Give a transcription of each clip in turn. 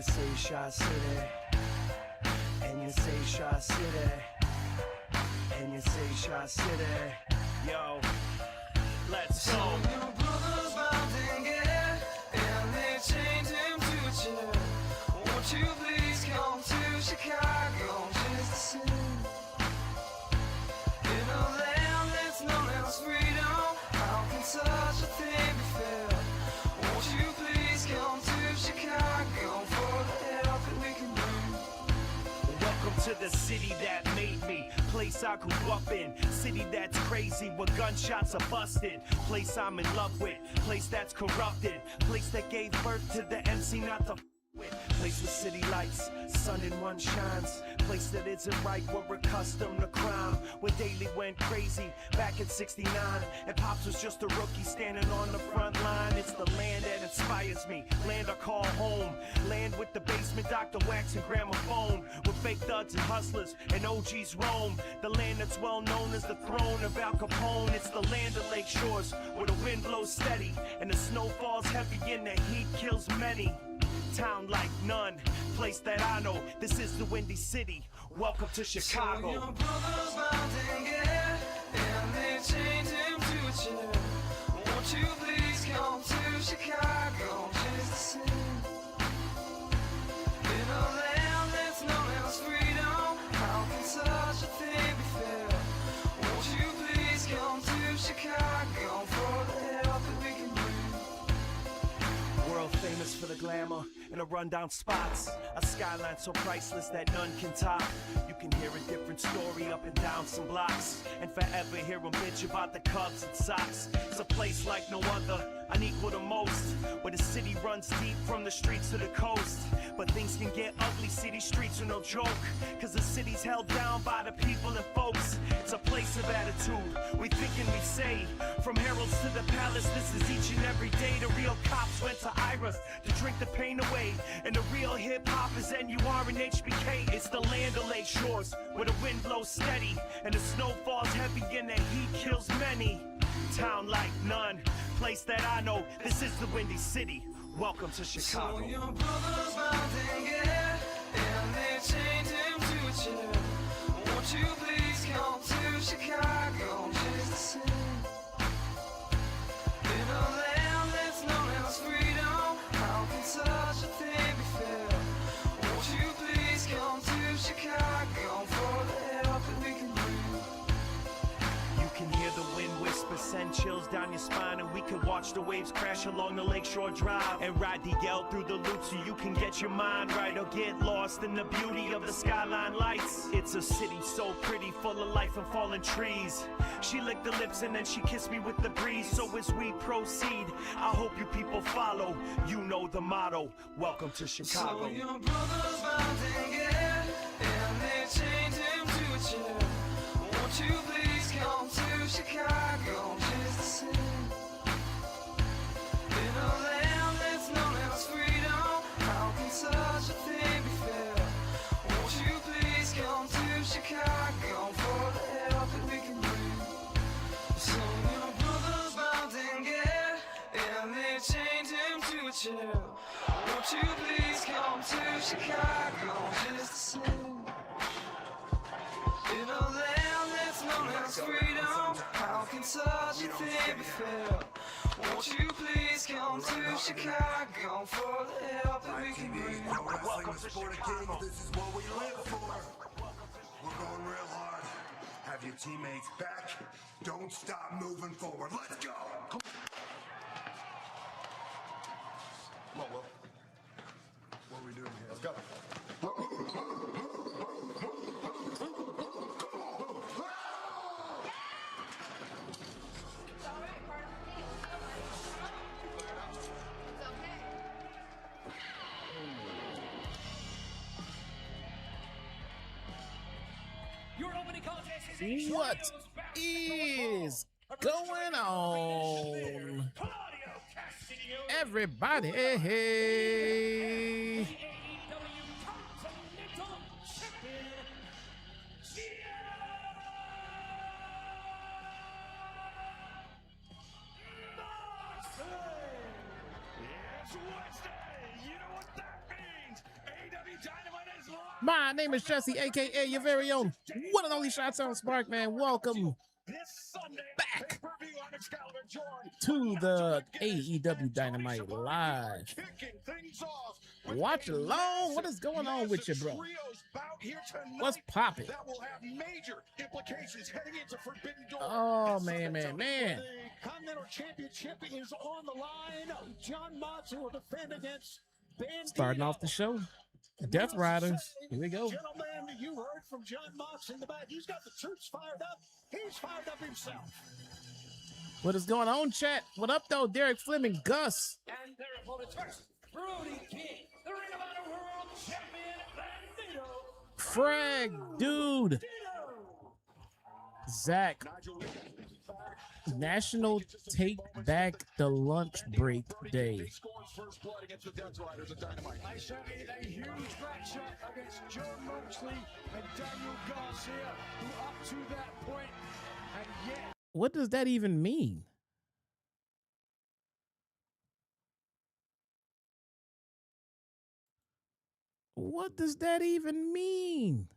say Shot City, and you say Shot City, and you say Shot City. Yo, let's go. Your brother's bonding, yeah, and they chained him to a chair. Won't you please come to Chicago just to see? In a land that's known as freedom, how can such a thing be fair? Won't you please come to Chicago for the help that we can bring? Welcome to the city that made me, place I grew up in, city that's crazy where gunshots are busted, place I'm in love with, place that's corrupted, place that gave birth to the MC not to with, place with city lights, sun in one shines, place that isn't right, we're accustomed to crime, where daily went crazy back in '69, and Pops was just a rookie standing on the front line. It's the land that inspires me, land I call home, land with the basement Dr. Wax and gramophone, with fake thugs and hustlers and OGs roam, the land that's well known as the throne of Al Capone. It's the land of Lake Shores, where the wind blows steady and the snow falls heavy and the heat kills many. Town like none, place that I know, this is the Windy City, welcome to Chicago. So your brother's bonding, yeah, and they chained him to a chair. Won't you please come to Chicago just to see? In a land that's known as freedom, how can such a thing be fair? Won't you please come to Chicago for the help that we can bring? World famous for the glamour and the rundown spots, a skyline so priceless that none can top. You can hear a different story up and down some blocks, and forever hear them bitch about the Cubs and Sox. It's a place like no other, unequal to most, where the city runs deep from the streets to the coast. But things can get ugly, city streets are no joke, cause the city's held down by the people and folks. It's a place of attitude, we think and we say, from heralds to the palace, this is each and every day. The real cops went to Iris to drink the pain away, and the real hip-hop is NUR and HBK. It's the land of Lake Shores, where the wind blows steady and the snow falls heavy and the heat kills many. Town like none, place that I know, this is the Windy City, welcome to Chicago. So your brother's bonding, yeah, and they chained him to a chair. Won't you please come to Chicago just to see? In a land that's known as freedom, how can such a thing be fair? Won't you please come to Chicago for the help that we can bring? You can hear the wind whisper, send chills down your spine, and we can watch the waves crash along the Lakeshore Drive, and ride the L through the loop so you can get your mind right, or get lost in the beauty of the skyline lights. It's a city so pretty, full of life and fallen trees. She licked the lips and then she kissed me with the breeze. So as we proceed, I hope you people follow. You know the motto, welcome to Chicago. So your brother's bonding, yeah, and they chained him to a chair. Won't you please come to Chicago just to see? In a land that's known as freedom, how can such a thing be fair? Won't you please come to Chicago for the help that we can bring? So your brother's bonding, yeah, and they chained him to a chair. Won't you please come to Chicago just to see? In a land that's known as freedom, how can such a thing be fair? Won't you please come to Chicago for the help that we can bring? Welcome to Chicago. This is what we live for. We're going real hard. Have your teammates back. Don't stop moving forward. Let's go. Come on, Will. What are we doing here? Let's go. What is going on, everybody? Hey. It's Wednesday. You know what that means? My name is Jesse, aka your very own one and only Shots on Spark, man. Welcome back to the AEW Dynamite Live. Watch along. What is going on with you, bro? What's popping? Oh, man. Continental Championship is on the line. John Moxley will defend against Bandido. Starting off the show, Death Riders. Here we go. Gentlemen, you heard from John Moxley in the back. He's got the troops fired up. He's fired up himself. What is going on, chat? What up, though? Derek Fleming, Gus. And their opponents first, Brody King, the Ring of Honor World Champion, Bandido. Frag, dude. Zach. National Take Back the Lunch Break Day. I certainly a huge matchup against John Moxley and Daniel Garcia, who up to that point, and yet. What does that even mean? What does that even mean?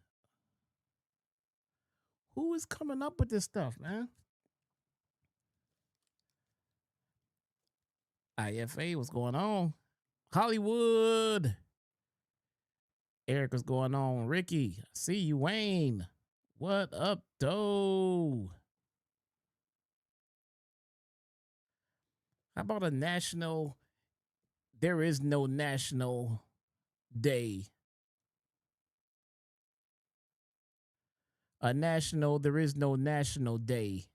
Who is coming up with this stuff, man? IFA, what's going on? Hollywood. Eric, what's going on? Ricky, I see you. Wayne, what up, though? How about a national? There is no national day. A national, there is no national day.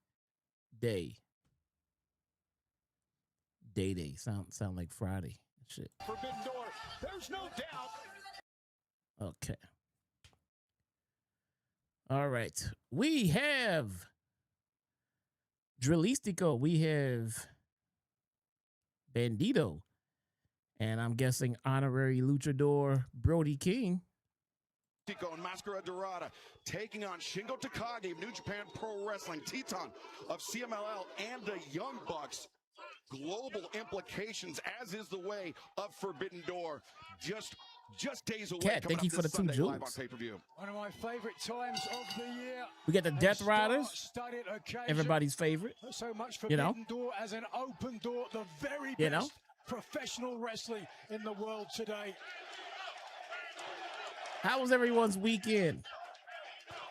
Day. Sound like Friday. Shit. Forbidden Door. There's no doubt. Okay. All right. We have Místico. We have Bandido. And I'm guessing honorary luchador Brody King. Místico and Mascara Dorada taking on Shingo Takagi of New Japan Pro Wrestling, Teton of CMLL, and the Young Bucks. Global implications, as is the way of Forbidden Door. Just days away. Cat, thank you for the 2 jewels. One of my favorite times of the year. We got the Death Riders, everybody's favorite. So much for Forbidden Door as an open door, the very best professional wrestling in the world today. How was everyone's weekend?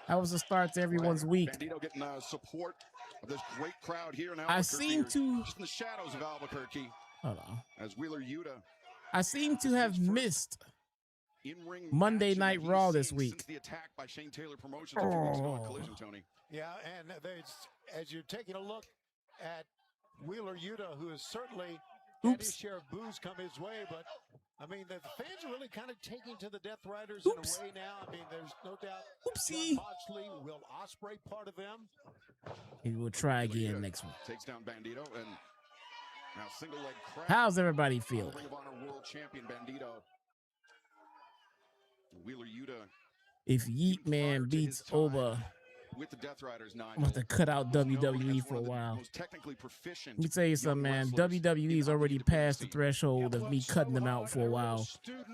How was the start to everyone's week? Bandido getting support of this great crowd here in Albuquerque. I seem to just in the shadows of Albuquerque. Hold on. As Wheeler Yuta. I seem to have missed Monday Night Raw this week. Since the attack by Shane Taylor Promotions a few weeks ago at Collision, Tony. Yeah, and as you're taking a look at Wheeler Yuta, who has certainly had his share of boos come his way, but I mean, the fans are really kind of taking to the Death Riders in a way now. I mean, there's no doubt. Oopsie. Moxley, will Ospreay part of them? He will try again next week. Takes down Bandido and now single leg crab. How's everybody feeling? Ring of Honor World Champion Bandido. Wheeler Yuta. If Yeet Man beats Oba, with the Death Riders, I'm about to cut out WWE for a while. Let me tell you something, man. WWE's already passed the threshold of me cutting them out for a while,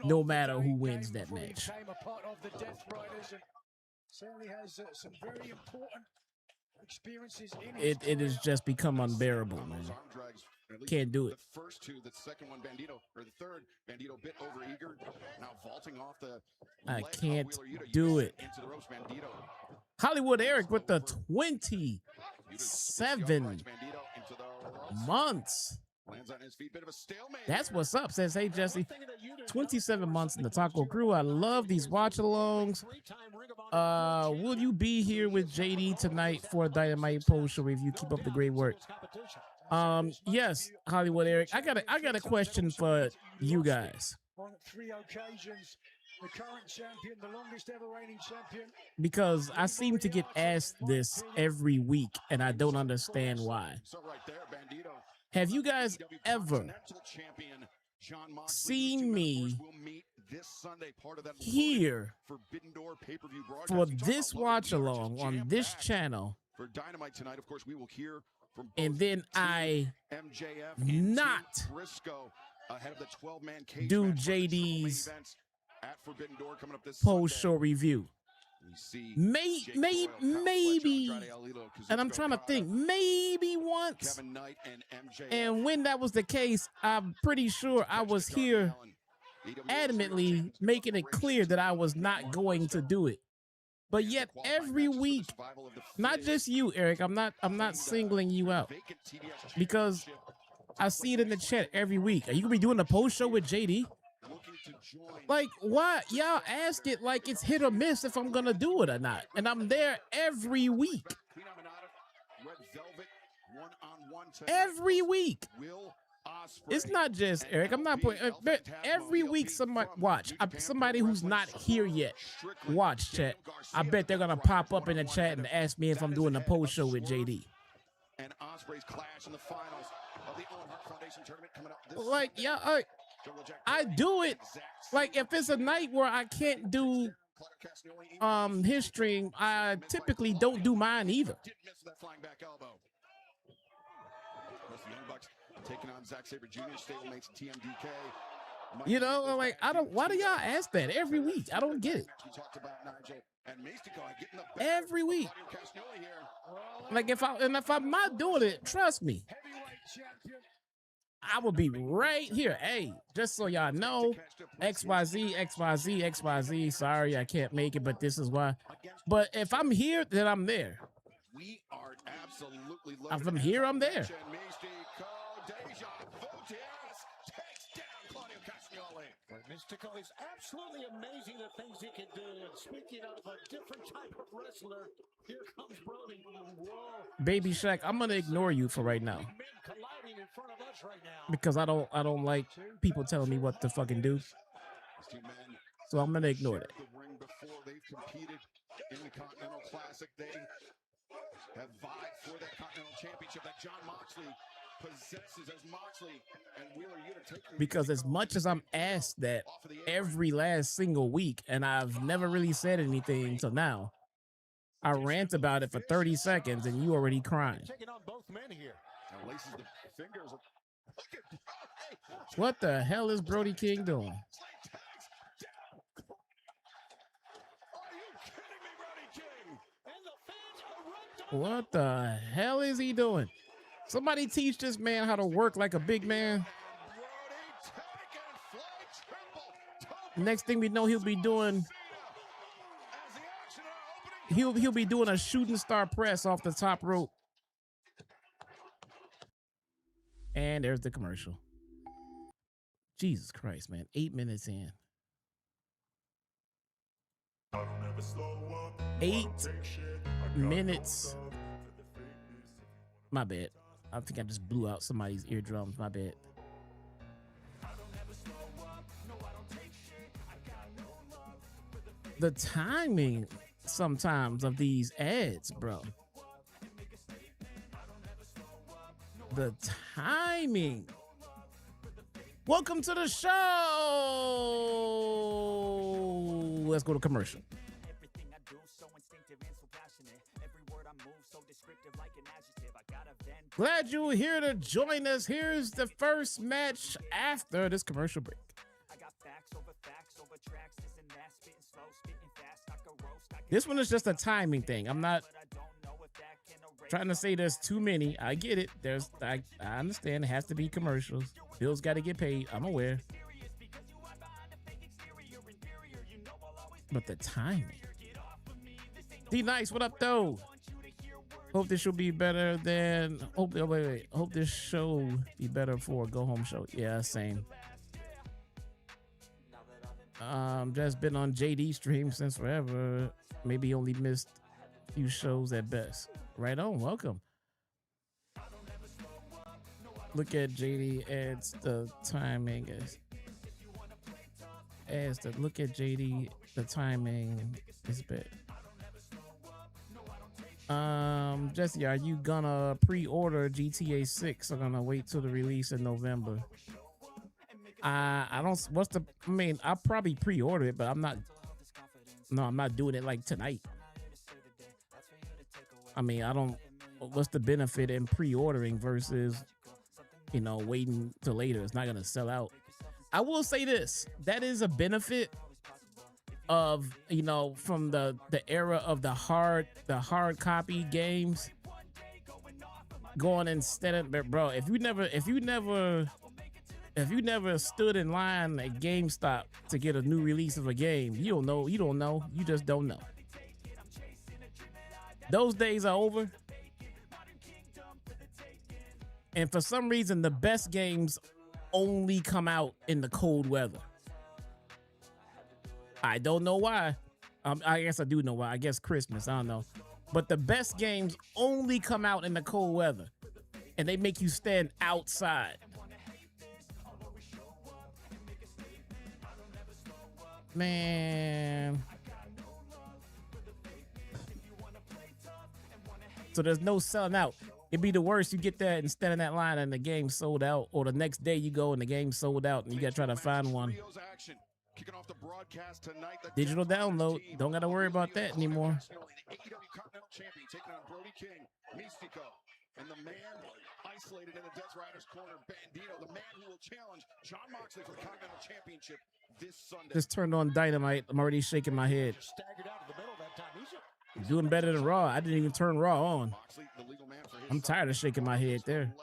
no matter who wins that match. It has just become unbearable, man. Can't do it. The first two, the second one, Bandido, or the third, Bandido bit over eager, now vaulting off the. I can't do it. Into the ropes, Bandido. Hollywood Eric with the 27 months. Lands on his feet, bit of a stalemate. That's what's up, says Hey Jesse. 27 months in the Taco Crew. I love these watch-alongs. Will you be here with JD tonight for a Dynamite post review? Keep up the great work. Yes, Hollywood Eric. I got a question for you guys. On 3 occasions, the current champion, the longest ever reigning champion. Because I seem to get asked this every week, and I don't understand why. So right there, Bandido. Have you guys ever seen me here for this watch along on this channel? For Dynamite tonight, of course, we will hear from and then I MJF not Briscoe ahead of the 12-man cage do match JD's at Forbidden Door coming up this post-show Sunday. review. We see Maybe, and I'm trying to think, maybe once. Kevin Knight and MJF. And when that was the case, I'm pretty sure I was here adamantly making it clear that I was not going to do it. But yet every week, not just you, Eric, I'm not singling you out, because I see it in the chat every week. Are you gonna be doing the post show with JD? Like, why? Y'all ask it like it's hit or miss if I'm gonna do it or not. And I'm there every week. Every week. It's not just Eric. I'm not putting every week. Somebody watch. Somebody who's not here yet. Watch chat. I bet they're gonna pop up in the chat and ask me if I'm doing a post show with JD. And Ospreay's clash in the finals of the Owen Hart Foundation tournament coming up this like, yeah, I do it. Like, if it's a night where I can't do his stream, I typically don't do mine either. Didn't miss that flying back elbow. The Young Bucks taking on Zack Sabre Jr. stablemates TMDK. You know, like, I don't. Why do y'all ask that every week? I don't get it. We talked about Nigel and Místico getting the Every week. Castagnoli here. Like, if I'm not doing it, trust me, I will be right here. Hey, just so y'all know, XYZ. Sorry, I can't make it, but this is why. But if I'm here, then I'm there. We are absolutely. If I'm here, I'm there. Místico is absolutely amazing the things he can do. And speaking of a different type of wrestler, here comes Brody. Whoa. Baby Shaq, I'm gonna ignore you for right now. Men colliding in front of us right now. Because I don't like people telling me what to fucking do. So I'm gonna ignore that. The ring before they've competed in the Continental Classic. They have vied for that Continental Championship that John Moxley possesses, as Moxley and Wheeler Yuta take. Because as much as I'm asked that every last single week, and I've never really said anything till now, I rant about it for 30 seconds and you already crying. Taking on both men here. Now laces the fingers. What the hell is Brody King doing? What the hell is he doing? Somebody teach this man how to work like a big man. Next thing we know, he'll be doing a shooting star press off the top rope. And there's the commercial. Jesus Christ, man. 8 minutes in. 8 minutes. My bad. I think I just blew out somebody's eardrums. My bad. The timing sometimes of these ads, bro. The timing. Welcome to the show. Let's go to commercial. Glad you're here to join us. Here's the first match after this commercial break. This one is just a timing thing. I'm not trying to say there's too many. I get it. I understand it has to be commercials. Bills got to get paid. I'm aware. But the timing. D-Nice, what up, though? Hope this show be better than. Hope this show be better for a go home show. Yeah, same. Just been on JD stream since forever. Maybe only missed a few shows at best. Right on, welcome. Look at JD adds the timing look at JD, the timing is bad. Jesse, are you gonna pre-order GTA 6 or gonna wait till the release in November? I'll probably pre-order it, but I'm not doing it like tonight. I mean, what's the benefit in pre-ordering versus, waiting till later? It's not gonna sell out. I will say this, that is a benefit of, you know, from the era of the hard copy games, going instead of, bro, if you never stood in line at GameStop to get a new release of a game, you don't know, you just don't know. Those days are over. And for some reason, the best games only come out in the cold weather. I don't know why. I guess I do know why. I guess Christmas. I don't know. But the best games only come out in the cold weather. And they make you stand outside. Man. So there's no selling out. It'd be the worst. You get there and stand in that line and the game's sold out. Or the next day you go and the game's sold out and you got to try to find one. Kicking off the broadcast tonight, the digital download. Don't got to worry about that anymore. AEW Continental Champion taking on Brody King, Místico, and the man isolated in the Death Riders corner, Bandido, the man who will challenge Jon Moxley for the Continental Championship this Sunday. Just turned on Dynamite. I'm already shaking my head. Doing better than Raw. I didn't even turn Raw on. I'm tired of shaking my head there.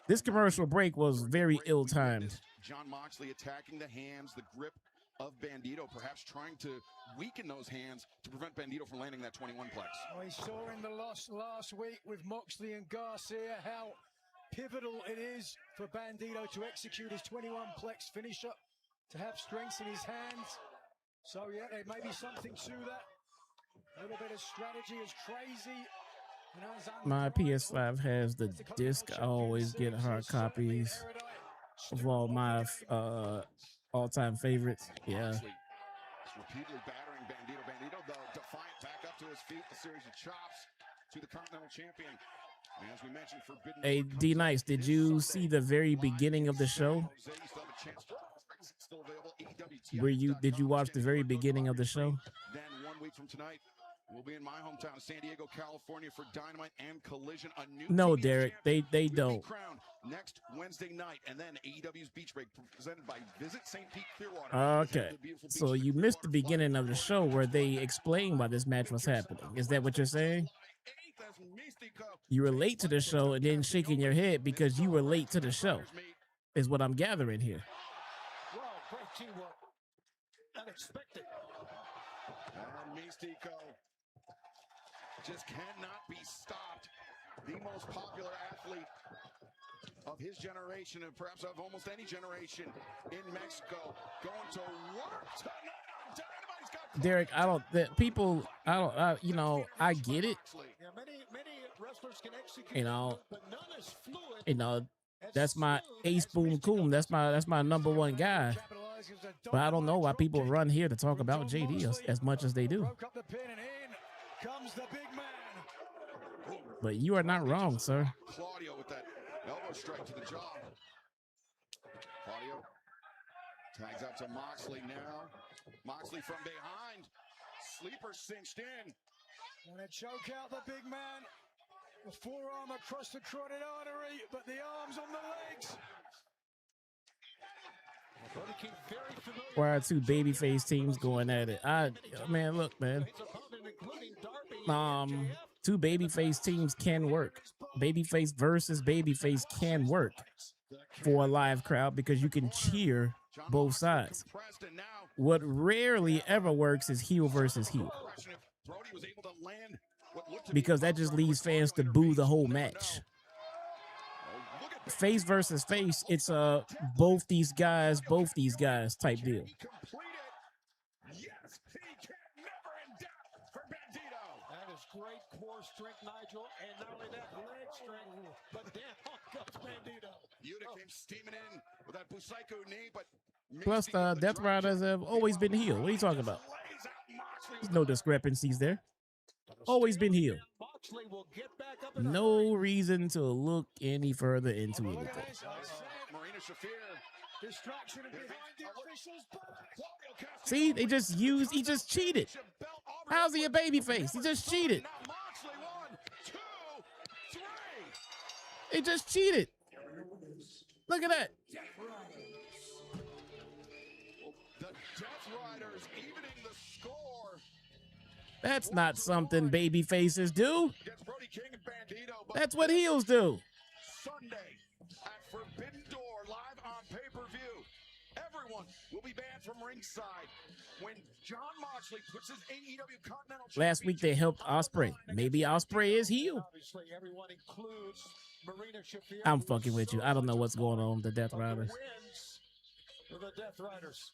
This commercial break was very ill-timed. Jon Moxley attacking the hands, the grip of Bandido, perhaps trying to weaken those hands to prevent Bandido from landing that 21-plex. We saw in the loss last week with Moxley and Garcia how pivotal it is for Bandido to execute his 21-plex finisher, to have strength in his hands. So, yeah, there may be something to that. A little bit of strategy is crazy. My PS5 has the disc. I always get hard copies of all my all-time favorites. Yeah. Repeatedly battering Bandido. Bandido, though, defiant, back up to his feet. A series of chops to the Continental Champion. And as we mentioned, Forbidden. Hey, D Nice, did you see the very beginning of the show? Did you watch the very beginning of the show? Then 1 week from tonight, we'll be in my hometown of San Diego, California for Dynamite and Collision. A new no, Derek, they don't. Next Wednesday night, and then AEW's Beach Break presented by Visit St. Pete Clearwater. Okay, so you missed the beginning of the show where they explained why this match was happening. Is that what you're saying? You were late to the show and then shaking your head because you were late to the show, is what I'm gathering here. Well, great teamwork. Unexpected. And Místico just cannot be stopped. The most popular athlete of his generation, and perhaps of almost any generation in Mexico, going to work tonight on Dynamite. Derek, you know, I get it. Yeah, many wrestlers can execute, but none is fluid. That's my Ace Boom Coon. That's my number one guy. But I don't know why people run here to talk about JD as much as they do. But you are not wrong, sir. Claudio with that elbow strike to the jaw. Claudio tags out to Moxley now. Moxley from behind. Sleeper cinched in. Want to choke out the big man. The forearm across the carotid artery, but the arms on the legs. Why are two babyface teams going at it? Man, look, man. Two babyface teams can work. Babyface versus babyface can work for a live crowd because you can cheer both sides. What rarely ever works is heel versus heel, because that just leaves fans to boo the whole match. Face versus face, it's a both these guys type deal. Great core strength, Nigel, and not only that, leg strength, but down comes Bandido. Yuta came steaming in with that Busaiku knee, but plus the Death Riders have always been heel. What are you talking about? There's no discrepancies there. Always been heel. No reason to look any further into it. See, he just cheated. How's he a babyface? He just cheated. He just cheated. Look at that. Death Riders evening the score. That's not something baby faces do. Against Brody King and Bandido. But That's what heels do. Sunday at Forbidden Door, live on pay-per-view. Everyone will be banned from ringside when John Moxley puts his AEW Continental Last week they helped Ospreay. Maybe Ospreay is heel. Obviously, everyone includes Marina Shafir. I'm fucking with you. I don't know what's going on with the Death Riders. Wins for the Death Riders.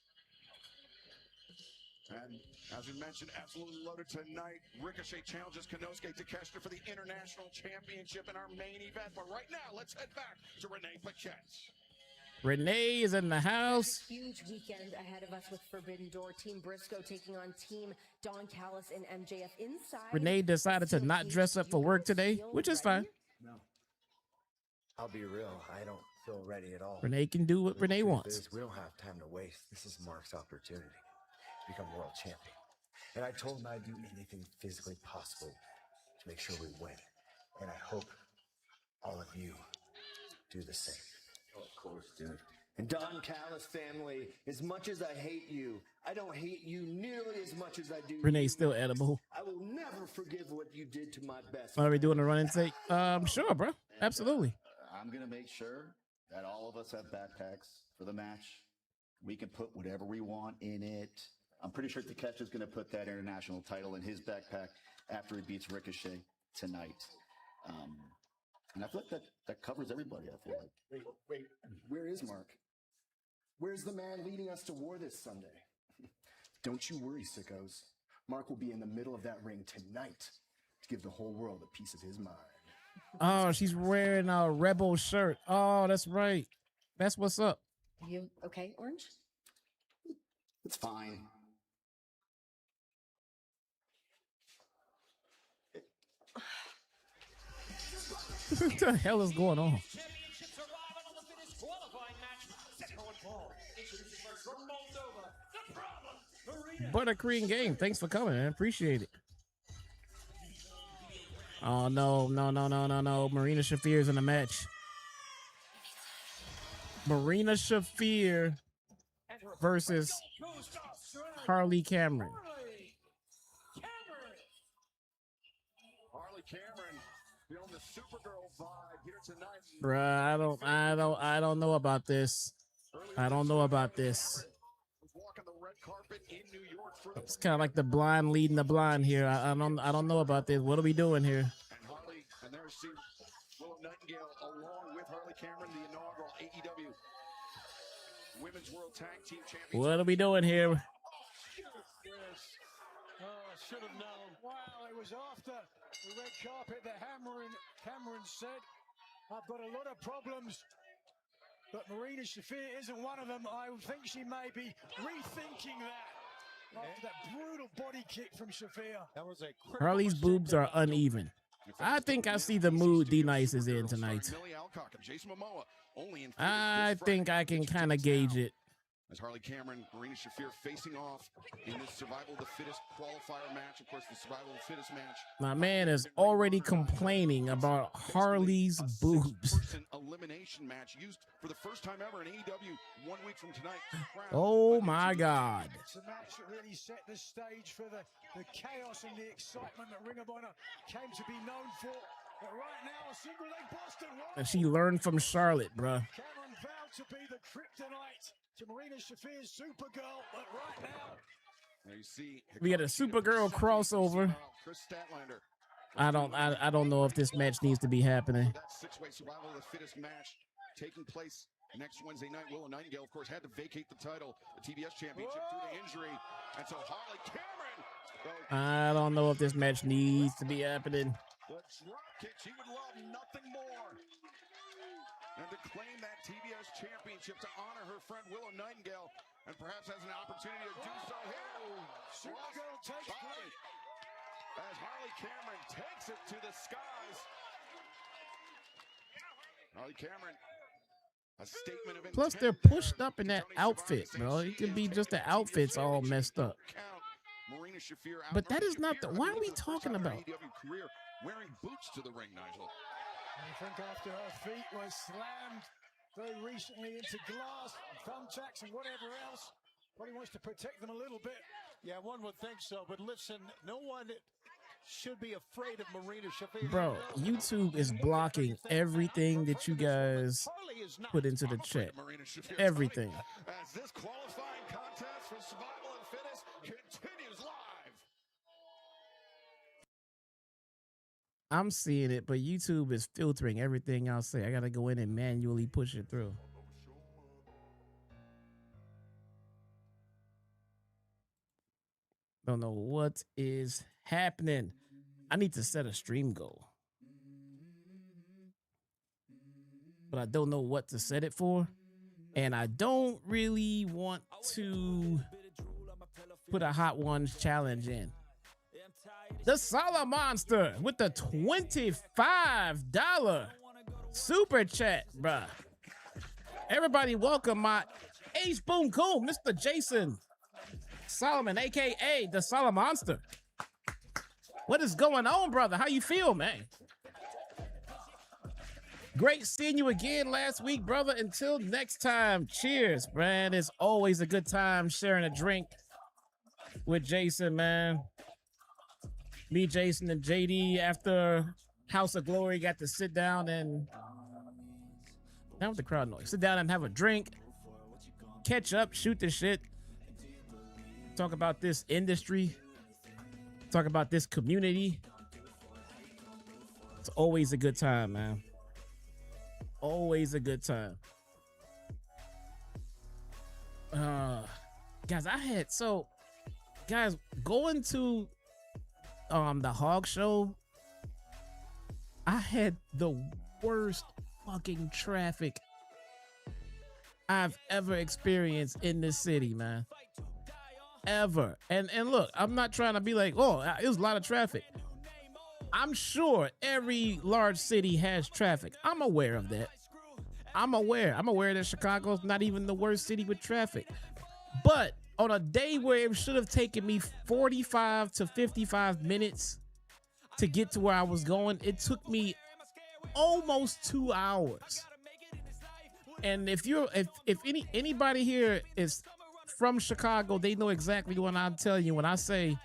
And as we mentioned, absolutely loaded tonight. Ricochet challenges Konosuke Takeshita for the International Championship in our main event. But right now, let's head back to Renee Paquette. Renee is in the house. Huge weekend ahead of us with Forbidden Door. Team Briscoe taking on Team Don Callis and MJF inside. Renee decided to not dress up for work today, which is fine. No. I'll be real. I don't feel ready at all. Renee can do what The Renee truth wants. is, we don't have time to waste. This is Mark's opportunity to become world champion. And I told him I'd do anything physically possible to make sure we win. And I hope all of you do the same. Oh, of course, dude. And Don Callis family, as much as I hate you, I don't hate you nearly as much as I do Renee's you. still edible. I will never forgive what you did to my best Are we friend. doing a run and take? Sure, bro. Absolutely. I'm going to make sure that all of us have backpacks for the match. We can put whatever we want in it. I'm pretty sure Takeshita's going to put that international title in his backpack after he beats Ricochet tonight. And I feel like that covers everybody, I feel like. Wait, where is Mark? Where's the man leading us to war this Sunday? Don't you worry, sickos. Mark will be in the middle of that ring tonight to give the whole world a piece of his mind. Oh, she's wearing a Rebel shirt. Oh, that's right. That's what's up. You okay, Orange? It's fine. What the hell is going on? Championships are live on the fittest qualifying match. Settle and Paul. Introducing first from Moldova, the problem, Marina. Buttercream game. Thanks for coming, man. Appreciate it. Oh, no. Marina Shafir's in the match. Marina Shafir versus Harley Cameron. Harley Cameron feeling the Supergirl vibe here tonight. Bruh, I don't know about this. I don't know about this. Walking the red carpet in New York for the It's kind of like the blind leading the blind here. I don't know about this. What are we doing here? and Harley, and there's Willow Nightingale along with Harley Cameron, the inaugural AEW Women's World Tag Team Championship. What are we doing here? Yes. Oh, should have known. Wow, it was after the red carpet that Cameron said, I've got a lot of problems, but Marina Shafir isn't one of them. I think she may be rethinking that after that brutal body kick from Shafir. That was a Harley's boobs are uneven. I think I see the mood D-Nice is in tonight. Millie Alcock and Jason Momoa only in I think I can kind of gauge it. As Harley Cameron, Marina Shafir facing off in this Survival of the Fittest qualifier match. Of course, the Survival of the Fittest match. My man is already complaining about Harley's boobs. Person elimination match used for the first time ever in AEW 1 week from tonight. Oh my God. It's a match that really set the stage for the chaos and the excitement that Ring of Honor came to be known for. But right now, a single leg Boston. And she learned from Charlotte, bruh. Cameron vowed to be the kryptonite to Marina Shafir's Supergirl, but right now, There you see, We got a Supergirl crossover. Chris Statlander. I don't know if this match needs to be happening. That six-way Survival of the Fittest match taking place next Wednesday night. Willow Nightingale, of course, had to vacate the title, the TBS Championship, due to injury. And so Harley Cameron. I don't know if this match needs to be happening. The drop kick, she would love nothing more than to claim that TBS Championship to honor her friend Willow Nightingale, and perhaps has an opportunity to do so here. Supergirl takes flight. As Harley Cameron takes it to the skies. Harley Cameron, a statement of Plus, intent they're there. pushed up in that Tony outfit, Schiavone bro. saying It could she be is just the taking outfit's all championship messed up. count. Marina Shafir out. But that is not Shafir, the- why I are we believe, for the first talking time in her about? AEW career wearing boots to the ring, Nigel. I think after her feet were slammed very recently into glass, thumbtacks, and whatever else, Probably wants to protect them a little bit. Yeah, one would think so. But listen, no one should be afraid of Marina Shafir. Bro, YouTube is blocking everything that you guys put into the chat. Everything. As this qualifying contest for survival and fitness continues live. I'm seeing it, but YouTube is filtering everything I'll say. I gotta go in and manually push it through. Don't know what is happening. I need to set a stream goal, but I don't know what to set it for. And I don't really want to put a Hot Ones challenge in. The Sala Monster with the $25 super chat, bruh. Everybody welcome my Ace Boom Cool, Mr. Jason Solomon, aka the Sala Monster. What is going on, brother? How you feel, man? Great seeing you again last week, brother. Until next time, cheers, man. It's always a good time sharing a drink with Jason, man. Me, Jason, and JD after House of Glory got to sit down and down with the crowd noise. Sit down and have a drink, catch up, shoot the shit, talk about this industry, talk about this community. It's always a good time, man. Always a good time. Guys, guys, going to the Hog Show, I had the worst fucking traffic I've ever experienced in this city, man. Ever. And look, I'm not trying to be like, oh, it was a lot of traffic. I'm sure every large city has traffic. I'm aware of that. I'm aware that Chicago's not even the worst city with traffic. But on a day where it should have taken me 45 to 55 minutes to get to where I was going, it took me almost 2 hours. And if anybody here is from Chicago, they know exactly what I'm telling you when I say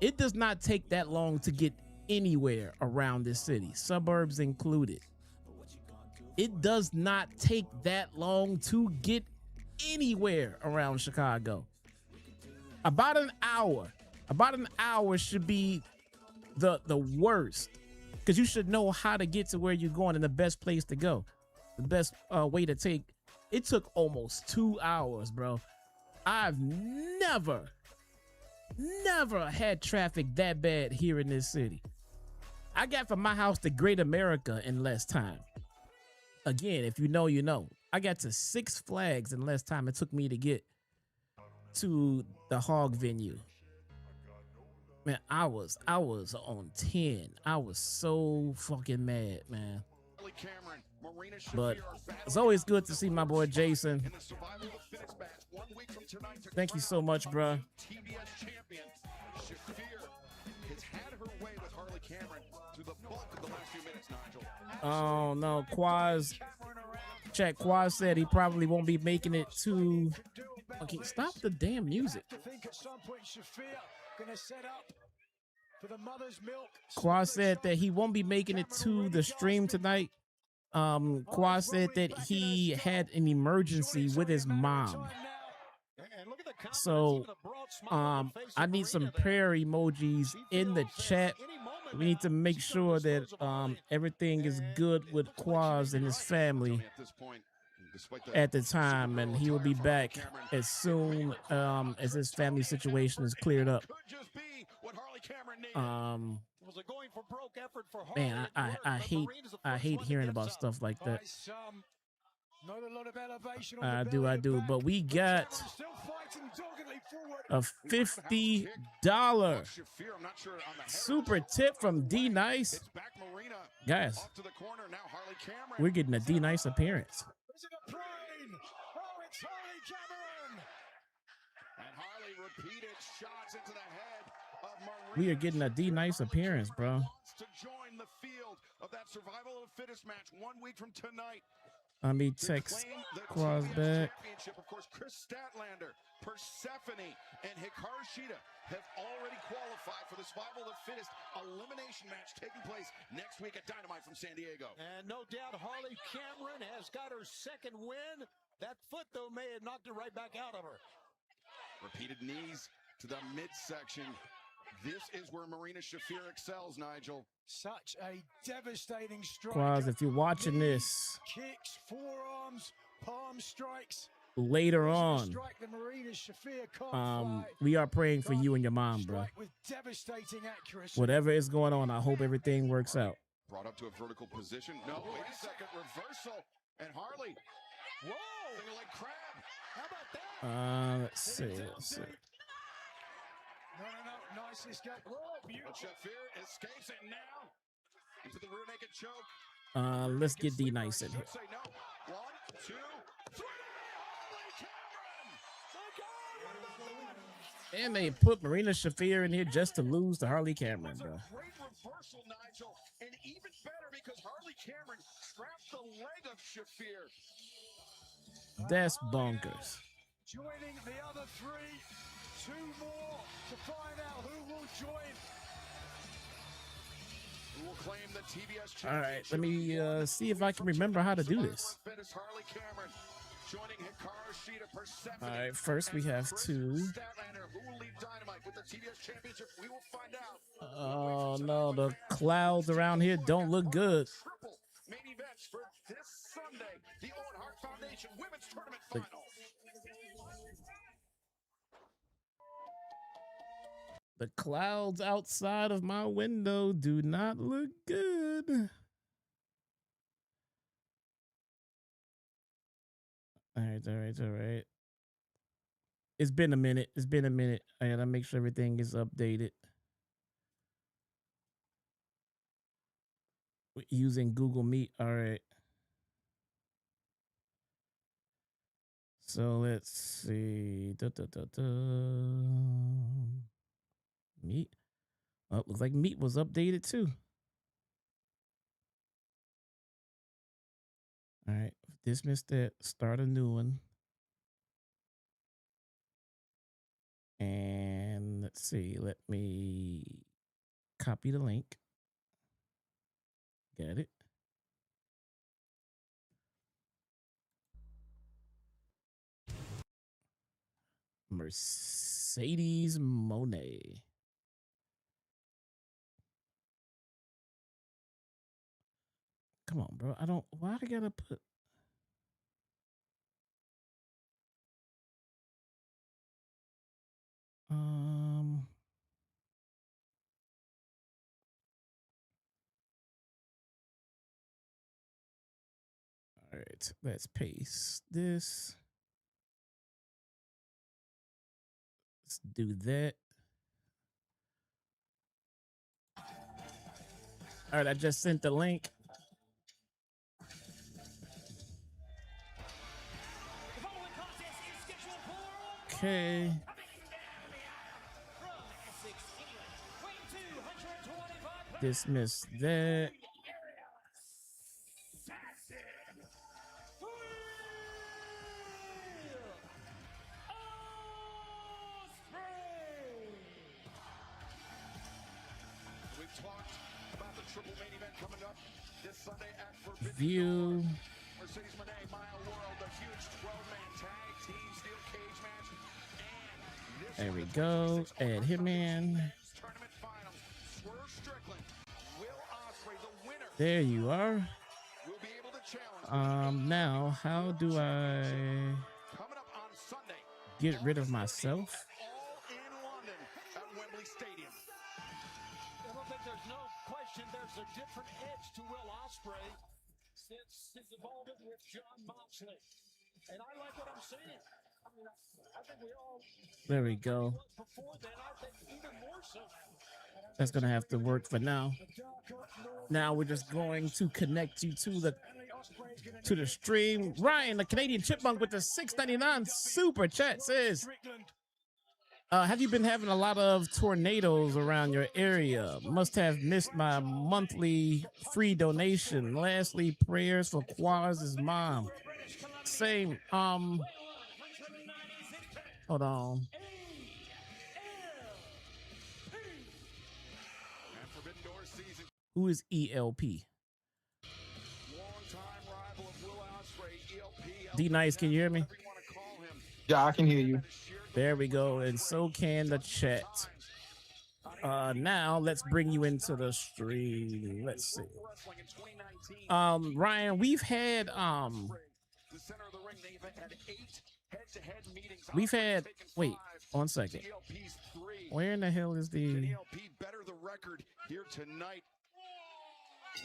it does not take that long to get anywhere around this city, suburbs included. It does not take that long to get anywhere around Chicago. About an hour should be the worst, because you should know how to get to where you're going and the best place to go, the best way to take. It took almost 2 hours, bro. I've never had traffic that bad here in this city. I got from my house to Great America in less time. Again, if you know, you know. I got to Six Flags in less time it took me to get to the Hog venue. Man, I was on 10. I was so fucking mad, man. But it's always good to see my boy Jason. Thank you so much, bro. Oh no, Quaz. Check. Quaz said he probably won't be making it to. Okay, stop the damn music. Quaz said that he won't be making it to the stream tonight. Quaz said that he had an emergency with his mom. So I need some prayer emojis in the chat. We need to make sure that everything is good with Quaz and his family at the time, and he will be back as soon as his family situation is cleared up. Man, I hate hearing about stuff like that. I do. But we got a $50 super tip from D Nice. Guys, we're getting a D Nice appearance. We are getting a D Nice appearance, bro. To join the field of that survival of the fittest match 1 week from tonight. Me text Quaz back. Championship, of course, Chris Statlander, Persephone, and Hikaru Shida have already qualified for the survival of the fittest elimination match taking place next week at Dynamite from San Diego. And no doubt Harley Cameron has got her second win. That foot, though, may have knocked it right back out of her. Repeated knees to the midsection. This is where Marina Shafir excels, Nigel. Such a devastating strike. Quaz, if you're watching this, Kicks, forearms, palm strikes. later on, Strike that Marina Shafir can't fly. we are praying for you and your mom, bro. Strike with devastating accuracy. Whatever is going on, I hope everything works out. Brought up to a vertical position. No, wait a second. Reversal. And Harley. Whoa. Single leg crab. How about that? Let's see. No. Nice escape. Whoa, beautiful. Shafir escapes it now. Into the rear naked choke. Let's get D Nice in here. Say no. 1, 2, 3. And they put Marina Shafir in here just to lose to Harley Cameron, bro. Great reversal, Nigel, and even better because Harley Cameron trapped the leg of Shafir. That's bonkers. Joining the other three. 2 more to find out who will join. Who will claim the TBS All right, let me see if I can remember how to do this. Harley Cameron joining Hikaru Shida, Persephone. All right, first we have to. Statlander, who will lead Dynamite with the TBS Championship? We will find out. Oh no, the clouds around here don't look good. Triple main events for this Sunday, the Owen Hart Foundation Women's Tournament Final. The clouds outside of my window do not look good. All right. It's been a minute. I gotta make sure everything is updated. Using Google Meet. All right. So let's see. Meet. Oh, looks like Meet was updated too. All right. Dismiss that. Start a new one. And let's see. Let me copy the link. Got it. Mercedes Monet. Come on, bro. Why I gotta put. All right, let's paste this. Let's do that. All right, I just sent the link. Okay. Dismiss that. We've talked about the triple main event coming up this Sunday at Forbidden View. Mercedes Monet, Mile World, the huge 12-man tag team steel cage match. There we go. Add him in. Tournament finals. Swerve Strickland, Will Ospreay, the winner. There you are. Will be able to challenge. Now how do I Coming up on Sunday. get rid of myself? All in London at Wembley Stadium. I don't think there's no question there's a different edge to Will Ospreay since his involvement with John Moxley. And I like what I'm seeing. I mean, I think we all. There we go. Before then, I think even more so. That's gonna have to work for now. Now we're just going to connect you to the stream. Ryan, the Canadian Chipmunk with the $6.99 super chat says, Have you been having a lot of tornadoes around your area? Must have missed my monthly free donation. Lastly, prayers for Quaz's mom. Same. Hold on. Who is ELP? D Nice, can you hear me? Yeah, I can hear you. There we go, and so can the chat. Now let's bring you into the stream. Let's see. Ryan, we've had wait 1 second. Where in the hell is the better the record here tonight?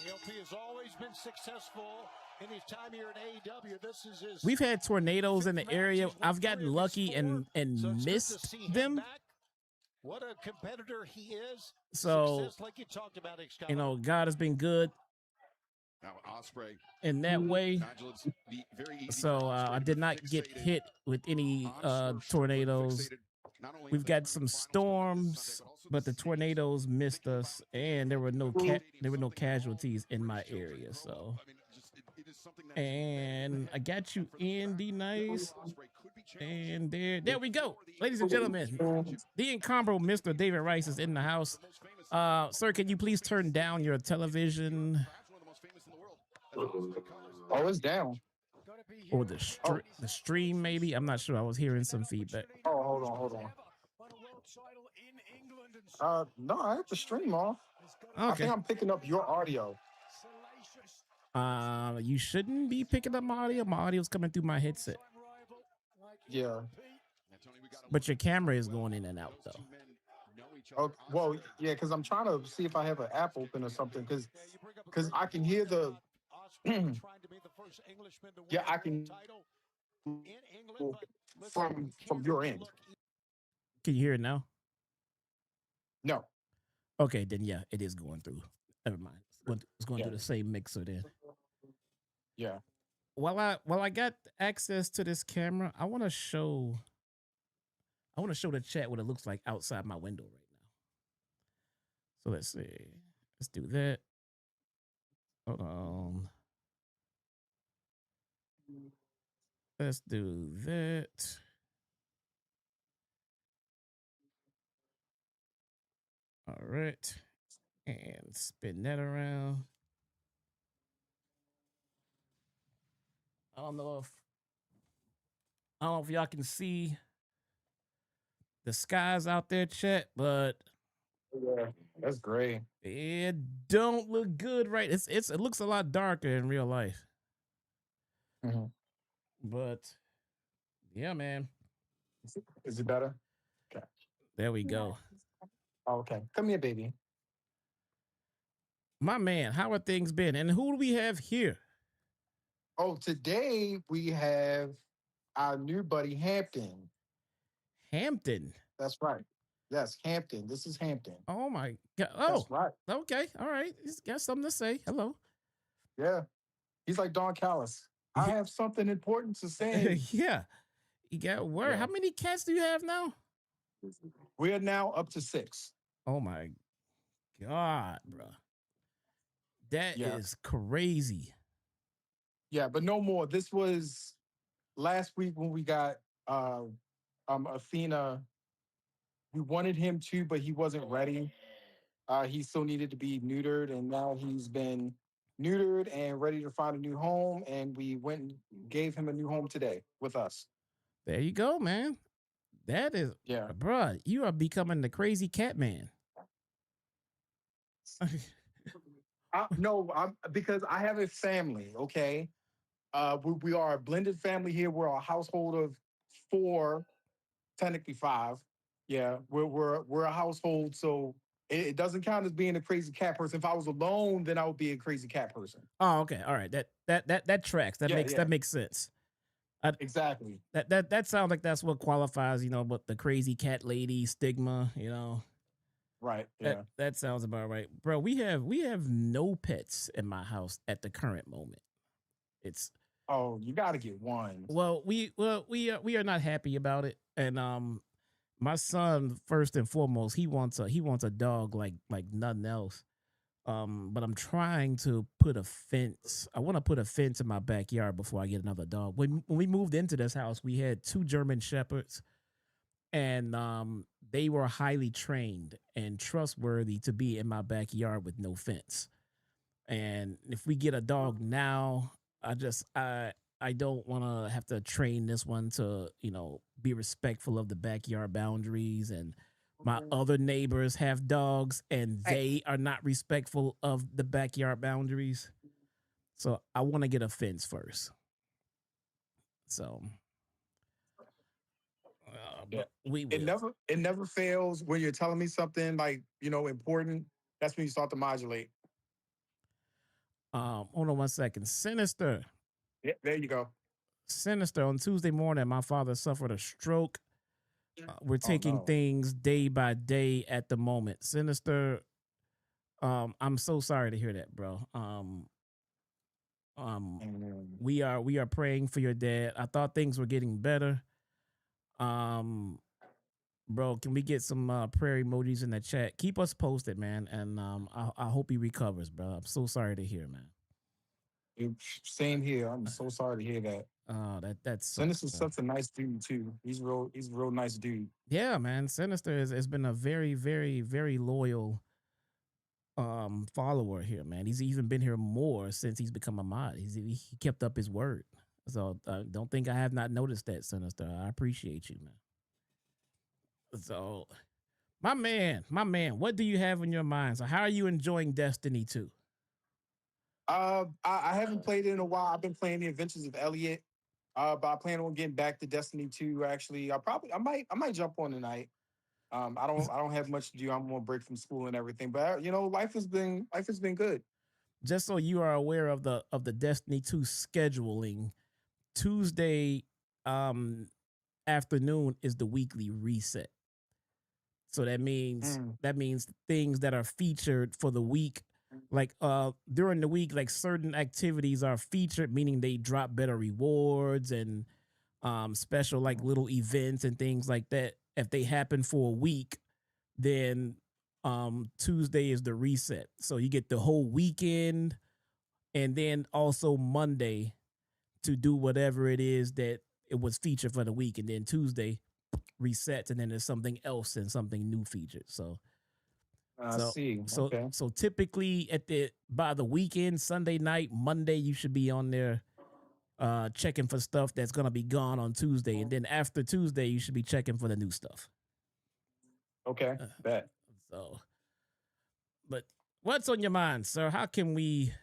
ELP has always been successful in his time here in AEW. This is his. We've had tornadoes in the area. I've gotten lucky and missed them. What a competitor he is. So, success like you talked about, you know, God has been good Now Ospreay in that way. So I did not get hit with any tornadoes. We've got some storms, but the tornadoes missed us, and there were no casualties in my area. So, and I got you in, D Nice, and there we go, ladies and gentlemen. The incomparable Mr. David Rice is in the house. Sir, can you please turn down your television? Oh, it's down. Or the stream, maybe. I'm not sure. I was hearing some feedback. Oh, hold on. No, I have the stream off. Okay. I think I'm picking up your audio. You shouldn't be picking up my audio. My audio's coming through my headset. Yeah. But your camera is going in and out, though. Oh, well, yeah, because I'm trying to see if I have an app open or something, because I can hear the. Yeah, I can from your end. Can you hear it now? No. Okay, then yeah, it is going through. Never mind. It's going through the same mixer then. Yeah. While I got access to this camera, I want to show the chat what it looks like outside my window right now. So let's see. Let's do that. Hold on. Let's do that. All right. And spin that around. I don't know if y'all can see the skies out there, chat, but yeah, that's great. It don't look good, right? It looks a lot darker in real life. Mm-hmm. But yeah, man. Is it better? Okay. There we go. Oh, okay. Come here, baby. My man, how are things been? And who do we have here? Oh, today we have our new buddy Hampton. Hampton. That's right. Yes, Hampton. This is Hampton. Oh my God. Oh, that's right. Okay. All right. He's got something to say. Hello. Yeah. He's like Don Callis. I have something important to say. Yeah. You got word. Yeah. How many cats do you have now? We're now up to 6. Oh my God, bro. That is crazy. Yeah, but no more. This was last week when we got Athena. We wanted him to, but he wasn't ready. He still needed to be neutered, and now he's been neutered and ready to find a new home. And we went and gave him a new home today with us. There you go, man. That is, bro. You are becoming the crazy cat man. No, because I have a family. Okay, we are a blended family here. We're a household of 4, technically 5. Yeah, we're a household, so it doesn't count as being a crazy cat person. If I was alone, then I would be a crazy cat person. Oh, okay, all right. That tracks. That makes sense. Exactly. That sounds like that's what qualifies, but the crazy cat lady stigma, Right. Yeah. That sounds about right, bro. We have no pets in my house at the current moment. It's you got to get one. Well, we are not happy about it, and My son, first and foremost, he wants a dog like nothing else. But I'm trying to put a fence. I want to put a fence in my backyard before I get another dog. When we moved into this house, we had two German shepherds, and they were highly trained and trustworthy to be in my backyard with no fence. And if we get a dog now, I don't want to have to train this one to, be respectful of the backyard boundaries. And my other neighbors have dogs and they are not respectful of the backyard boundaries. So I want to get a fence first. So, but we will. It never fails when you're telling me something like, important. That's when you start to modulate. Hold on one second. Sinister. Yeah, there you go. Sinister, on Tuesday morning, my father suffered a stroke. We're taking things day by day at the moment. Sinister, I'm so sorry to hear that, bro. We are praying for your dad. I thought things were getting better. Bro, can we get some prayer emojis in the chat? Keep us posted, man, and I hope he recovers, bro. I'm so sorry to hear, man. Same here. I'm so sorry to hear that. Oh, that's Sinister's such a nice dude too. He's a real nice dude. Yeah, man. Sinister has been a very, very, very loyal follower here, man. He's even been here more since he's become a mod. He kept up his word. So don't think I have not noticed that, Sinister. I appreciate you, man. So my man, what do you have in your mind? So how are you enjoying Destiny 2? I haven't played it in a while. I've been playing the Adventures of Elliot. But I plan on getting back to Destiny 2. Actually, I might jump on tonight. I don't have much to do. I'm on break from school and everything. But life has been good. Just so you are aware of the Destiny 2 scheduling, Tuesday afternoon is the weekly reset. So that means things that are featured for the week, like during the week, like certain activities are featured, meaning they drop better rewards and special like little events and things like that. If they happen for a week, then Tuesday is the reset. So you get the whole weekend and then also Monday to do whatever it is that it was featured for the week, and then Tuesday resets, and then there's something else and something new featured. So see. Okay. So typically by the weekend, Sunday night, Monday, you should be on there checking for stuff that's gonna be gone on Tuesday, and then after Tuesday, you should be checking for the new stuff. Okay, bet. So, but what's on your mind, sir? How can we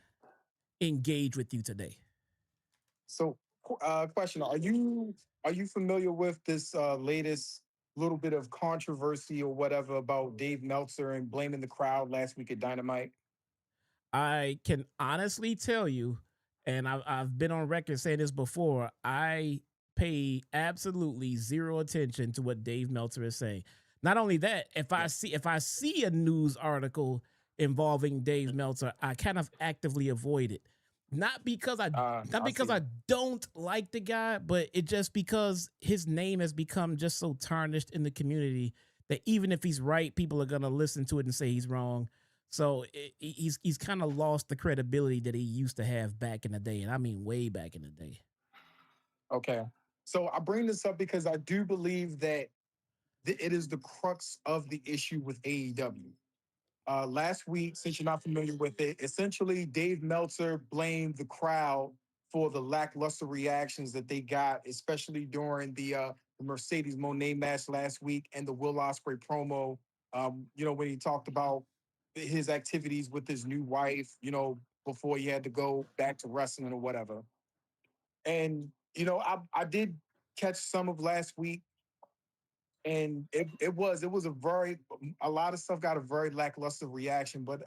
engage with you today? So, question: Are you familiar with this latest little bit of controversy or whatever about Dave Meltzer and blaming the crowd last week at Dynamite? I can honestly tell you, and I've been on record saying this before, I pay absolutely zero attention to what Dave Meltzer is saying. Not only that, if I see a news article involving Dave Meltzer, I kind of actively avoid it. Not because I don't like the guy, but it just because his name has become just so tarnished in the community that even if he's right, people are gonna listen to it and say he's wrong. So he's kind of lost the credibility that he used to have back in the day, and I mean way back in the day. Okay, so I bring this up because I do believe that it is the crux of the issue with AEW. Last week, since you're not familiar with it, essentially Dave Meltzer blamed the crowd for the lackluster reactions that they got, especially during the Mercedes Moné match last week and the Will Ospreay promo. When he talked about his activities with his new wife, before he had to go back to wrestling or whatever. And I did catch some of last week. And it was a lot of stuff got a very lackluster reaction, but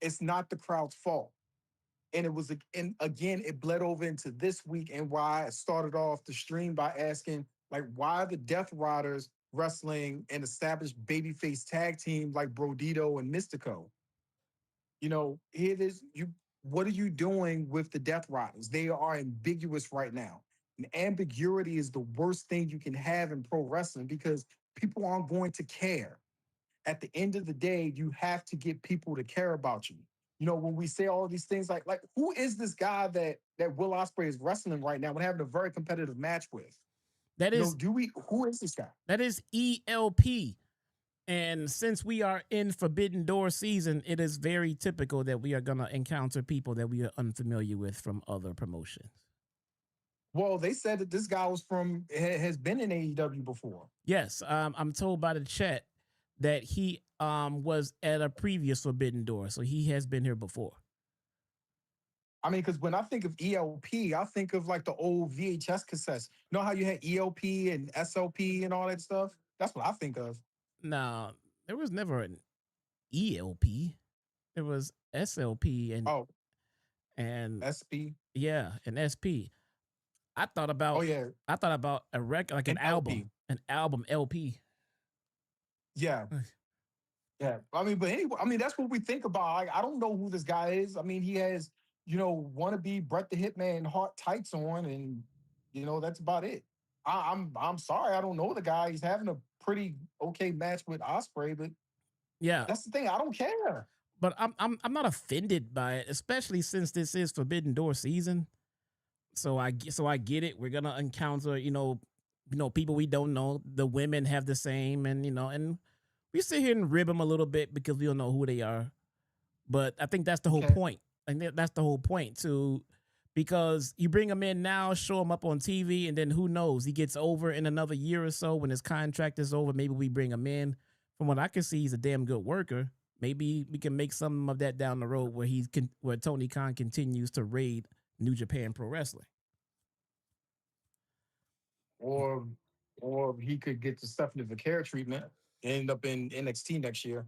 it's not the crowd's fault. And again, it bled over into this week, and why I started off the stream by asking, like, why are the Death Riders wrestling an established babyface tag team like Brodido and Místico? Here it is. What are you doing with the Death Riders? They are ambiguous right now. And ambiguity is the worst thing you can have in pro wrestling, because people aren't going to care. At the end of the day, you have to get people to care about you. You know, when we say all these things like who is this guy that Will Ospreay is wrestling right now and having a very competitive match with? That is, who is this guy? That is ELP. And since we are in Forbidden Door season, it is very typical that we are going to encounter people that we are unfamiliar with from other promotions. Well, they said that this guy has been in AEW before. Yes, I'm told by the chat that he was at a previous Forbidden Door, so he has been here before. I mean, because when I think of ELP, I think of like the old VHS cassettes. You know how you had ELP and SLP and all that stuff? That's what I think of. No, there was never an ELP. There was SLP and SP. Yeah, and SP. I thought about a record, like an album LP. Yeah. Yeah. I mean, but anyway, I mean, that's what we think about. I don't know who this guy is. I mean, he has, wannabe Bret the Hitman Hart tights on, and that's about it. I'm sorry, I don't know the guy. He's having a pretty okay match with Ospreay, but yeah, that's the thing. I don't care. But I'm not offended by it, especially since this is Forbidden Door season. So I get it. We're gonna encounter people we don't know. The women have the same, and and we sit here and rib them a little bit because we don't know who they are. But I think that's the whole point. I think that's the whole point too, because you bring him in now, show him up on TV, and then who knows? He gets over in another year or so when his contract is over. Maybe we bring him in. From what I can see, he's a damn good worker. Maybe we can make some of that down the road where Tony Khan continues to raid New Japan Pro Wrestling. Or he could get the Stephanie Vaquer treatment and end up in NXT next year.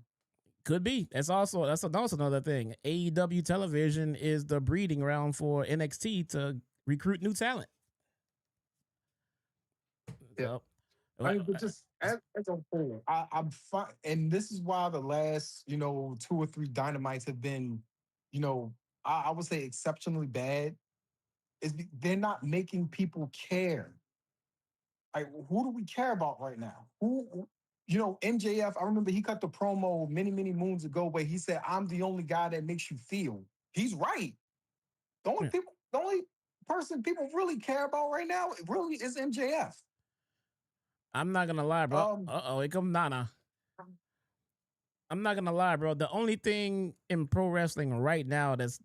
Could be. That's also another thing. AEW television is the breeding ground for NXT to recruit new talent. Yeah. I mean, but just as a whole, I'm fine. And this is why the last, 2 or 3 Dynamites have been, I would say exceptionally bad. They're not making people care. Like, who do we care about right now? Who MJF, I remember he cut the promo many, many moons ago where he said, "I'm the only guy that makes you feel." He's right. The only person people really care about right now, it really is MJF. I'm not gonna lie, bro. Here comes Nana. I'm not gonna lie, bro. The only thing in pro wrestling right now that's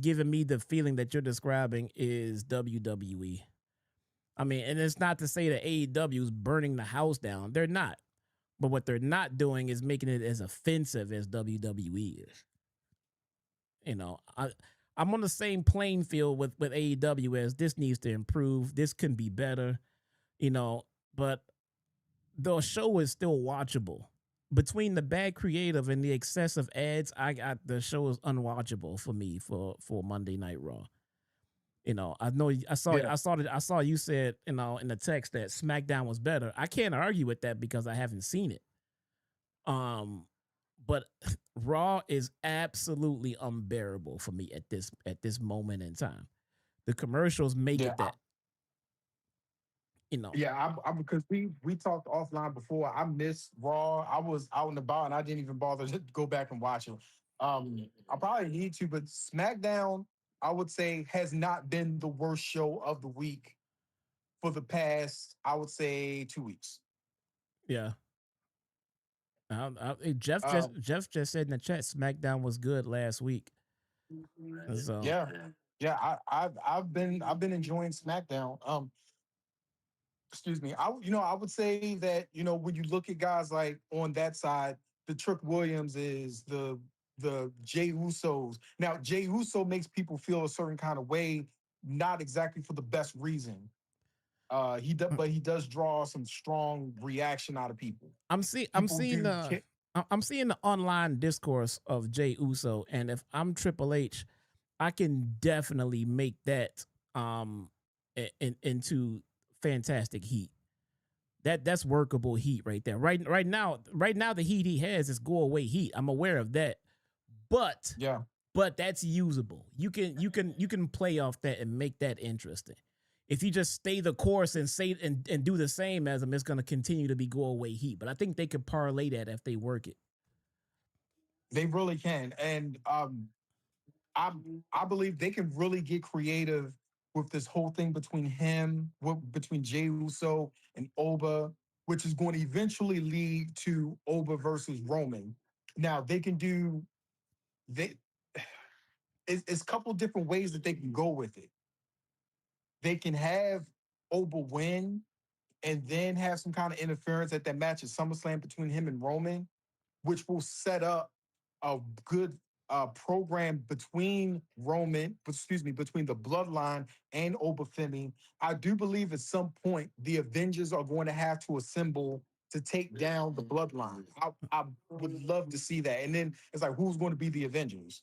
giving me the feeling that you're describing is WWE. I mean, and it's not to say that AEW is burning the house down. They're not. But what they're not doing is making it as offensive as WWE is. I'm on the same playing field with AEW as this needs to improve. This can be better, but the show is still watchable. Between the bad creative and the excessive ads, the show is unwatchable for me for Monday Night Raw. I saw you said, in the text that SmackDown was better. I can't argue with that because I haven't seen it. But Raw is absolutely unbearable for me at this moment in time. The commercials make it that. Yeah, because we talked offline before. I missed Raw. I was out and about, and I didn't even bother to go back and watch it. I probably need to, but SmackDown, I would say, has not been the worst show of the week for the past, I would say, 2 weeks. Yeah. Jeff just said in the chat, SmackDown was good last week. So. Yeah. I've been enjoying SmackDown. Excuse me. I would say that when you look at guys like on that side, the Trick Williams is the Jey Usos. Now, Jey Uso makes people feel a certain kind of way, not exactly for the best reason. But he does draw some strong reaction out of people. I'm seeing the online discourse of Jey Uso, and if I'm Triple H, I can definitely make that into fantastic heat. That's workable heat right there. Right now the heat he has is go away heat. I'm aware of that. But that's usable. You can play off that and make that interesting. if you just stay the course and say and do the same as them, it's going to continue to be go away heat. But I think they could parlay that if they work it. They really can, and I believe they can really get creative with this whole thing between between Jey Uso and Oba, which is going to eventually lead to Oba versus Roman. Now they can do it's a couple different ways that they can go with it. They can have Oba win and then have some kind of interference at that match at SummerSlam between him and Roman, which will set up a good program between between the Bloodline and Obafemi. I do believe at some point the Avengers are going to have to assemble to take down the Bloodline. I would love to see that. And then it's like, who's going to be the Avengers?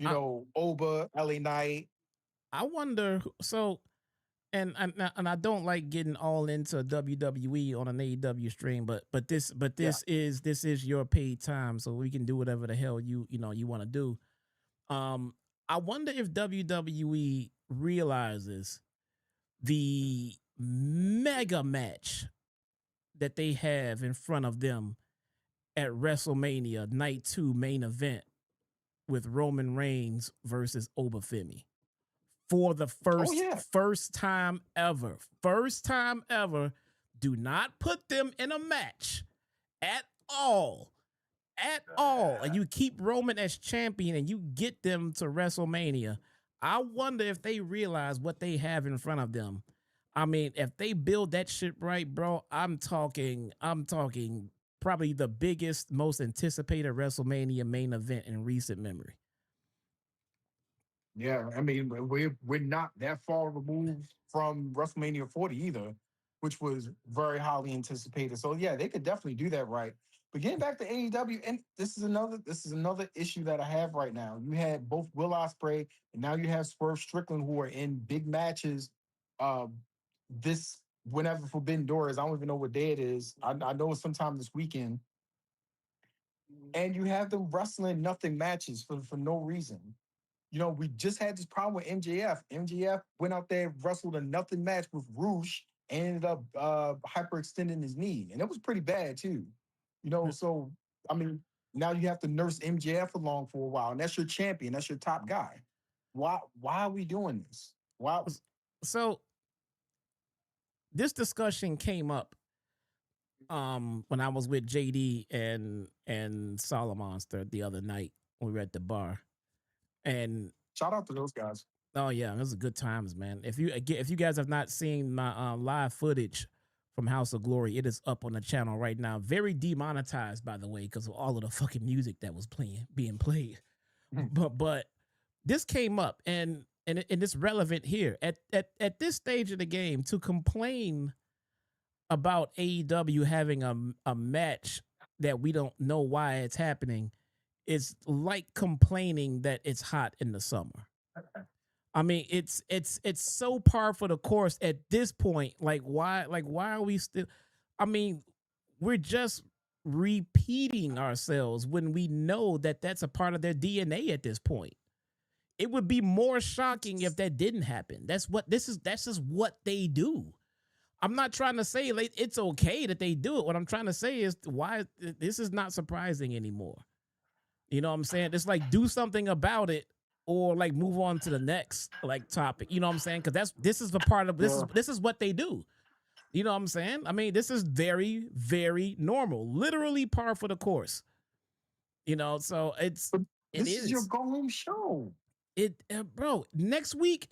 Oba, LA Knight. I wonder. So, and I don't like getting all into WWE on an AEW stream, but this is your paid time, so we can do whatever the hell you want to do. I wonder if WWE realizes the mega match that they have in front of them at WrestleMania Night 2 main event with Roman Reigns versus Obafemi for the first time ever. First time ever. Do not put them in a match at all. At all. And you keep Roman as champion and you get them to WrestleMania. I wonder if they realize what they have in front of them. I mean, if they build that shit right, bro, I'm talking probably the biggest, most anticipated WrestleMania main event in recent memory. Yeah, I mean, we're not that far removed from WrestleMania 40 either, which was very highly anticipated. So yeah, they could definitely do that right. But getting back to AEW, and this is another issue that I have right now. You had both Will Ospreay and now you have Swerve Strickland who are in big matches. This whenever Forbidden Door is, I don't even know what day it is. I know it's sometime this weekend. And you have them wrestling nothing matches for no reason. We just had this problem with MJF. MJF went out there, wrestled a nothing match with Roosh, and ended up hyperextending his knee. And it was pretty bad, too. So, I mean, now you have to nurse MJF along for a while, and that's your champion. That's your top guy. Why are we doing this? Why? So, this discussion came up when I was with JD and Solomonster the other night when we were at the bar. And shout out to those guys. Oh yeah, those are good times, man. If you guys have not seen my live footage from House of Glory, it is up on the channel right now. Very demonetized, by the way, because of all of the fucking music that was being played. But this came up, and it's relevant here at this stage of the game to complain about AEW having a match that we don't know why it's happening. It's like complaining that it's hot in the summer. I mean, it's so par for the course at this point. Why are we still? I mean, we're just repeating ourselves when we know that that's a part of their DNA at this point. It would be more shocking if that didn't happen. That's just what they do. I'm not trying to say it's okay that they do it. What I'm trying to say is why this is not surprising anymore. You know what I'm saying? It's like, do something about it or like move on to the next topic. You know what I'm saying? Because this is the part of this is what they do. You know what I'm saying? I mean, this is very, very normal. Literally par for the course. So this is your go home show. Bro, next week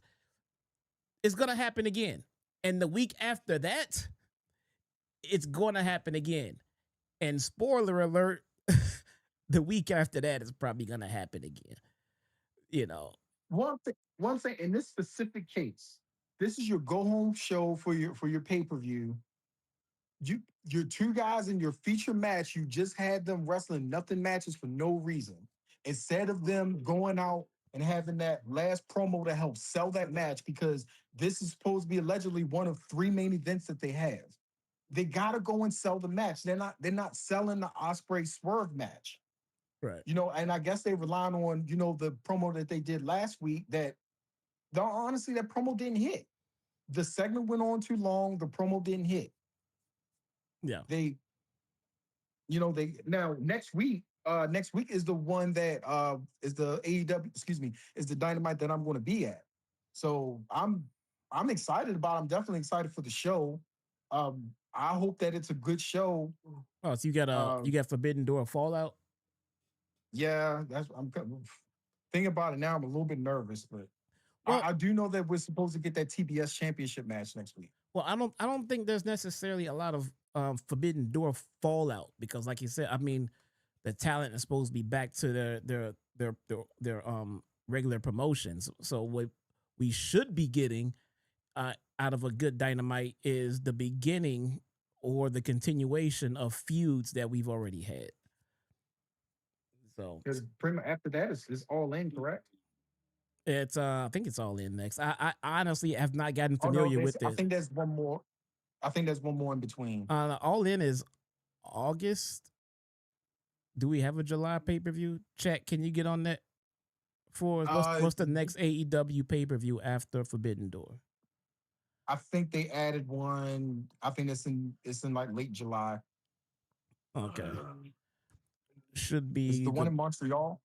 is gonna happen again. And the week after that, it's gonna happen again. And spoiler alert, the week after that is probably going to happen again. One thing in this specific case, this is your go home show for your pay-per-view. Your two guys in your feature match, you just had them wrestling nothing matches for no reason. Instead of them going out and having that last promo to help sell that match, because this is supposed to be allegedly one of 3 main events that they have. They gotta go and sell the match. They're not selling the Ospreay Swerve match. Right. And I guess they relying on, the promo that they did last week that honestly, that promo didn't hit. the segment went on too long. The promo didn't hit. Yeah. They now next week is the one that is the AEW, excuse me, is the Dynamite that I'm going to be at. So I'm excited about it. I'm definitely excited for the show. I hope that it's a good show. Oh, so you got Forbidden Door Fallout? Yeah, I'm thinking about it now. I'm a little bit nervous, but I do know that we're supposed to get that TBS championship match next week. Well, I don't think there's necessarily a lot of Forbidden Door fallout because, like you said, I mean, the talent is supposed to be back to their regular promotions. So what we should be getting out of a good Dynamite is the beginning or the continuation of feuds that we've already had. So because pretty much after that is All In, correct? It's I think it's All In next. I honestly have not gotten familiar with it. I think there's one more. I think there's one more in between. All In is August. Do we have a July pay-per-view? Chat, can you get on that for us? What's the next AEW pay-per-view after Forbidden Door? I think they added one. I think it's in like late July. Okay. Should be it's the one in Montreal.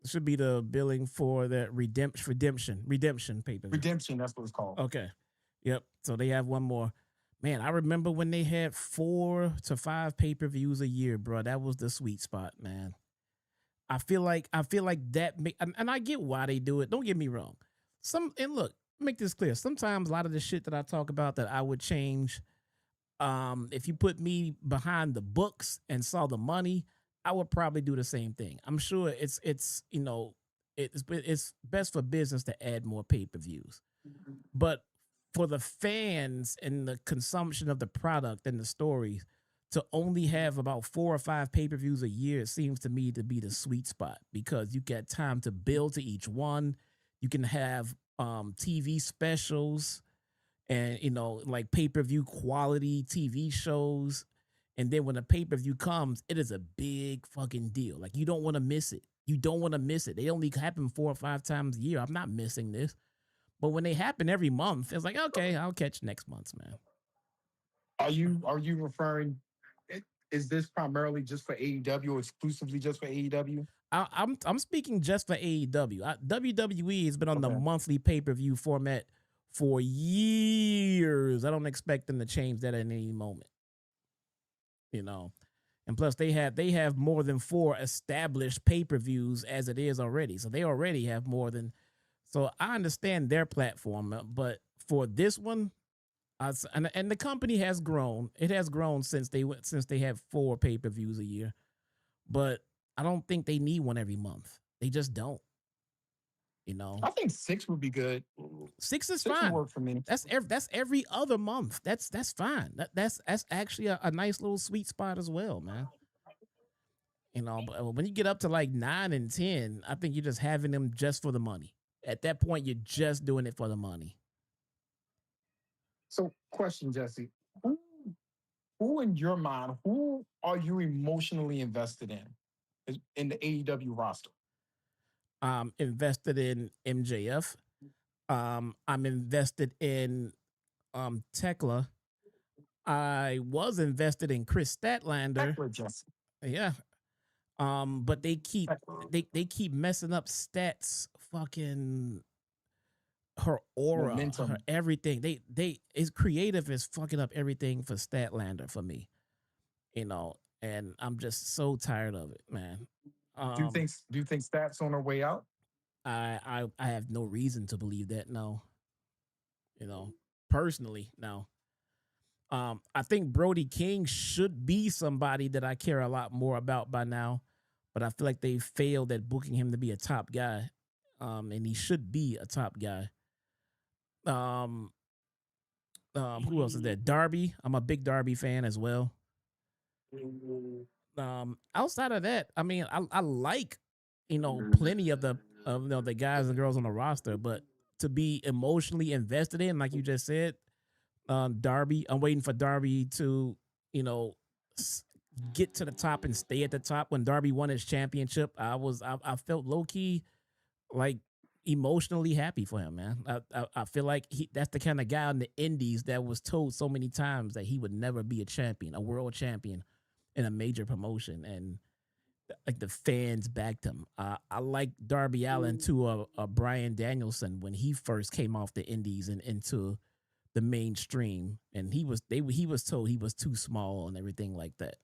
Should be the billing for that redemption pay-per-view. Redemption, that's what it's called. Okay. Yep. So they have one more. Man, I remember when they had 4 to 5 pay-per-views a year, bro. That was the sweet spot, man. I feel like that, and I get why they do it. Don't get me wrong. And look, make this clear. Sometimes a lot of the shit that I talk about that I would change, if you put me behind the books and saw the money, I would probably do the same thing. I'm sure it's best for business to add more pay-per-views, but for the fans and the consumption of the product and the stories, to only have about 4 or 5 pay-per-views a year, it seems to me to be the sweet spot because you get time to build to each one. You can have TV specials and, like pay-per-view quality TV shows. And then when a pay-per-view comes, it is a big fucking deal. Like, you don't want to miss it. You don't want to miss it. They only happen 4 or 5 times a year. I'm not missing this. But when they happen every month, it's like, okay, I'll catch next month's, man. Are you referring? Is this primarily just for AEW or exclusively just for AEW? I'm speaking just for AEW. WWE has been on the monthly pay-per-view format for years. I don't expect them to change that at any moment. And plus they have more than 4 established pay-per-views as it is already. So they already have more than. So I understand their platform, but for this one, and the company has grown. It has grown since they have 4 pay-per-views a year, but I don't think they need one every month. They just don't. I think 6 would be good. 6 is 6 fine. would work for me. That's every other month. That's fine. That's actually a nice little sweet spot as well, man. But when you get up to like 9 and 10, I think you're just having them just for the money. At that point, you're just doing it for the money. So, question, Jesse. Who in your mind, who are you emotionally invested in the AEW roster? I'm invested in MJF. I'm invested in Tekla. I was invested in Chris Statlander. Yeah. But they keep messing up Stats fucking her aura, momentum, her everything. They is creative is fucking up everything for Statlander for me. And I'm just so tired of it, man. Do you think Stats on her way out? I have no reason to believe that. No. Personally, no. I think Brody King should be somebody that I care a lot more about by now, but I feel like they failed at booking him to be a top guy. And he should be a top guy. Who else is there? Darby. I'm a big Darby fan as well. Outside of that, I mean, I like, plenty of the guys and girls on the roster, but to be emotionally invested in, like you just said, Darby, I'm waiting for Darby to, get to the top and stay at the top. When Darby won his championship, I felt low key like, emotionally happy for him, man. I feel like that's the kind of guy in the indies that was told so many times that he would never be a champion, a world champion in a major promotion, and like the fans backed him. I like Darby Allin to a Bryan Danielson when he first came off the indies and into the mainstream, and he was told he was too small and everything like that.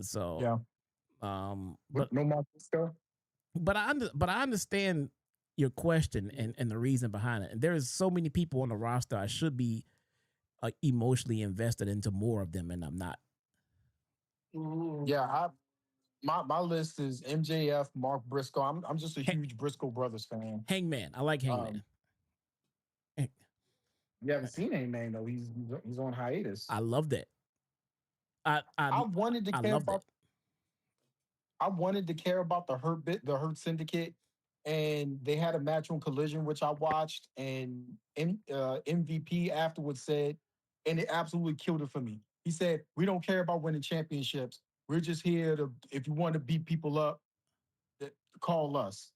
So Yeah. But no more stuff. But I understand your question and the reason behind it. And there's so many people on the roster I should be emotionally invested into more of them, and I'm not. Yeah, my list is MJF, Mark Briscoe. I'm just a huge Briscoe Brothers fan. Hangman, I like Hangman. You haven't seen Hangman though. He's on hiatus. I love that. I wanted to care about. I wanted to care about the Hurt Syndicate, and they had a match on Collision, which I watched, and MVP afterwards said, and it absolutely killed it for me. He said, "We don't care about winning championships. We're just here to, if you want to beat people up, call us."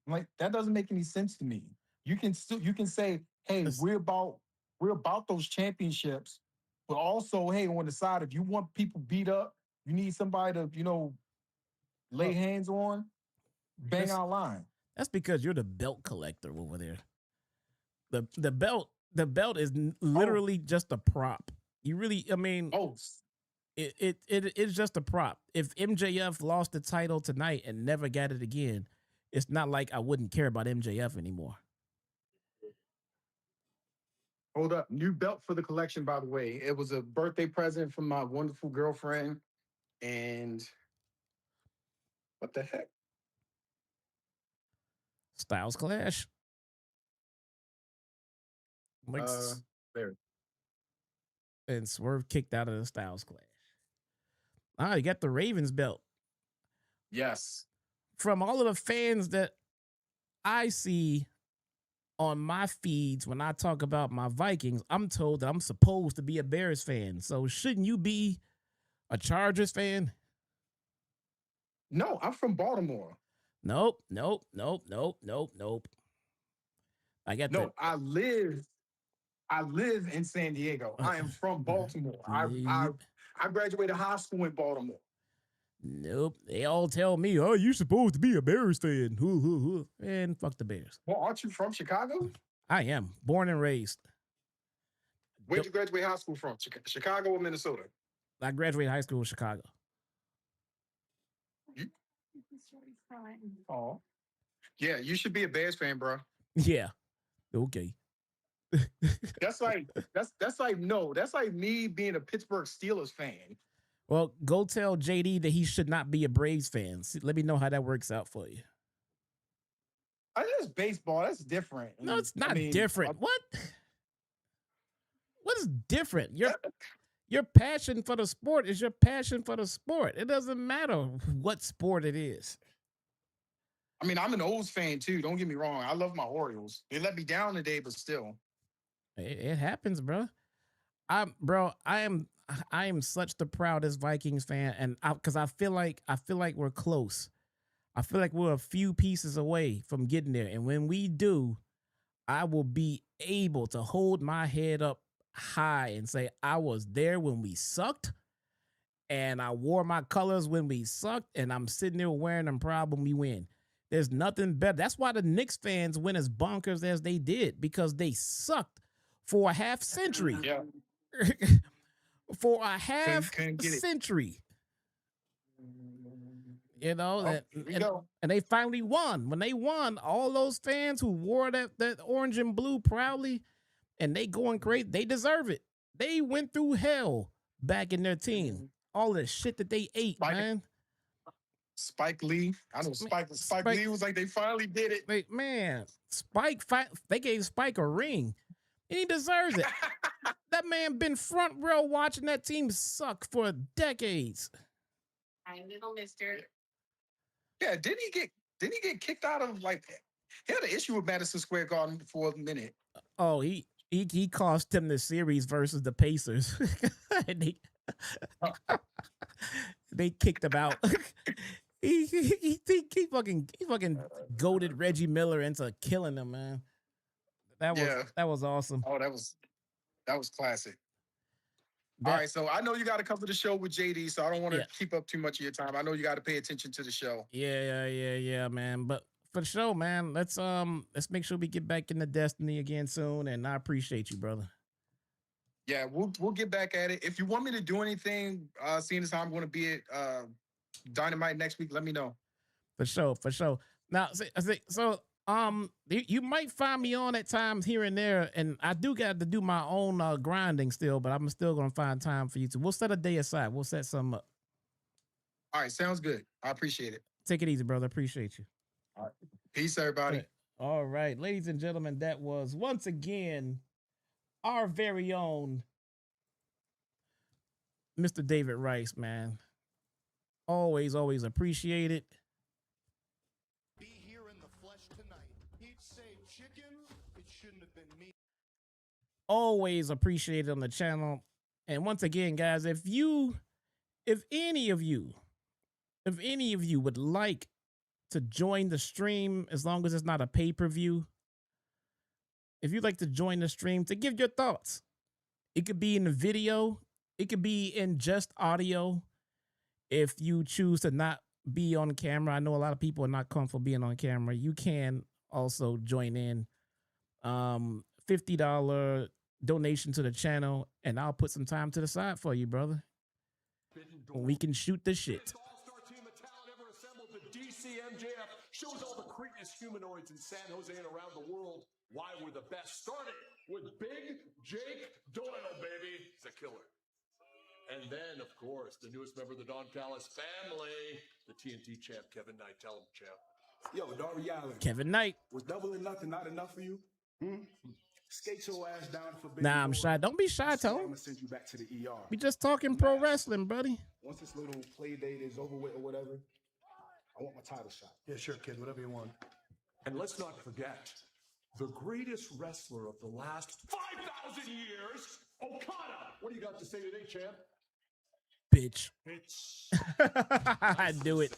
I'm like, that doesn't make any sense to me. You can say, "Hey, we're about those championships," but also, hey, on the side, if you want people beat up, you need somebody to, lay hands on, bang our line. That's because you're the belt collector over there. The belt is literally just a prop. You really, I mean, it's just a prop. If MJF lost the title tonight and never got it again, it's not like I wouldn't care about MJF anymore. Hold up. New belt for the collection, by the way. It was a birthday present from my wonderful girlfriend. And what the heck? Styles Clash. There. And Swerve kicked out of the Styles Clash. You got the Ravens belt. Yes. From all of the fans that I see on my feeds when I talk about my Vikings, I'm told that I'm supposed to be a Bears fan. So shouldn't you be a Chargers fan? No, I'm from Baltimore. Nope. I live in San Diego. I am from Baltimore. I graduated high school in Baltimore. Nope. They all tell me, "Oh, you're supposed to be a Bears fan." And fuck the Bears. Well, aren't you from Chicago? I am. Born and raised. Where'd you graduate high school from? Chicago or Minnesota? I graduated high school in Chicago. Oh. Yeah, you should be a Bears fan, bro. Yeah. Okay. That's like me being a Pittsburgh Steelers fan. Well, go tell JD that he should not be a Braves fan. Let me know how that works out for you. That's baseball. That's different. No, it's not different. What? What is different? Your passion for the sport is your passion for the sport. It doesn't matter what sport it is. I mean, I'm an O's fan too. Don't get me wrong. I love my Orioles. They let me down today, but still. It happens, bro. I am such the proudest Vikings fan, and because I feel like we're close. I feel like we're a few pieces away from getting there, and when we do, I will be able to hold my head up high and say I was there when we sucked, and I wore my colors when we sucked, and I'm sitting there wearing them proud when we win. There's nothing better. That's why the Knicks fans went as bonkers as they did, because they sucked for a half century. Yeah. For a half century. And they finally won. When they won, all those fans who wore that orange and blue proudly, and they going great, they deserve it. They went through hell back in their team. All the shit that they ate, man. Spike Lee. I know Spike Lee was like, they finally did it. Wait, man. They gave Spike a ring. And he deserves it. That man been front row watching that team suck for decades. Hi, little mister. Yeah, didn't he get kicked out of, like, he had an issue with Madison Square Garden for a minute. Oh, he cost him the series versus the Pacers. And they kicked him out. he he fucking goaded Reggie Miller into killing him, man. That was awesome. Oh, that was classic. All right, so I know you got to cover the show with JD, so I don't want to keep up too much of your time. I know you got to pay attention to the show. Yeah, man. But for the show, man, let's make sure we get back into Destiny again soon. And I appreciate you, brother. Yeah, we'll get back at it. If you want me to do anything, seeing as how I'm going to be at Dynamite next week, let me know. For sure. Now, so you might find me on at times here and there, and I do got to do my own grinding still, but I'm still gonna find time for you to. We'll set a day aside. We'll set something up. All right, sounds good. I appreciate it. Take it easy, brother. Appreciate you. All right. Peace, everybody. All right, ladies and gentlemen, that was once again our very own Mr. David Rice, man. Always appreciate it. Be here in the flesh tonight. He'd say chicken, it shouldn't have been me. Always appreciate it on the channel. And once again, guys, if any of you would like to join the stream, as long as it's not a pay-per-view, if you'd like to join the stream to give your thoughts, it could be in the video, it could be in just audio. If you choose to not be on camera, I know a lot of people are not comfortable being on camera. You can also join in. $50 donation to the channel, and I'll put some time to the side for you, brother. We can shoot the shit. All-star team of talent ever assembled. The DC MJF shows all the Cretinous humanoids in San Jose and around the world why we're the best. Starting with Big Jake Doyle, baby. He's a killer. And then, of course, the newest member of the Don Callis family, the TNT champ, Kevin Knight. Tell him, champ. Yo, Darby Allin. Kevin Knight. Was double or nothing not enough for you? Skate your ass down for big. Nah, I'm shy. Don't be shy, I'm Tone. gonna send you back to the ER. We just talking pro wrestling, buddy. Once this little play date is over with or whatever, I want my title shot. Yeah, sure, kid. Whatever you want. And let's not forget, the greatest wrestler of the last 5,000 years, Okada. What do you got to say today, champ? Bitch. It's I knew it.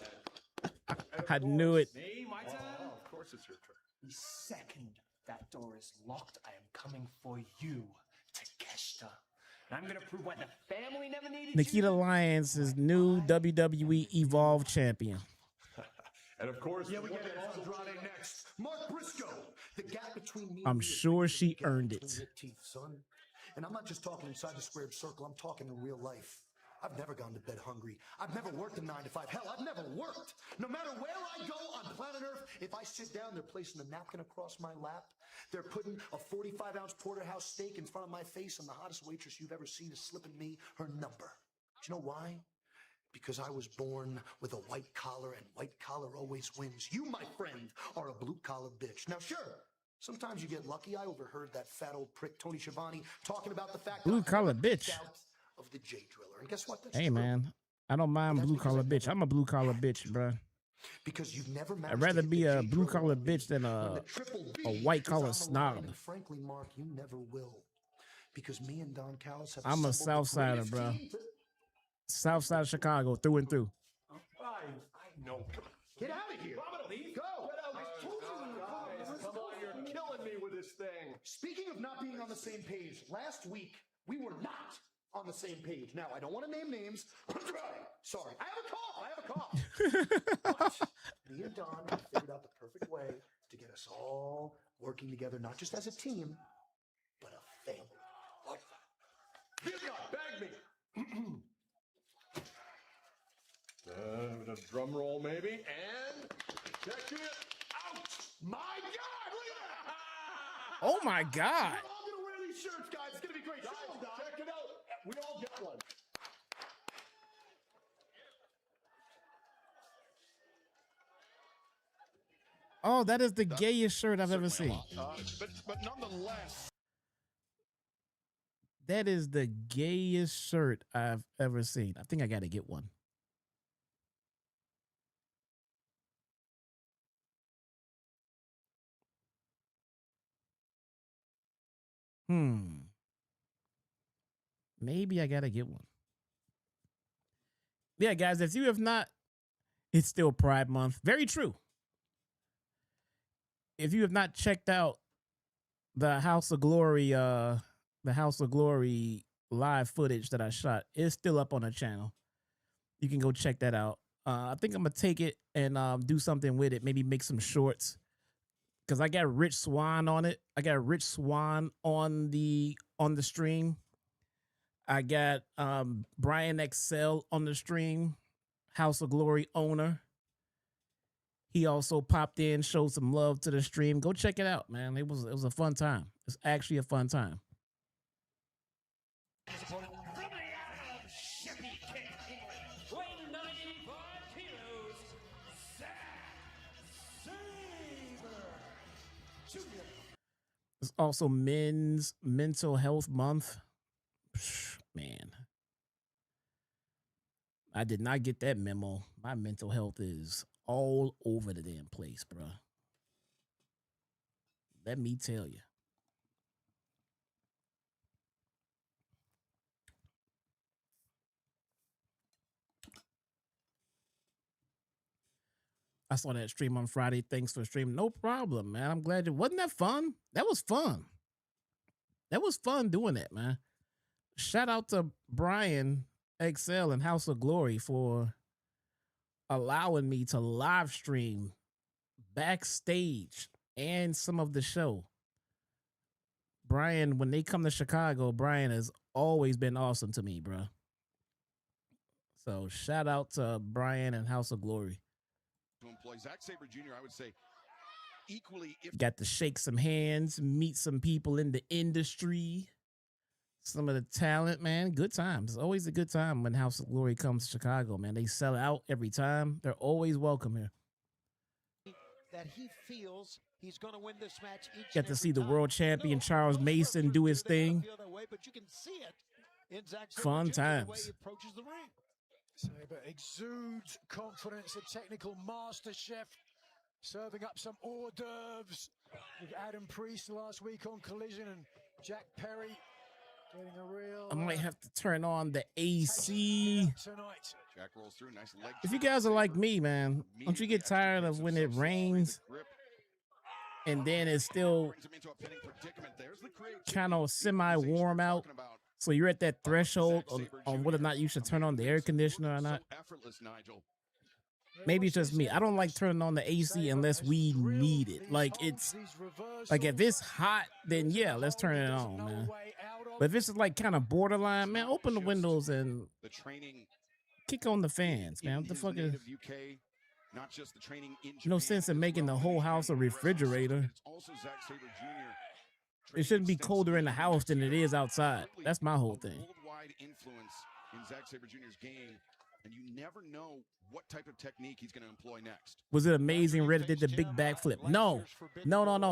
I knew it. Me, my turn? Oh, of course it's your turn. The second that door is locked, I am coming for you, Takeshita. And I'm going to prove why the family never needed Nikita Lyons is new WWE Evolve champion. And of course, Yeah, we get Andrade next. Mark Briscoe. The gap between me I'm and sure she earned it. teeth, son. And I'm not just talking inside the squared circle. I'm talking in real life. I've never gone to bed hungry. I've never worked a 9 to 5. Hell, I've never worked. No matter where I go on planet Earth, if I sit down, they're placing a napkin across my lap. They're putting a 45-ounce porterhouse steak in front of my face, and the hottest waitress you've ever seen is slipping me her number. Do you know why? Because I was born with a white collar, and white collar always wins. You, my friend, are a blue-collar bitch. Now, sure, sometimes you get lucky. I overheard that fat old prick Tony Schiavone talking about the fact Blue collar bitch. of the J Driller. And guess what? That's Hey, true. man. I don't mind blue collar bitch. I'm a blue collar bitch, bro. Because you've never I'd rather be a blue collar bitch than a white collar snob. And frankly, Mark, you never will. Because me and Don Callis have I'm a assembled the Southsider, greatest bro. team to- South side of Chicago, through and through. I know. Get out of here. Go. Get out. I told you. Guys, come on, you're killing me with this thing. Speaking of not being on the same page, last week we were not on the same page. Now, I don't want to name names. Sorry. I have a cough. But me and Don have figured out the perfect way to get us all working together, not just as a team, but a family. Like that. You got bag me. A drum roll, maybe, and check it out. My God, look at that! Oh my God. We're all gonna wear these shirts, guys. It's gonna be great. Guys, check it out. We all get one. Oh, that is the gayest shirt I've ever seen. But nonetheless, That is the gayest shirt I've ever seen. I think I got to get one. Maybe I got to get one. Yeah, guys, if It's still Pride Month. Very true. If you have not checked out the House of Glory live footage that I shot, it's still up on the channel. You can go check that out. I think I'm gonna take it and do something with it. Maybe make some shorts, because I got Rich Swann on it. I got Rich Swann on the stream. I got Brian XL on the stream, House of Glory owner. He also popped in, showed some love to the stream. Go check it out, man. It was a fun time. It's actually a fun time. It's also Men's Mental Health Month. Man, I did not get that memo. My mental health is all over the damn place, bro. Let me tell you. I saw that stream on Friday. Thanks for streaming. No problem, man. I'm glad you. Wasn't that fun? That was fun. That was fun doing that, man. Shout out to Brian XL and House of Glory for allowing me to live stream backstage and some of the show. Brian, when they come to Chicago, Brian has always been awesome to me, bro. So shout out to Brian and House of Glory. To employ Zack Sabre Jr., I would say equally. Got to shake some hands, meet some people in the industry, some of the talent, man. Good times. It's always a good time when House of Glory comes to Chicago, man. They sell out every time. They're always welcome here. That he feels he's going to win this match each Got to see the world champion Charles Mason do his thing. But you can see it in Zack Sabre Fun Jr., times. the way he approaches the ring. Sabre exudes confidence, a technical master chef, serving up some hors d'oeuvres with Adam Priest last week on Collision and Jack Perry getting a real. I might have to turn on the AC. Tonight. Jack rolls through, nice leg. If you guys are like me, man, don't you get tired of when it rains and then it's still kind of semi-warm out? So you're at that threshold on whether or not you should turn on the air conditioner or not. Maybe it's just me. I don't like turning on the AC unless we need it. Like it's like if it's hot, then yeah, let's turn it on, man. But if it's like kind of borderline, man, open the windows and kick on the fans, man. What the fuck is? No sense in making the whole house a refrigerator. It shouldn't be colder in the house than it is outside. That's my whole thing. Worldwide influence in Zack Sabre Jr.'s game, and you never know what type of technique he's going to employ next. Was it amazing? Red did the big backflip. No.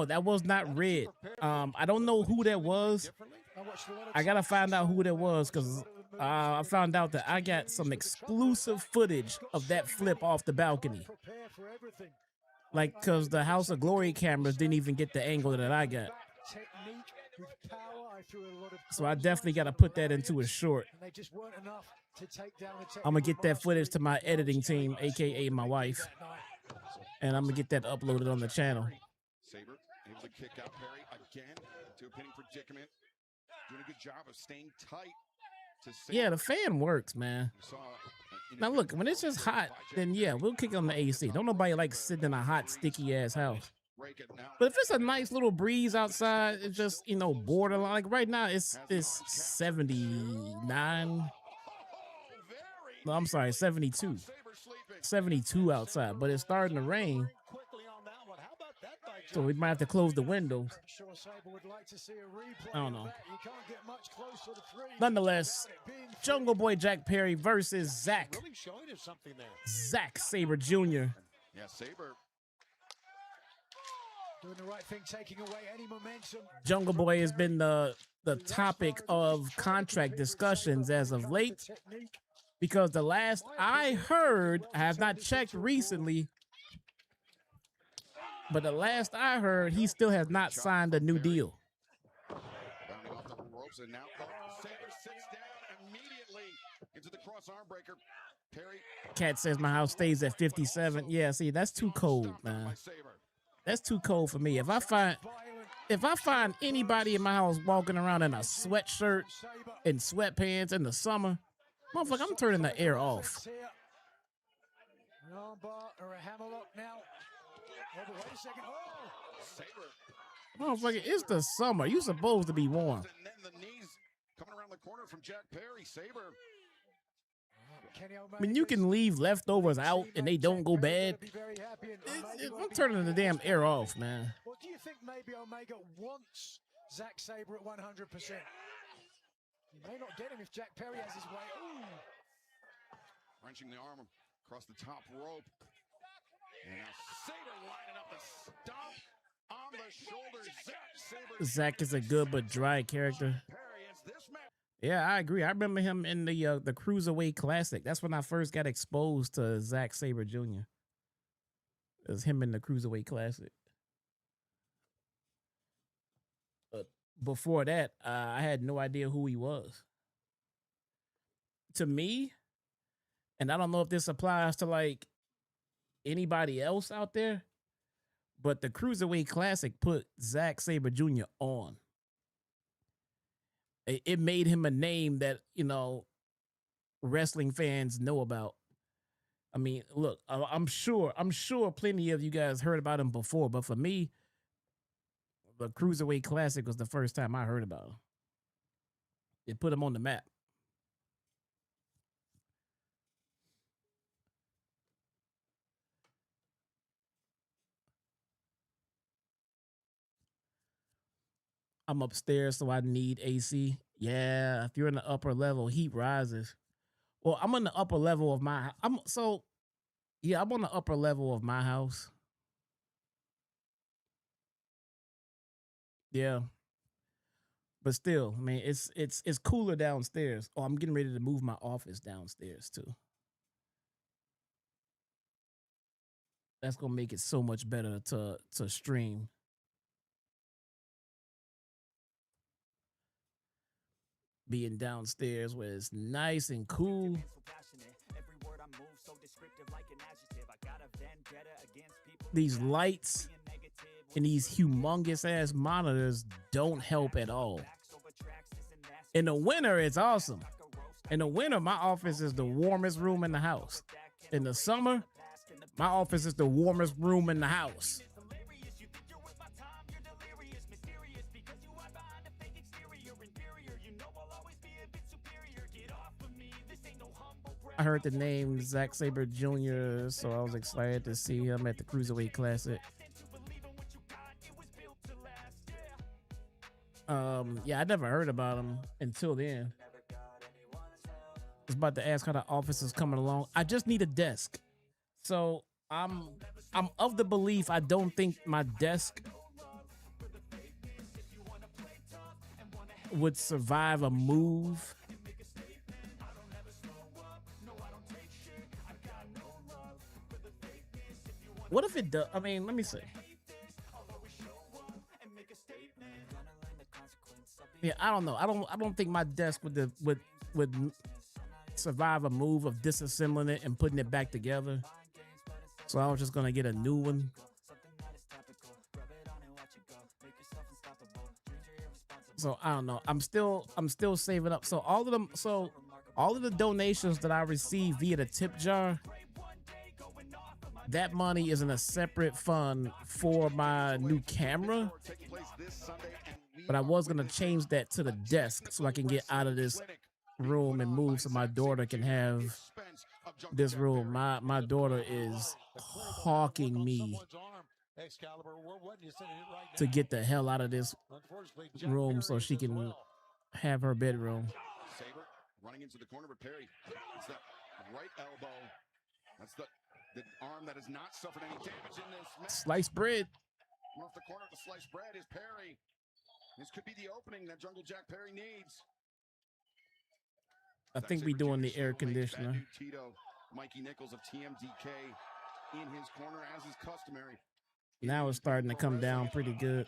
That was not Red. I don't know who that was. I gotta find out who that was because I found out that I got some exclusive footage of that flip off the balcony. Like, because the House of Glory cameras didn't even get the angle that I got. So I definitely got to put that into a short. I'm going to get that footage to my editing team, a.k.a. my wife. And I'm going to get that uploaded on the channel. Sabre able to kick out Perry again to a pinning predicament. Doing a good job of staying tight. Yeah, the fan works, man. Now look, when it's just hot, then yeah, we'll kick on the AC. Don't nobody like sitting in a hot, sticky ass house. But if it's a nice little breeze outside, it's just, borderline. Like right now, it's 79. No, I'm sorry, 72. 72 outside, but it's starting to rain. So we might have to close the windows. I don't know. Nonetheless, Jungle Boy Jack Perry versus Zack Sabre Jr. Yeah, Sabre. Doing the right thing, taking away any momentum. Jungle Boy has been the topic of contract discussions as of late. Because the last I heard, I have not checked recently, but the last I heard, he still has not signed a new deal. Bounding off the ropes, and now Sabre sits down immediately into the cross arm breaker. Cat says my house stays at 57. Yeah, see, that's too cold, man. That's too cold for me. If I find anybody in my house walking around in a sweatshirt and sweatpants in the summer, motherfucker, I'm turning the air off. An armbar or a hammerlock now. Oh, but wait a second. Oh! Motherfucker, it's the summer. You supposed to be warm. And then the knees coming around the corner from Jack Perry. Sabre. I mean, you can leave leftovers out and they don't go bad. I'm turning the damn air off, man. Well, do you think maybe Omega wants Zack Sabre at 100%? He may not get him if Jack Perry has his way. Ooh. Wrenching the arm across the top rope. And now Sabre lining up the stomp on the shoulder. Zack Sabre. Zack is a good but dry character. Yeah, I agree. I remember him in the Cruiserweight Classic. That's when I first got exposed to Zack Sabre Jr. It was him in the Cruiserweight Classic. But before that, I had no idea who he was. To me, and I don't know if this applies to like anybody else out there, but the Cruiserweight Classic put Zack Sabre Jr. on. It made him a name that, you know, wrestling fans know about. I mean, look, I'm sure plenty of you guys heard about him before, but for me, the Cruiserweight Classic was the first time I heard about him. It put him on the map. I'm upstairs, so I need AC. Yeah, if you're in the upper level, heat rises. Well, I'm on the upper level of my. I'm on the upper level of my house. Yeah, but still, I mean, it's cooler downstairs. Oh, I'm getting ready to move my office downstairs too. That's gonna make it so much better to stream. Being downstairs where it's nice and cool. These lights and these humongous ass monitors don't help at all. In the winter, it's awesome. In the winter, my office is the warmest room in the house. In the summer, my office is the warmest room in the house. I heard the name Zack Sabre Jr., so I was excited to see him at the Cruiserweight Classic. Yeah, I never heard about him until then. I was about to ask how the office is coming along. I just need a desk. So I'm of the belief I don't think my desk would survive a move. What if it does? I mean, let me see. Yeah, I don't know. I don't think my desk would survive a move of disassembling it and putting it back together. So I was just gonna get a new one. So I don't know. I'm still saving up. So all of the donations that I receive via the tip jar, that money is in a separate fund for my new camera. But I was going to change that to the desk so I can get out of this room and move so my daughter can have this room. My daughter is hawking me to get the hell out of this room so she can have her bedroom. Sabre running into the corner, but Perry, it's that right elbow. That's the arm that has not suffered any damage in this match. Sliced bread. Off the corner of the sliced bread is Perry. This could be the opening that Jungle Jack Perry needs. I think we're doing the air conditioner. Tito, Mikey Nichols of TMDK in his corner as is customary. Now it's starting to come down pretty good.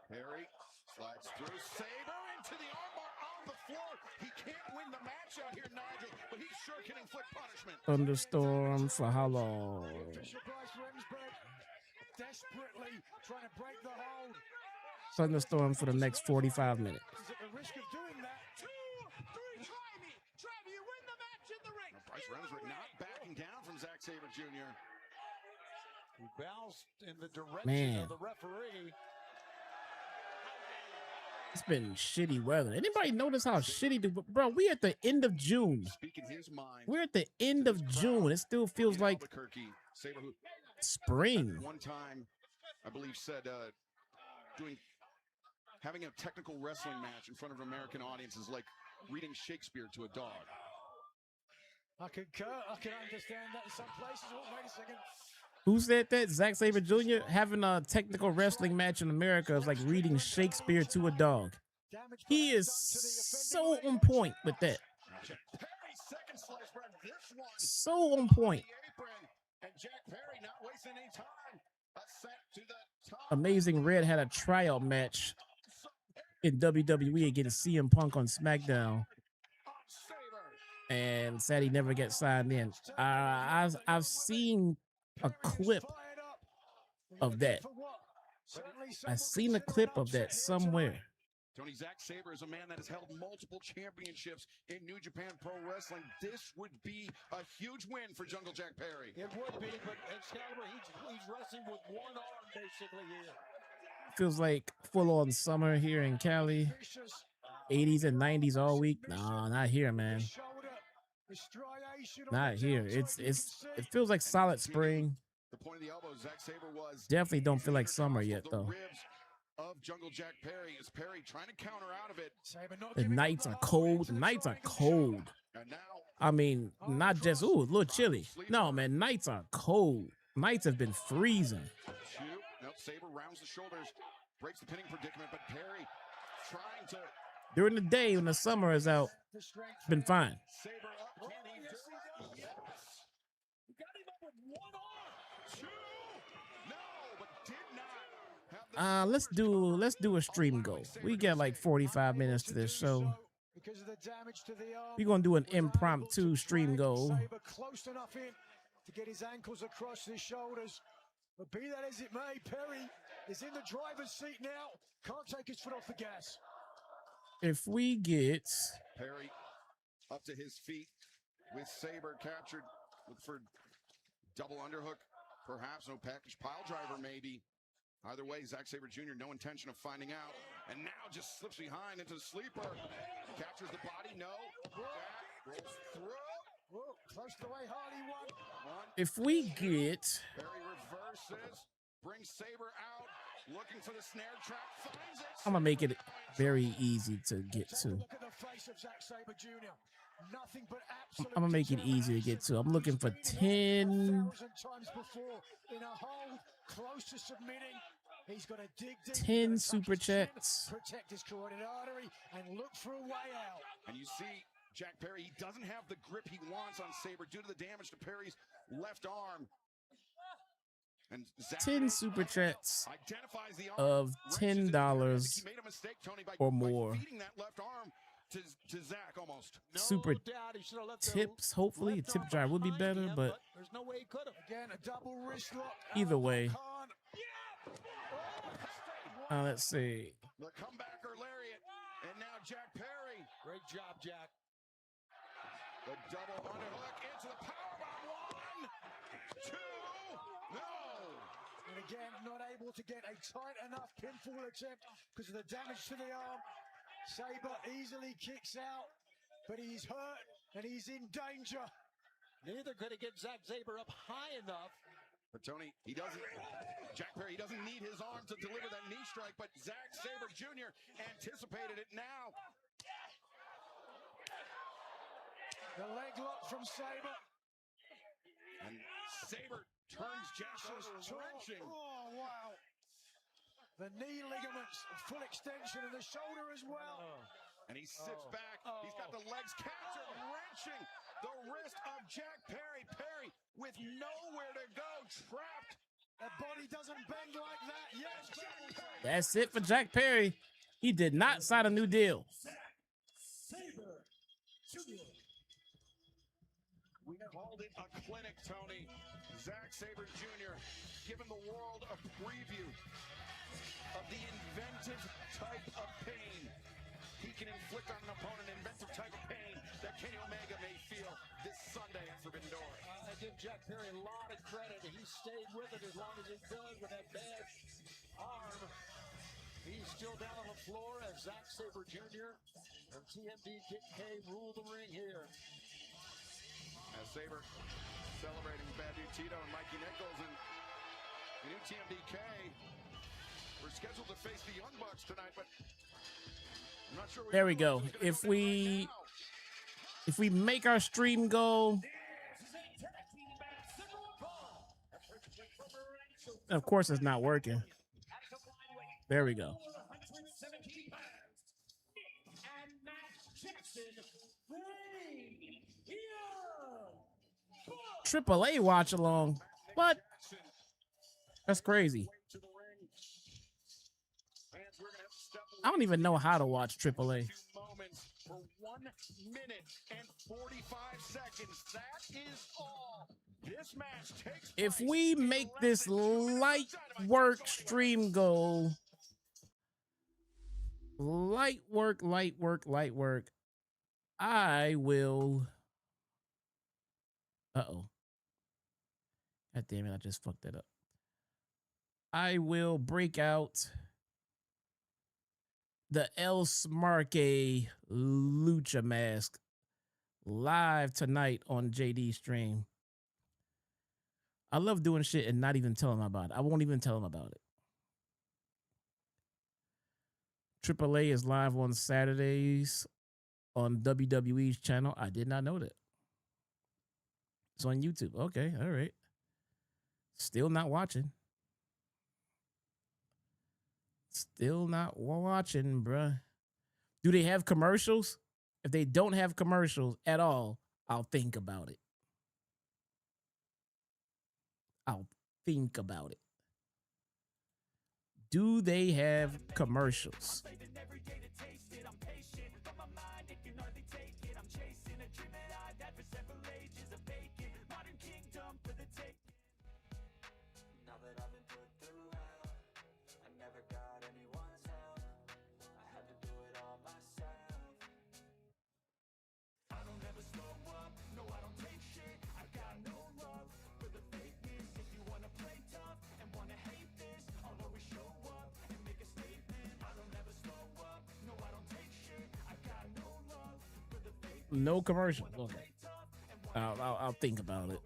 Perry slides through. Sabre into the armbar on the floor. He can't win the match out here, Nigel, but he sure can inflict punishment. Thunderstorm for how long? Desperately trying to break the hold. Thunderstorm for the next 45 minutes. At the risk of doing that. 2, 3, try me. Try me. You win the match in the ring. Bryce Remsburg not backing down from Zack Sabre Jr. He bounced in the direction of the referee. It's been shitty weather. Anybody notice how shitty bro, we at the end of June. Speaking his mind. We're at the end of June. It still feels like Sabre, who spring. one time, I believe, said having a technical wrestling match in front of an American audience is like reading Shakespeare to a dog. I concur. I can understand that in some places. Oh, wait a second. Who said that? Zack Sabre Jr. Having a technical wrestling match in America is like reading Shakespeare to a dog. He is so on point with that. So on point. Amazing Red had a tryout match in WWE against CM Punk on SmackDown, and said he never gets signed in. I've seen a clip of that. I've seen a clip of that somewhere. Tony, Zack Sabre is a man that has held multiple championships in New Japan Pro Wrestling. This would be a huge win for Jungle Jack Perry. It would be, but Excalibur, he's wrestling with one arm basically here. Feels like full-on summer here in Cali. 80s and 90s all week. No, not here, man. Not here. It feels like solid spring. The point of the elbow, Zack Sabre was definitely don't feel like summer yet, though. Of Jungle Jack Perry is Perry trying to counter out of it. The nights are cold. The nights are cold. I mean, not just, ooh, a little chilly. No, man, nights are cold. Nights have been freezing. Nope, Sabre rounds the shoulders, breaks the pinning predicament, but Perry trying to... During the day when the summer is out, been fine. Sabre up, can he do it? Yes. You got him up with one arm. 2. No, but did not. Let's do a stream go. We got like 45 minutes to this show. We're gonna do an impromptu stream go. Close enough in to get his ankles across his shoulders. But be that as it may, Perry is in the driver's seat now. Can't take his foot off the gas. If we get Perry up to his feet with Sabre captured, look for double underhook, perhaps no package pile driver, maybe. Either way, Zack Sabre Jr. no intention of finding out, and now just slips behind into the sleeper. Captures the body, no. Jack rolls through. Whoa, close to the way Hardy won. If we get Perry reverses, brings Sabre out, looking for the snare trap, finds it. I'm gonna make it very easy to get to. Look at the face of Zack Sabre Jr. Nothing but absolute. I'm gonna make it easy to get to. I'm looking for 10 times before in a hold, close to submitting. He's got to dig deep. 10 super chats. Protect his carotid artery and look for a way out. And you see Jack Perry, he doesn't have the grip he wants on Sabre due to the damage to Perry's left arm. And 10 super chats of $10 or more. That left arm to Zach almost. Super tips, hopefully. A tip jar would be better, but there's no way he could have. Again, a double wrist lock. Either way. Let's see. The comebacker lariat, and now Jack Perry. Great job, Jack. The double underhook into the powerbomb. 1, 2, no. And again, not able to get a tight enough pinfall attempt because of the damage to the arm. Sabre easily kicks out, but he's hurt and he's in danger. Neither could he get Zack Sabre up high enough. But Tony, Jack Perry, he doesn't need his arm to deliver that knee strike, but Zack Sabre Jr. anticipated it now. The leg lock from Sabre. And Sabre turns Jasper's wrenching. Oh, wow. The knee ligaments, full extension, and the shoulder as well. And he sits back. He's got the legs captured, wrenching the wrist of Jack Perry. Perry with nowhere to go, trapped. That body doesn't bend like that. Yes, Jack Perry. That's it for Jack Perry. He did not sign a new deal. We called it a clinic, Tony. Zack Sabre Jr. giving the world a preview of the inventive type of pain he can inflict on an opponent, inventive type of pain that Kenny Omega may feel this Sunday at Forbidden Door. I give Jack Perry a lot of credit. He stayed with it as long as he could with that bad arm. He's still down on the floor as Zack Sabre Jr. and TMDK rule the ring here. As Sabre celebrating with Bandido, Tito, and Mikey Nichols, and the new TMDK. We're scheduled to face the Young Bucks tonight, but I'm not sure. There we go. If we make our stream go, of course it's not working. There we go. AAA watch along. What? That's crazy. I don't even know how to watch AAA. For 1 minute and 45 seconds. That is all. This match takes If we make this light work stream go, light work, I will. Uh-oh. God damn it, I just fucked that up. I will break out the El Smarke Lucha mask live tonight on JD stream. I love doing shit and not even tell him about it. I won't even tell him about it. AAA is live on Saturdays on WWE's channel. I did not know that. It's on YouTube. Okay, all right. Still not watching. Still not watching, bruh. Do they have commercials? If they don't have commercials at all, I'll think about it. I'll think about it. Do they have commercials? No commercial. Okay. I'll think about it.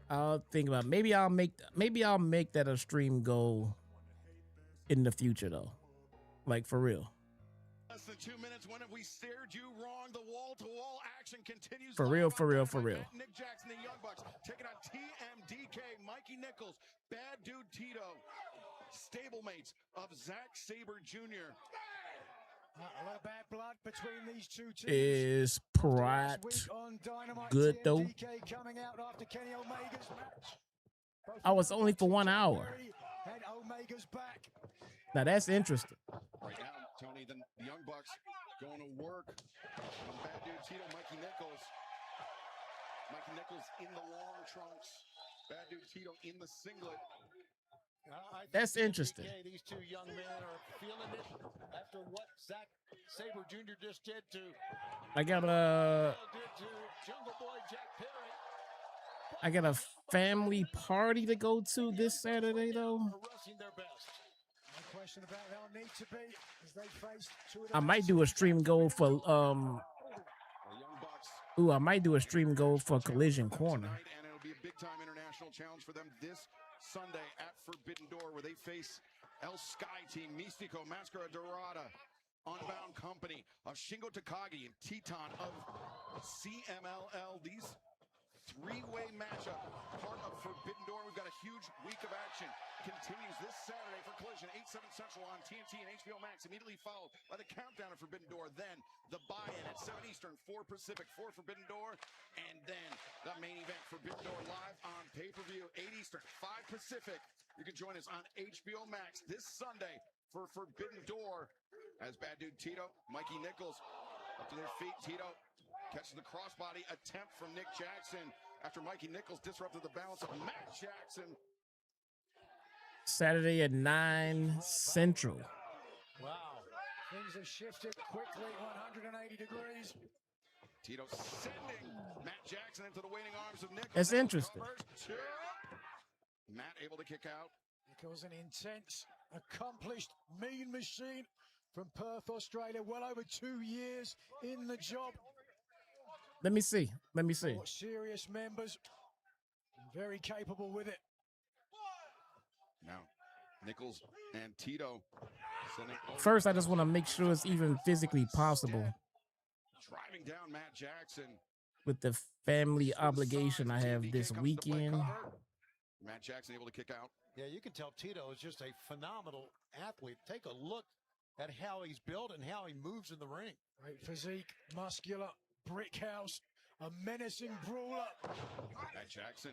I'll think about it. Maybe I'll make that a stream goal in the future though. Like for real. Less than 2 minutes. When have we steered you wrong? The wall-to-wall action continues. For real. Nick Jackson, the Young Bucks, taking on TMDK, Mikey Nichols, Bad Dude Tito, stablemates of Zack Sabre Jr. A lot of bad blood between these two teams. Is Pratt good though? Coming out after Kenny Omega's match. I was only for 1 hour. And Omega's back. Now that's interesting. Right now, Tony, the Young Bucks going to work on Bad Dude Tito, Mikey Nichols. Mikey Nichols in the long trunks. Bad Dude Tito in the singlet. That's interesting. These two young men are feeling it after what Zack Sabre Jr. just did to. I got a family party to go to this Saturday though. I might do a stream goal for I might do a stream goal for Collision Corner. And it'll be a big time international challenge for them this Sunday at Forbidden Door, where they face El Sky Team, Místico, Mascara Dorada, Unbound Company of Shingo Takagi and Teton of CMLL. These three-way matchup, part of Forbidden Door. We've got a huge week of action. Continues this Saturday for Collision, 8/7 Central on TNT and HBO Max, immediately followed by the countdown of Forbidden Door, then the buy-in at 7 Eastern, 4 Pacific for Forbidden Door, and then the main event, Forbidden Door live on pay-per-view, 8 Eastern, 5 Pacific. You can join us on HBO Max this Sunday for Forbidden Door as bad dude Tito, Mikey Nichols up to their feet. Tito catches the crossbody attempt from Nick Jackson after Mikey Nichols disrupted the balance of Matt Jackson. Saturday at 9 Central. Wow. Things have shifted quickly, 180 degrees. Tito sending Matt Jackson into the waiting arms of Nichols. That's interesting. Matt able to kick out. Nichols, an intense, accomplished, mean machine from Perth, Australia. Well over 2 years in the job. Let me see. Serious members, very capable with it. Now, Nichols and Tito sending. First, I just want to make sure it's even physically possible. Driving down Matt Jackson. With the family obligation I have this weekend. Matt Jackson able to kick out. Yeah, you can tell Tito is just a phenomenal athlete. Take a look at how he's built and how he moves in the ring. Great physique, muscular, brick house, a menacing brawler. Matt Jackson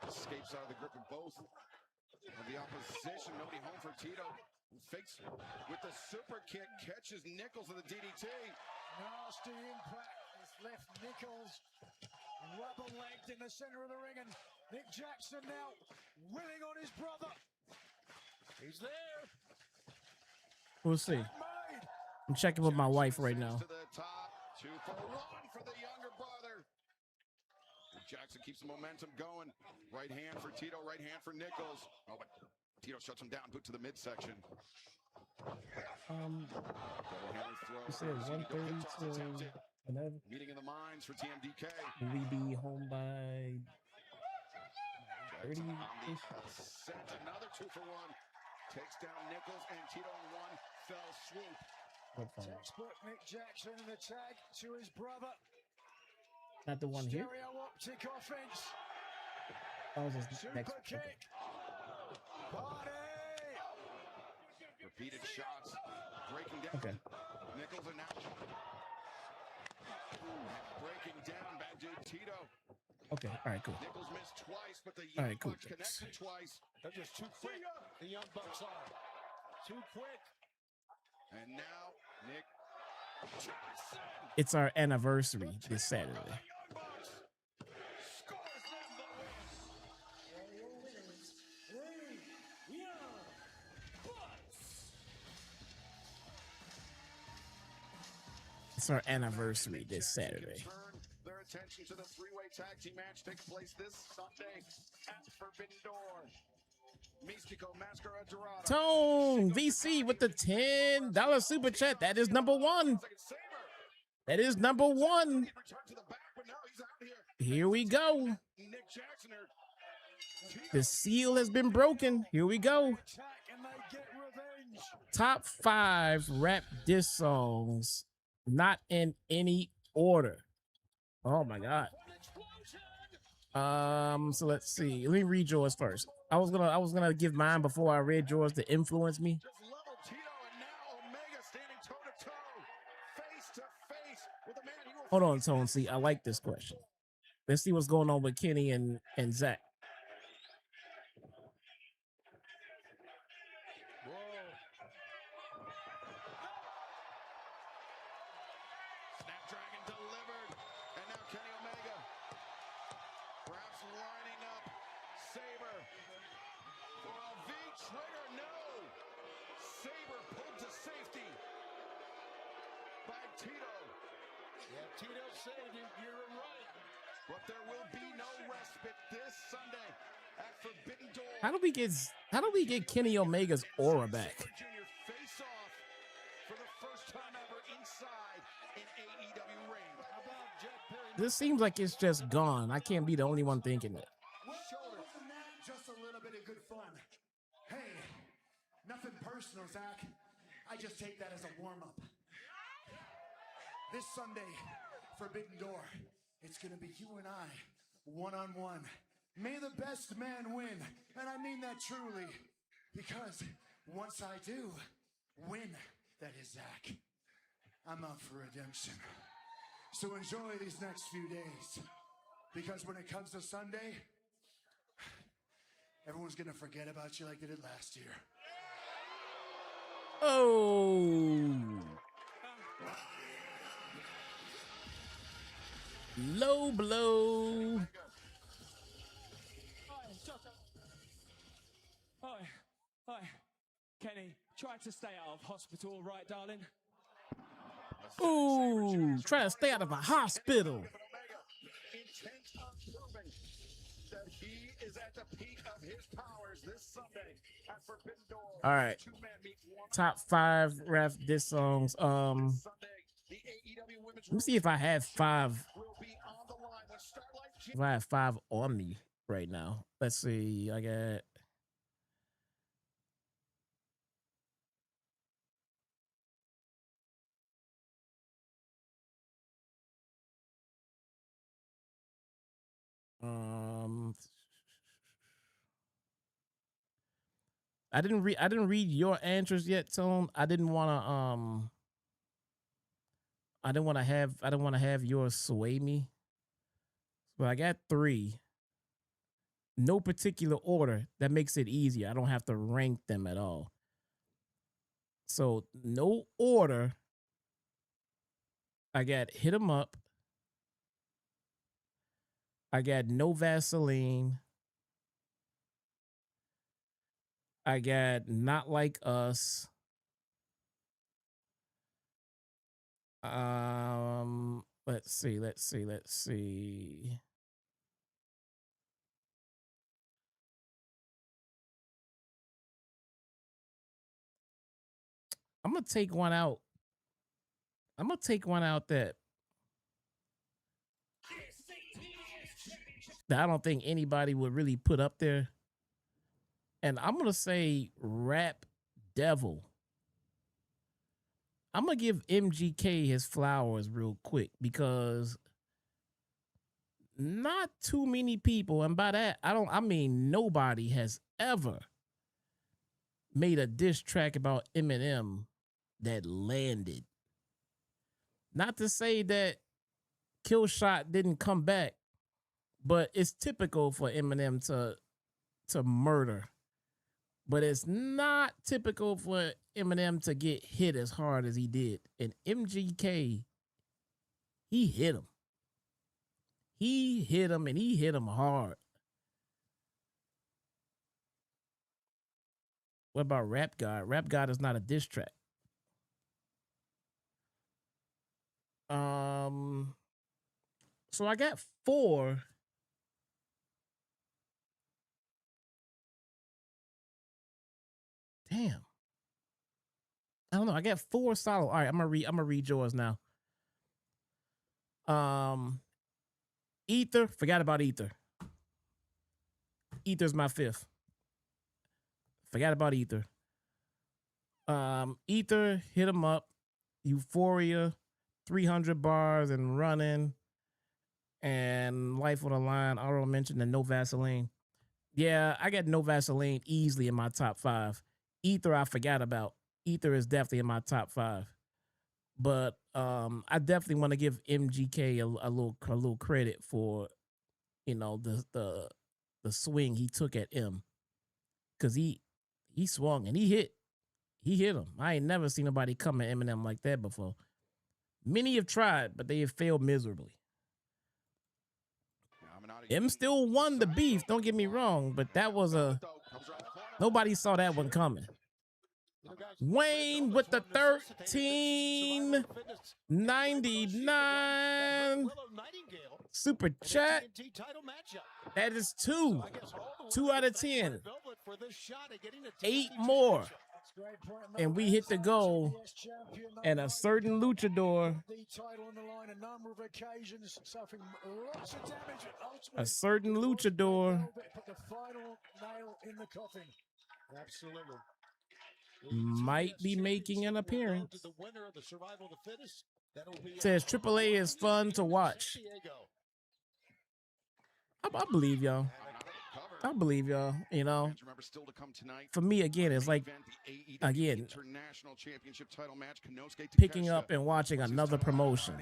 escapes out of the grip of both of the opposition. Nobody home for Tito. Fakes with the super kick, catches Nichols with the DDT. Nasty impact has left Nichols rubber-legged in the center of the ring, and Nick Jackson now willing on his brother. He's there. We'll see. I'm checking with my wife right now. To the top, 2 for 1 for the younger brother. Jackson keeps the momentum going. Right hand for Tito, right hand for Nichols. Oh, but Tito shuts him down, boot to the midsection. You said 1:30 to 11. Meeting in the mines for TMDK. Will we be home by 30? Set another 2 for 1. Takes down Nichols and Tito in one fell swoop. Textbook Nick Jackson in the tag to his brother. Not the one here. Stereo optic offense. That was his next Super kick. Party. Repeated shots. Breaking down. Okay. Nichols are now breaking down bad dude Tito. Okay. All right. Cool. Nichols missed twice, but the All Young right, cool. Bucks connected twice. They're just too quick. The Young Bucks are too quick. And now Nick Jackson. It's our anniversary this Saturday. It's our anniversary this Saturday. Their attention to the three-way tag team match takes place this Sunday at Forbidden Door. Místico, Mascara Dorada. Tone VC with the $10 super chat. That is number 1. That is number 1. Here we go. Nick Jackson. The seal has been broken. Here we go. Top 5 rap diss songs, not in any order. Oh my God. So let's see. Let me read yours first. I was gonna give mine before I read yours to influence me. Hold on, Tone. See, I like this question. Let's see what's going on with Kenny and Zach. Snapdragon delivered, and now Kenny Omega perhaps lining up Saber for a V-trigger. No! Saber pulled to safety by Tito. Yeah, Tito saved him. You're right. But there will be no respite this Sunday at Forbidden Door. How do we get Kenny Omega's aura back? Junior face off for the first time ever inside an AEW ring. How about Jack Perry? This seems like it's just gone. I can't be the only one thinking it. Wasn't that just a little bit of good fun? Hey, nothing personal, Zach. I just take that as a warm-up. This Sunday, Forbidden Door, it's gonna be you and I, one-on-one. May the best man win, and I mean that truly, because once I do win, that is Zach, I'm out for redemption. So enjoy these next few days, because when it comes to Sunday, everyone's gonna forget about you like they did last year. Oh. Low blow. Hi. Kenny, try to stay out of hospital, right, darling? Ooh, try to stay out of a hospital. That he is at the peak of his powers this Sunday at Forbidden Door. All right. Top 5 ref diss songs. Let me see if I have 5. If I have 5 on me right now. Let's see. I got. I didn't read your answers yet, Tone. I didn't want to have yours sway me. But I got 3. No particular order. That makes it easier. I don't have to rank them at all. So no order. I got Hit 'Em Up. I got No Vaseline. I got Not Like Us. Let's see. I'm gonna take one out. That I don't think anybody would really put up there. And I'm gonna say Rap Devil. I'm gonna give MGK his flowers real quick because not too many people, and by that I mean nobody has ever made a diss track about Eminem that landed. Not to say that Killshot didn't come back, but it's typical for Eminem to murder. But it's not typical for Eminem to get hit as hard as he did. And MGK, he hit him. He hit him, and he hit him hard. What about Rap God? Rap God is not a diss track. So I got 4. Damn. I don't know. I got 4 solid. All right, I'm gonna read yours now. Ether, forgot about Ether. Ether's my 5th. Forgot about Ether. Ether, Hit 'Em Up, Euphoria, 300 bars and running, and Life on the Line. I already mentioned the No Vaseline. Yeah, I got No Vaseline easily in my top 5. Ether, I forgot about. Ether is definitely in my top 5. But I definitely want to give MGK a little credit for, the swing he took at M, because he swung and he hit him. I ain't never seen nobody come at Eminem like that before. Many have tried, but they have failed miserably. M still won the beef, don't get me wrong, but that was nobody saw that one coming. Wayne with the 13.99 super chat. That is 2. 2 out of 10. 8 more. And we hit the goal. And a certain luchador. A certain luchador. Absolutely. Might be making an appearance. Says AAA is fun to watch. I believe y'all. I believe y'all. For me, again, it's like, picking up and watching another promotion.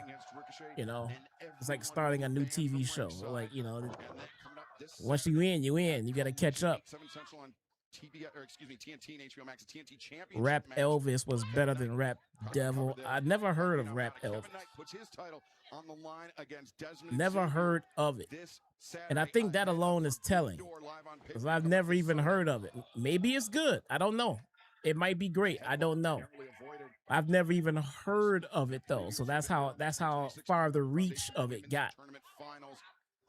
It's like starting a new TV show. Like, once you in, you got to catch up. TNT and HBO Max TNT Championship Rap match. Elvis was better than Rap Devil. I never heard of Rap Elvis. Kevin Knight puts his title on the line against Desmond Never Xavier heard of it. this Saturday And I think that ahead alone of is telling, Forbidden Door live on because pay-per-view I've never even heard of it. Maybe it's good. I don't know. It might be great. I don't know. I've never even heard of it though. So that's how far the reach of it got. Tournament finals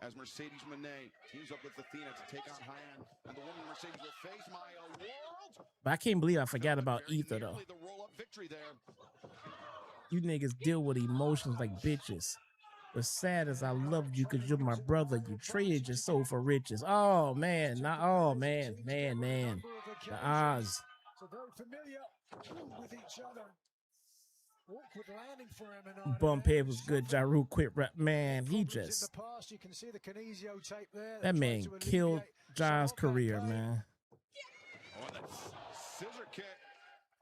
as Mercedes Moné teams up with Athena to take on Hyan, and the woman Mercedes will face Maya World. But I can't believe I forgot about Ether though. The roll-up victory there. You niggas deal with emotions like bitches. But sad as I loved you because you're my brother, you traded your soul for riches. Oh man, man. The odds. So very familiar with each other. Awkward landing for him. Bump head was good. Jaru quit rap. Man, he In just the past, you can see the Kinesio tape there. that man killed Ja's career, man. Oh, that scissor kick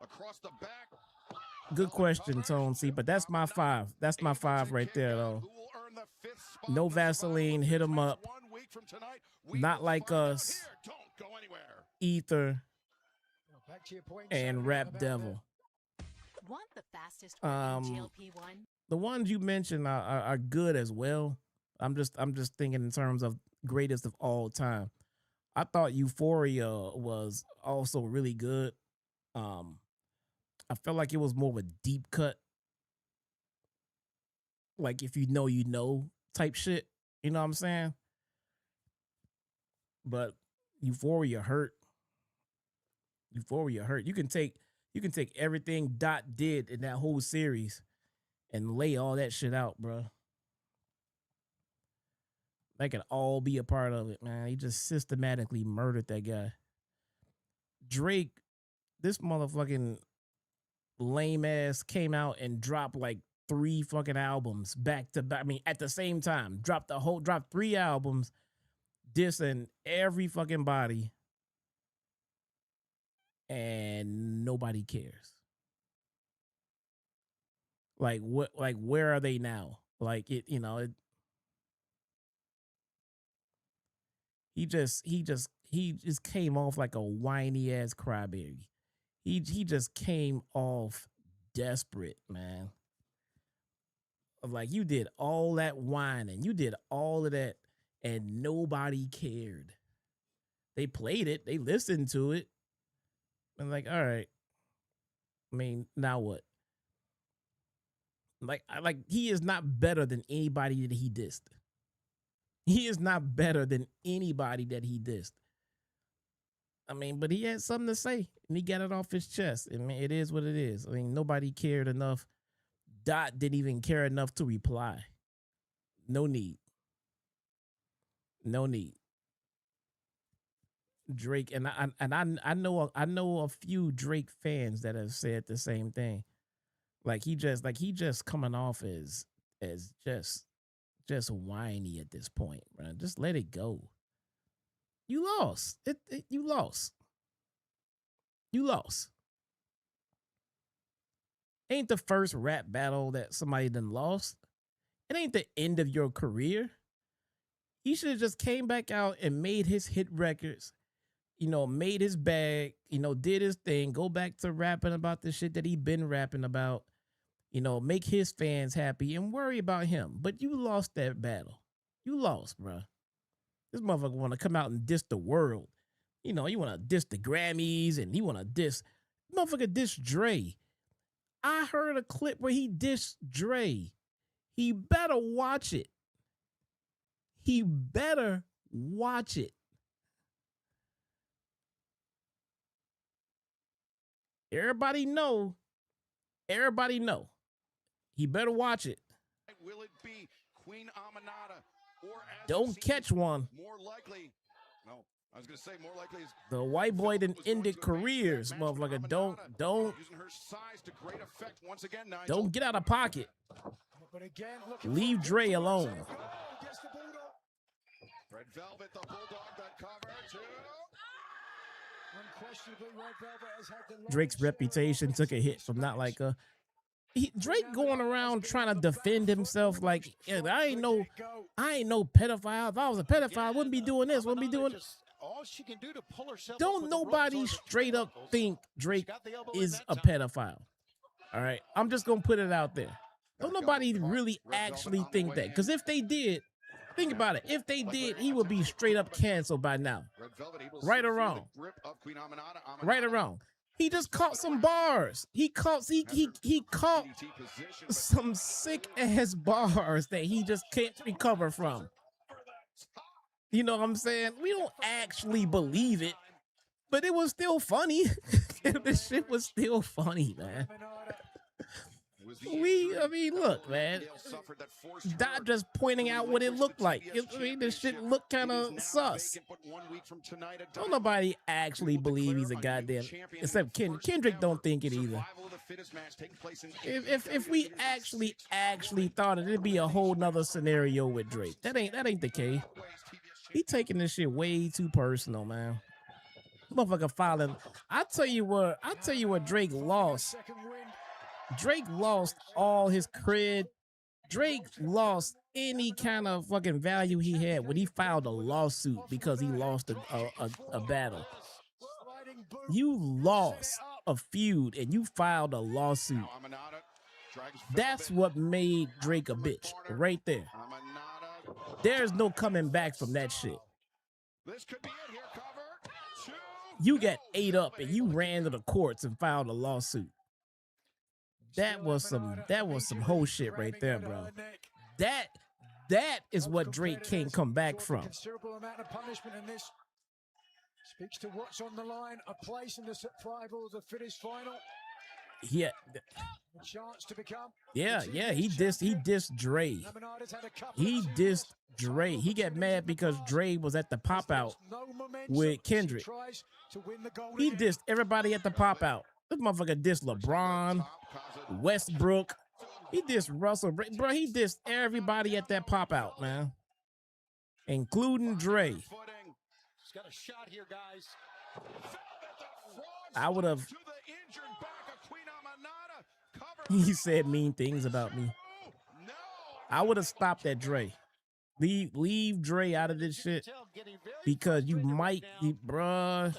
across the back. Good question, Tone C, but that's my 5. That's my 5 right there, though. No Vaseline, hit him up. Not like us. Ether and Rap Devil. Want the fastest GLP-1? The ones you mentioned are good as well. I'm just thinking in terms of greatest of all time. I thought Euphoria was also really good. I felt like it was more of a deep cut. Like if you know type shit. You know what I'm saying? But Euphoria hurt. You can take everything Dot did in that whole series and lay all that shit out, bro. That could all be a part of it, man. He just systematically murdered that guy. Drake, this motherfucking lame ass came out and dropped like 3 fucking albums back to back. I mean, at the same time, dropped 3 albums, dissing every fucking body, and nobody cares. Like what? Like where are they now? Like it, you know. He just came off like a whiny ass crybaby. He just came off desperate, man. Like you did all that whining, you did all of that, and nobody cared. They played it, they listened to it, and like, all right. I mean, now what? Like he is not better than anybody that he dissed. He is not better than anybody that he dissed. I mean, but he had something to say, and he got it off his chest. I mean, it is what it is. I mean, nobody cared enough. Dot didn't even care enough to reply. No need. Drake, and I know a few Drake fans that have said the same thing. Like he just coming off as just whiny at this point, man. Just let it go. You lost. You lost. Ain't the first rap battle that somebody done lost. It ain't the end of your career. He should have just came back out and made his hit records, made his bag, did his thing, go back to rapping about the shit that he been rapping about, make his fans happy and worry about him. But you lost that battle. You lost, bro. This motherfucker want to come out and diss the world. You want to diss the Grammys and you want to diss, motherfucker diss Dre. I heard a clip where he dissed Dre. He better watch it. Everybody know. He better watch it. Will it be Queen Aminata or Don't catch one. More likely. No, I was going to say more likely is The white boy done ended careers, motherfucker. Don't using her size to great effect once again. Nigel. don't get out of pocket. But again, Leave Dre alone. Red Velvet, the Bulldog, that cover too. Unquestionably, Red Velvet has had the Drake's reputation took a hit from Not Like a. Drake going around trying to defend himself like, yeah, I ain't no pedophile. If I was a pedophile, I wouldn't be doing this. Wouldn't be doing. All she can do to pull herself. Don't nobody straight up think Drake is a pedophile. All right, I'm just gonna put it out there. Don't nobody really actually think that. Because if they did, think about it. If they did, he would be straight up canceled by now. Right or wrong. Right or wrong. He just caught some bars. He caught some sick ass bars that he just can't recover from. You know what I'm saying? We don't actually believe it, but it was still funny. This shit was still funny, man. I mean, look, man. Not just pointing out what it looked like. I mean, this shit looked kind of sus. Don't nobody actually believe he's a goddamn, except Kendrick don't think it either. If we actually thought it, it'd be a whole nother scenario with Drake. That ain't the case. He taking this shit way too personal, man. Motherfucker filing. I tell you what Drake lost. Drake lost all his cred. Drake lost any kind of fucking value he had when he filed a lawsuit because he lost a battle. You lost a feud and you filed a lawsuit. That's what made Drake a bitch right there. There's no coming back from that shit. You got ate up and you ran to the courts and filed a lawsuit. That was some whole shit right there, bro. That is what Drake can't come back from. Considerable amount of punishment in this. Speaks to what's on the line. A place in the survival of the fittest final. Yeah. A chance to become. Yeah. He dissed Dre. He dissed Dre. He got mad because Dre was at the pop out with Kendrick. He dissed everybody at the pop out. This motherfucker dissed LeBron, Westbrook. He dissed Russell. Bro, he dissed everybody at that pop out, man. Including Dre. Got a shot here, guys. I would have. He said mean things about me. I would have stopped at Dre. Leave Dre out of this shit because you might, bruh.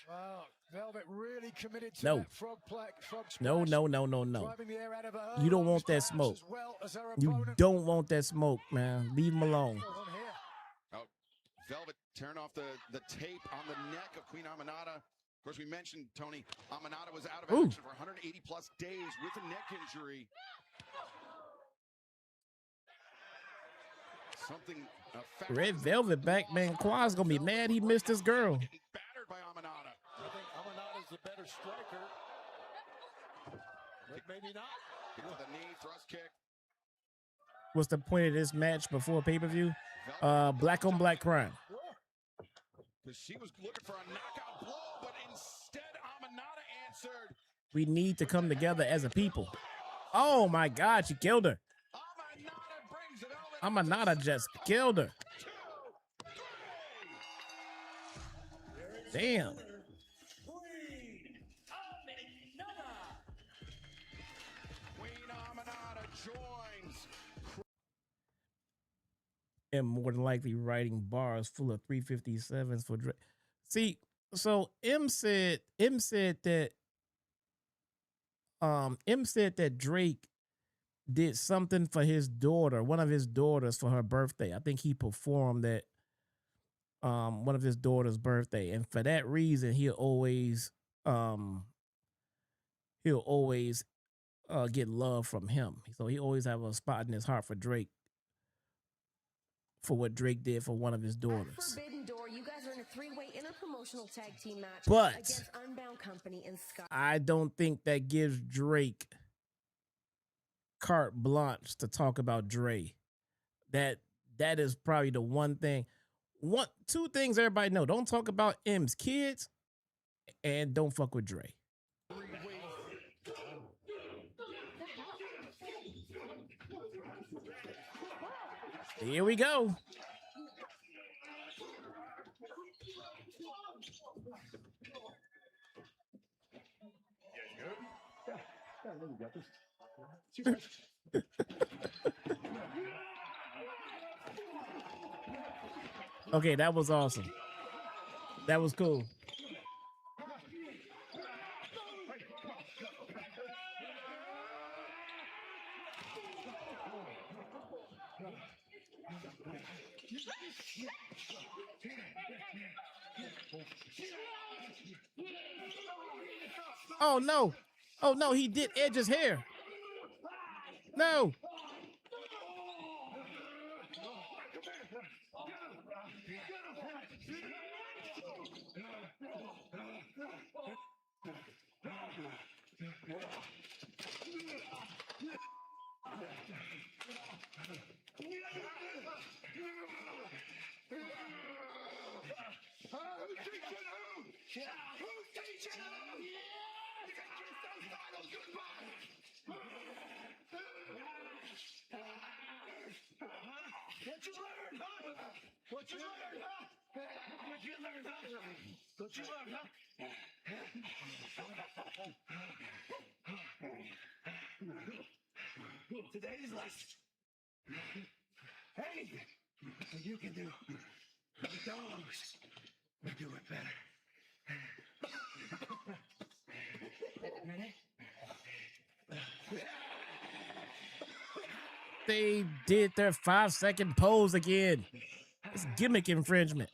Wow, Velvet really committed to No. that frog splash. No. Driving the air out of her You don't want that as smoke. well as her You opponent. don't want that smoke, man. Leave him alone. Velvet tearing off the tape on the neck of Queen Aminata. Of course, we mentioned, Tony, Aminata was out of action for 180 plus days with a neck injury. Something Red Velvet back, man. Quad's gonna be mad he missed his girl. battered by Aminata. I think Aminata's the better striker. But maybe not. Kick to the knee, thrust kick. What's the point of this match before pay-per-view? Black on black crime. Because she was looking for a knockout blow, but instead Aminata answered. We need to come together as a people. Oh my God, she killed her. Aminata just killed her. Damn. Queen Aminata joins. And more than likely writing bars full of 357s for Drake. See, so M said that Drake did something for his daughter, one of his daughters, for her birthday. I think he performed at one of his daughter's birthday, and for that reason he'll always get love from him. So he always have a spot in his heart for Drake, for what Drake did for one of his daughters. Forbidden Door, you guys are in a three-way interpromotional tag team match But against Unbound Company and Scott. I don't think that gives Drake carte blanche to talk about Dre. That is probably the two things everybody know. Don't talk about M's kids and don't fuck with Dre. Here we go. Okay, that was awesome. That was cool. Oh no. Oh no, he did Edge's hair. No. What you learn, huh? What you learn, huh? What you learn, huh? What you learn, huh? Today's lesson. Anything that you can do, the dogs will do it better. They did their 5-second pose again. It's gimmick infringement.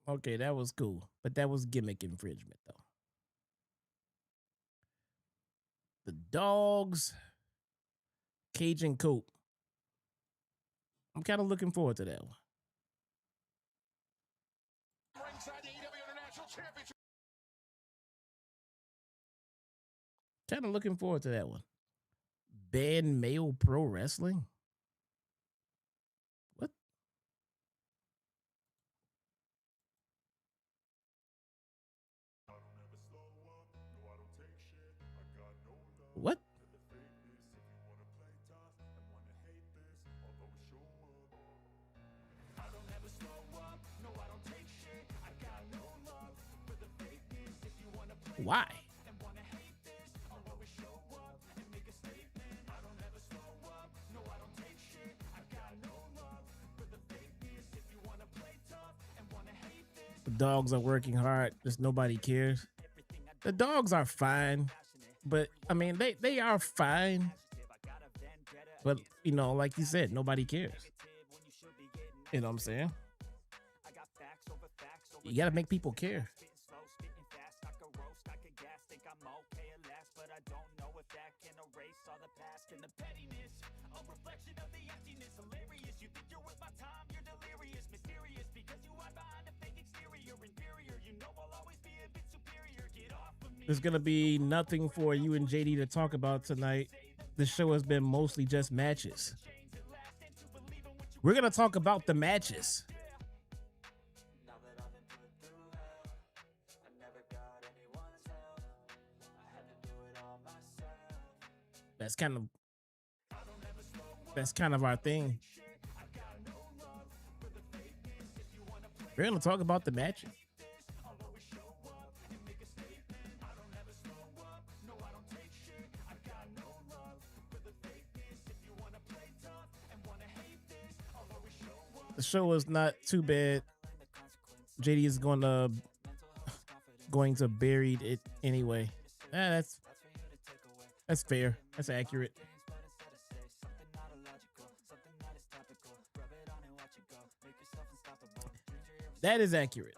Okay, that was cool, but that was gimmick infringement, though. The dogs, Cajun Coat. I'm kind of looking forward to that one. Ringside AEW International Championship. Kind of looking forward to that one. Band Mail Pro Wrestling? What? What? Why? The dogs are working hard. Just nobody cares. The dogs are fine, but I mean, they are fine. But you know, like you said, nobody cares. You know what I'm saying? You gotta make people care. There's gonna be nothing for you and JD to talk about tonight. This show has been mostly just matches. We're gonna talk about the matches. That's kind of our thing. We're gonna talk about the matches. The show is not too bad. JD is going to bury it anyway. That's fair. That's accurate. That is accurate.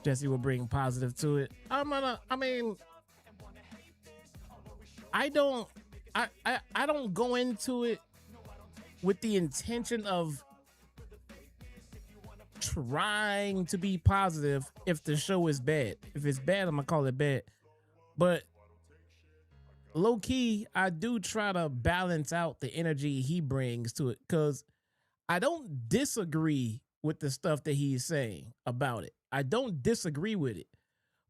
Jesse will bring positive to it. I I don't go into it with the intention of trying to be positive if the show is bad. If it's bad, I'm gonna call it bad. But low key, I do try to balance out the energy he brings to it, because I don't disagree with the stuff that he's saying about it. I don't disagree with it.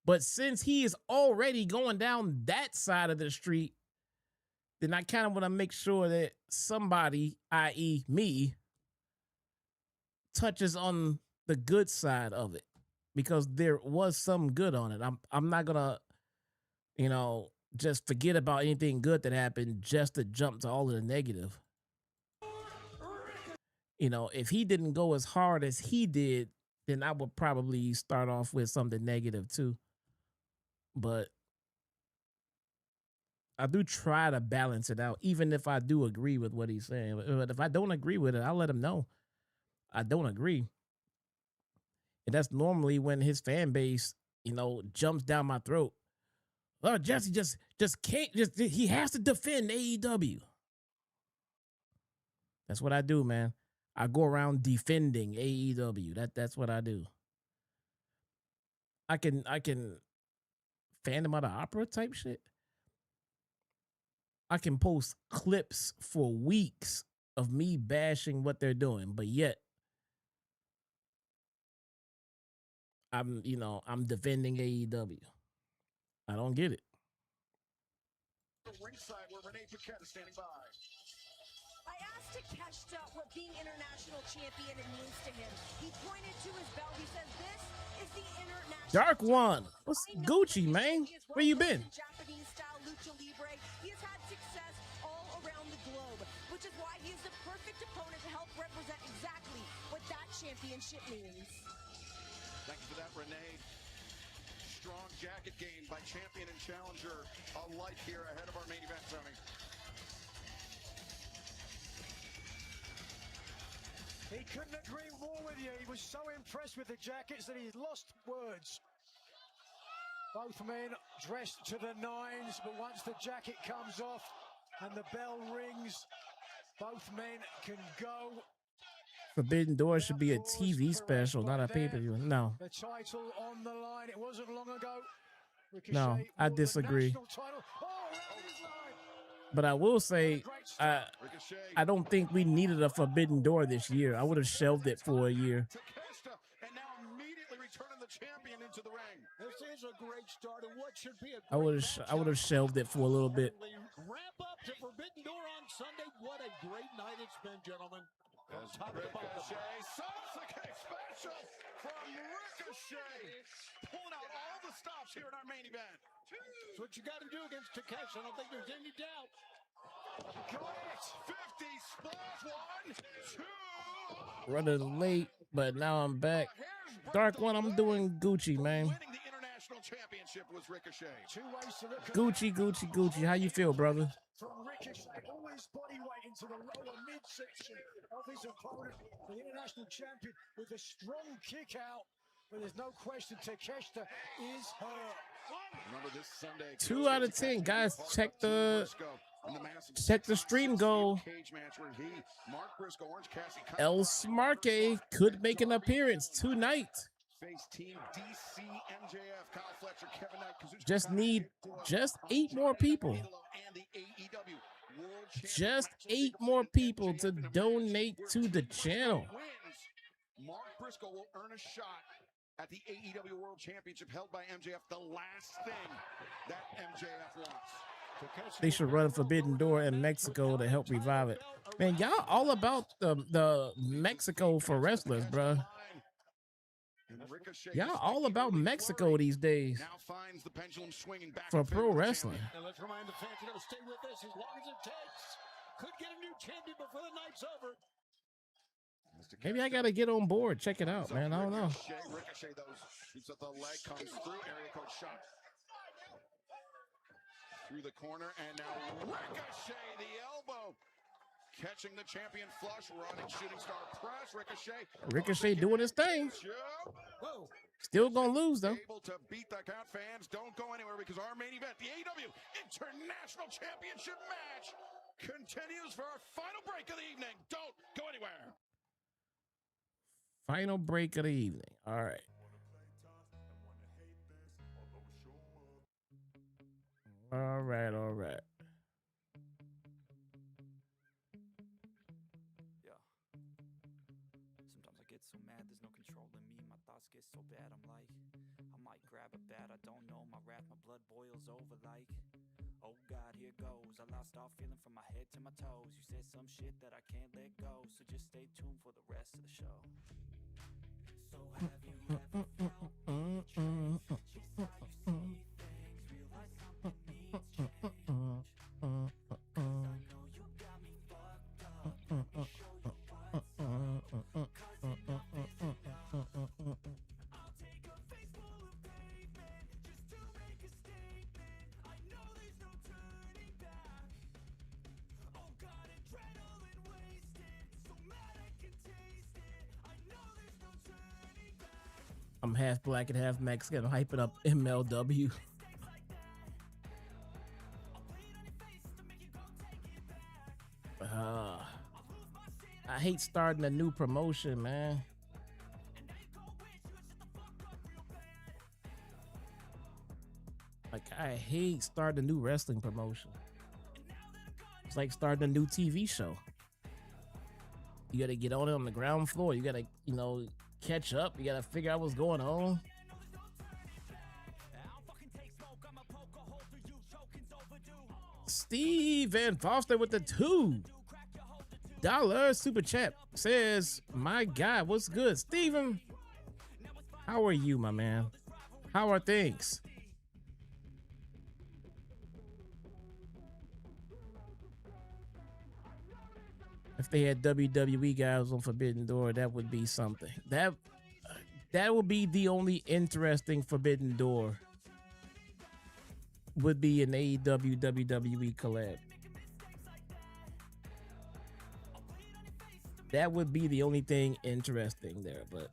But since he is already going down that side of the street, then I kind of want to make sure that somebody, i.e. me, touches on the good side of it, because there was some good on it. I'm not gonna, just forget about anything good that happened just to jump to all of the negative. If he didn't go as hard as he did, then I would probably start off with something negative too. But I do try to balance it out, even if I do agree with what he's saying. But if I don't agree with it, I'll let him know I don't agree. And that's normally when his fan base, jumps down my throat. Oh, Jesse just can't, he has to defend AEW. That's what I do, man. I go around defending AEW. That's what I do. I can Phantom of the Opera type shit. I can post clips for weeks of me bashing what they're doing, but yet I'm defending AEW. I don't get it. Ringside where Renee Paquette is standing by. I asked Takeshita what being international champion means to him. He pointed to his belt. He says, "This is the international." Dark One, what's Gucci, man? Where you been? Japanese style lucha libre. He has had success all around the globe, which is why he is the perfect opponent to help represent exactly what that championship means. Thank you for that, Renee. Strong jacket game by champion and challenger alike here ahead of our main event, Tony. He couldn't agree more with you. He was so impressed with the jackets that he's lost words. Both men dressed to the nines, but once the jacket comes off and the bell rings, both men can go. Forbidden Door should be a TV special, not a pay-per-view. No. The title on the line. It wasn't long ago. No, I disagree. But I will say, I don't think we needed a Forbidden Door this year. I would have shelved it for a year. And now immediately returning the champion into the ring. This is a great start and what should be a I would have shelved it for a little bit. Wrap up to Forbidden Door on Sunday. What a great night it's been, gentlemen. Top Ricochet, Konosuke special from Ricochet. Pulling out all the stops here in our main event. That's what you got to do against Takeshita. I don't think there's any doubt. Got it. 50 splash. 1, 2. Running late, but now I'm back. Dark One, I'm doing Gucci, man. Winning the international championship was Ricochet. 2 ways to look at Gucci. How you feel, brother? From Ricochet, all his body weight into the lower midsection of his opponent, the international champion, with a strong kick out. But there's no question Takeshita is hurt. Remember this Sunday. 2 out of 10, guys. Check the stream goal. El Smarke could make an appearance tonight. Just need 8 more people. Just 8 more people to donate to the channel. Mark Briscoe will earn a shot at the AEW World Championship held by MJF, the last thing that MJF wants. They should run Forbidden Door in Mexico to help revive it. Man, y'all all about the Mexico for wrestlers, bro. Y'all all about Mexico these days Now finds the pendulum swinging back for pro wrestling. And let's remind the fans they're going to stay with us as long as it takes. Could get a new champion before the night's over. Maybe I gotta get on board. Check it out, man. I don't know. Ricochet, those shoots at the leg, comes through. Area code shot through the corner, and now Ricochet, the elbow catching the champion flush, running shooting star press. Ricochet doing his thing. Whoa. Still gonna lose though. Able to beat the count. Fans, don't go anywhere because our main event, the AEW International Championship match, continues for our final break of the evening. Don't go anywhere. Final break of the evening. All right. All right. Yeah. Sometimes I get so mad, there's no controlling me. My thoughts get so bad, I'm like, I might grab a bat, I don't know. My wrath, my blood boils over like, oh God, here goes. I lost all feeling from my head to my toes. You said some shit that I can't let go, so just stay tuned for the rest of the show. So have you ever felt just how you see things, realize something needs change? 'Cause I know you got me fucked up. Let me show you what's up. 'Cause enough is enough. I'll take a face full of pavement just to make a statement. I know there's no turning back. Oh God, adrenaline wasted, so mad I can taste it. I know there's no turning back. I'm half black and half Mexican. Hyping up MLW. I hate starting a new promotion, man. Like, I hate starting a new wrestling promotion. It's like starting a new TV show. You gotta get on it on the ground floor. You gotta, catch up. You gotta figure out what's going on. Steven Foster with the $2 super chat says, my God, what's good? Steven, how are you, my man? How are things? If they had WWE guys on Forbidden Door, that would be something. That would be the only interesting Forbidden Door. Would be an AEW WWE collab. That would be the only thing interesting there, but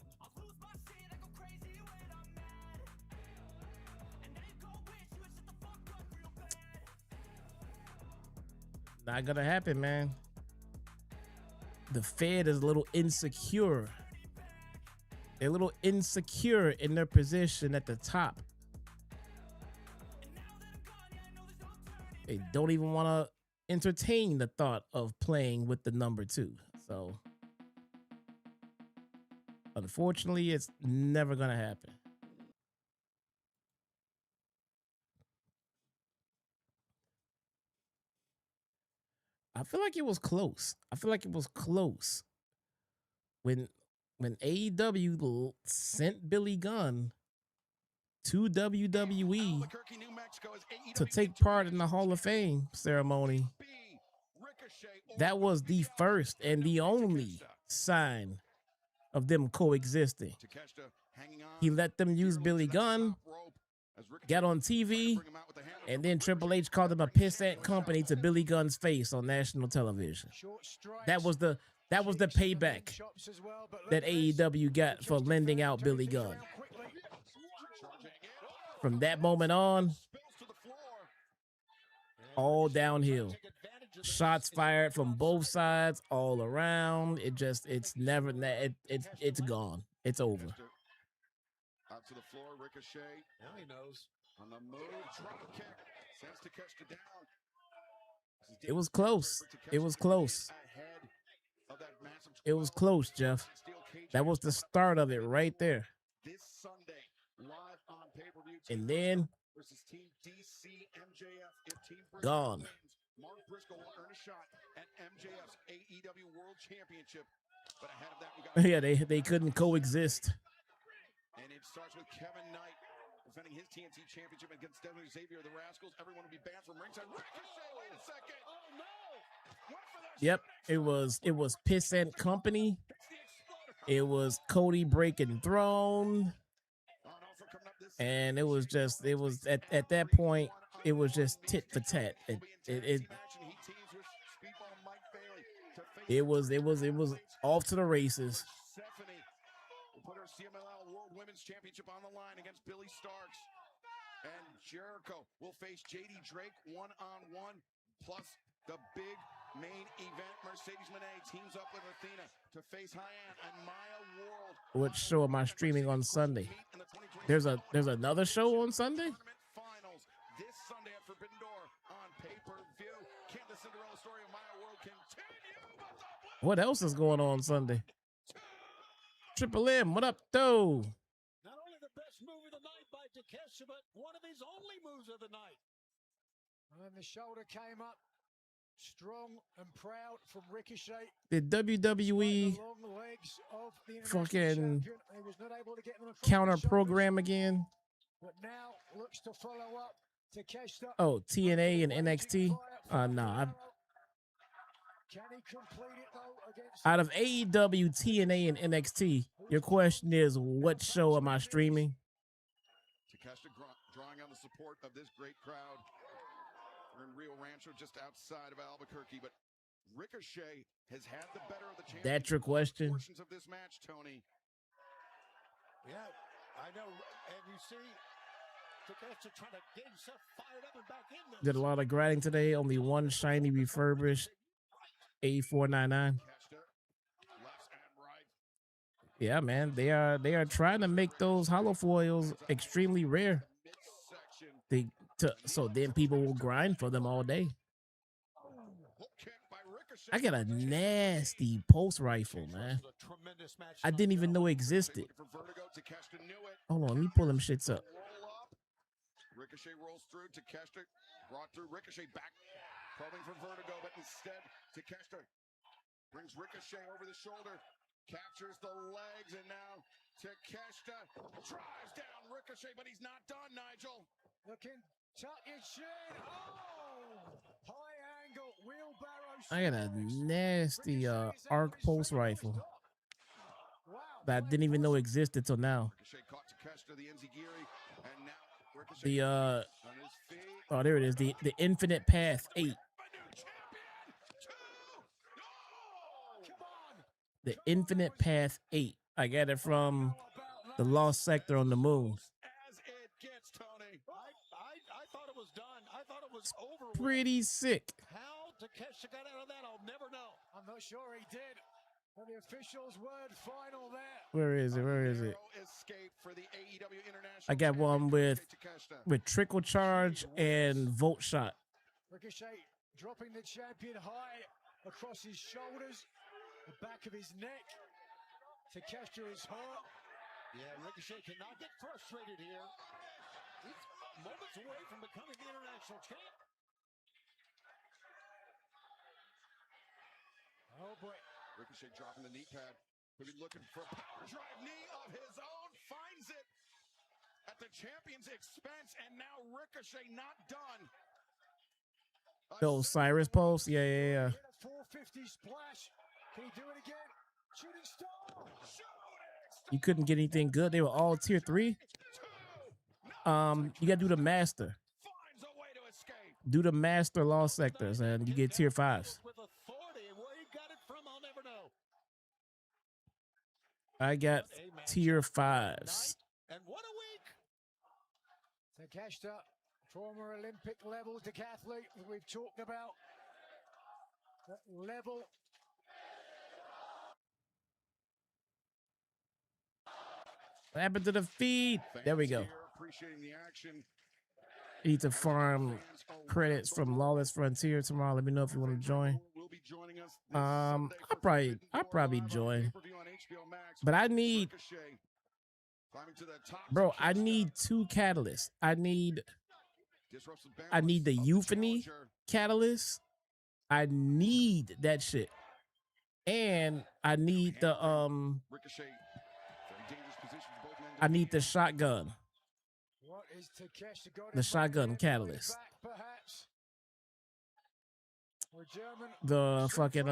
not gonna happen, man. The Fed is a little insecure. They're a little insecure in their position at the top. They don't even want to entertain the thought of playing with the number 2. So, unfortunately, it's never going to happen. I feel like it was close. When AEW sent Billy Gunn to WWE to take part in the Hall of Fame ceremony, that was the first and the only sign of them coexisting. He let them use Billy Gunn, got on TV, and then Triple H called him a pissant company to Billy Gunn's face on national television. That was the payback that AEW got for lending out Billy Gunn. From that moment on, all downhill. Shots fired from both sides, all around. It's gone. It's over. Out to the floor, Ricochet. Now he knows. On the move, drop kick. Sends Takeshita down. It was close. It was close, Jeff. That was the start of it right there. This Sunday, live on pay-per-view. And then Team DC MJF. If Team gone. Wins, Mark Briscoe will earn a shot at MJF's AEW World Championship. But ahead of that, we got they couldn't coexist. And it starts with Kevin Knight defending his TNT championship against Devin Xavier. The Rascals. Everyone will be banned from ringside. Ricochet, wait a second. Oh no! Yep, it was Pissant Company. It was Cody breaking throne. And it was at that point, it was just tit for tat. It was off to the races. Stephanie will put her CMLL World Women's Championship on the line against Billy Starks. And Jericho will face JD Drake one-on-one, plus the big main event. Mercedes Moné teams up with Athena to face Hyann and Maya World. What show am I streaming on Sunday? There's another show on Sunday? Finals this Sunday at Forbidden Door on pay-per-view. Can the Cinderella story of Maya World continue? What else is going on Sunday? Triple M, what up, though? Not only the best move of the night by Takeshita, but one of his only moves of the night. And the shoulder came up strong and proud from Ricochet. Did WWE fucking counter program again? But now looks to follow up. Takeshita. Oh, TNA and NXT? Nah. Can he complete it though against Out of AEW, TNA, and NXT, your question is, what show am I streaming? Takeshita drawing on the support of this great crowd. We're in Rio Rancho, just outside of Albuquerque, but Ricochet has had the better of the champion. That's your question? Portions of this match, Tony. Yeah, I know, and you see Takeshita trying to get himself fired up and back in this. Did a lot of grinding today. Only one shiny refurbished A499. Yeah, man, they are trying to make those hollow foils extremely rare. So then people will grind for them all day. I got a nasty pulse rifle, man. I didn't even know it existed. Hold on, let me pull them shits up. Ricochet rolls through. Takeshita brought through. Ricochet back, probing for Vertigo, but instead Takeshita brings Ricochet over the shoulder, captures the legs, and now Takeshita drives down Ricochet, but he's not done, Nigel. Looking tuck his chin. Oh! High angle wheelbarrow. I got a nasty arc pulse rifle that I didn't even know existed till now. Ricochet caught Takeshita, the Enziguri, and now Ricochet The on his feet. oh, there it is. The Infinite Path 8. The Infinite Path 8. I got it from the Lost Sector on the moon. As it gets, Tony. I thought it was done. I thought it was over. Pretty sick. How Takeshita got out of that, I'll never know. I'm not sure he did. But the official's word final there. Where is it? Where is it? Escape for the AEW International I got one with Takeshita. Trickle Charge and Volt Shot. Ricochet dropping the champion high across his shoulders, the back of his neck. Takeshita is hurt. Yeah, Ricochet cannot get frustrated here. He's moments away from becoming the international champ. Oh boy. Ricochet dropping the knee pad. Could be looking for a power drive knee of his own. Finds it at the champion's expense. And now Ricochet not done. The Osiris Pulse? Yeah. 450 splash. Can he do it again? Shooting star. You couldn't get anything good. They were all tier 3. You gotta do the master. Finds a way to escape. Do the master Lost Sectors and you get tier 5s. With authority, where he got it from, I'll never know. I got tier 5s. And what a week! Takeshita, former Olympic level decathlete that we've talked about. That level. What happened to the feed? There we go. Appreciating the action. Need to farm credits from Lawless Frontier tomorrow. Let me know if you want to join. I'll probably join. But I need, bro, I need 2 catalysts. I need the Euphony catalyst. I need that shit. And I need the shotgun. What is Takeshita got? The shotgun catalyst. Back, perhaps. Or German. The fucking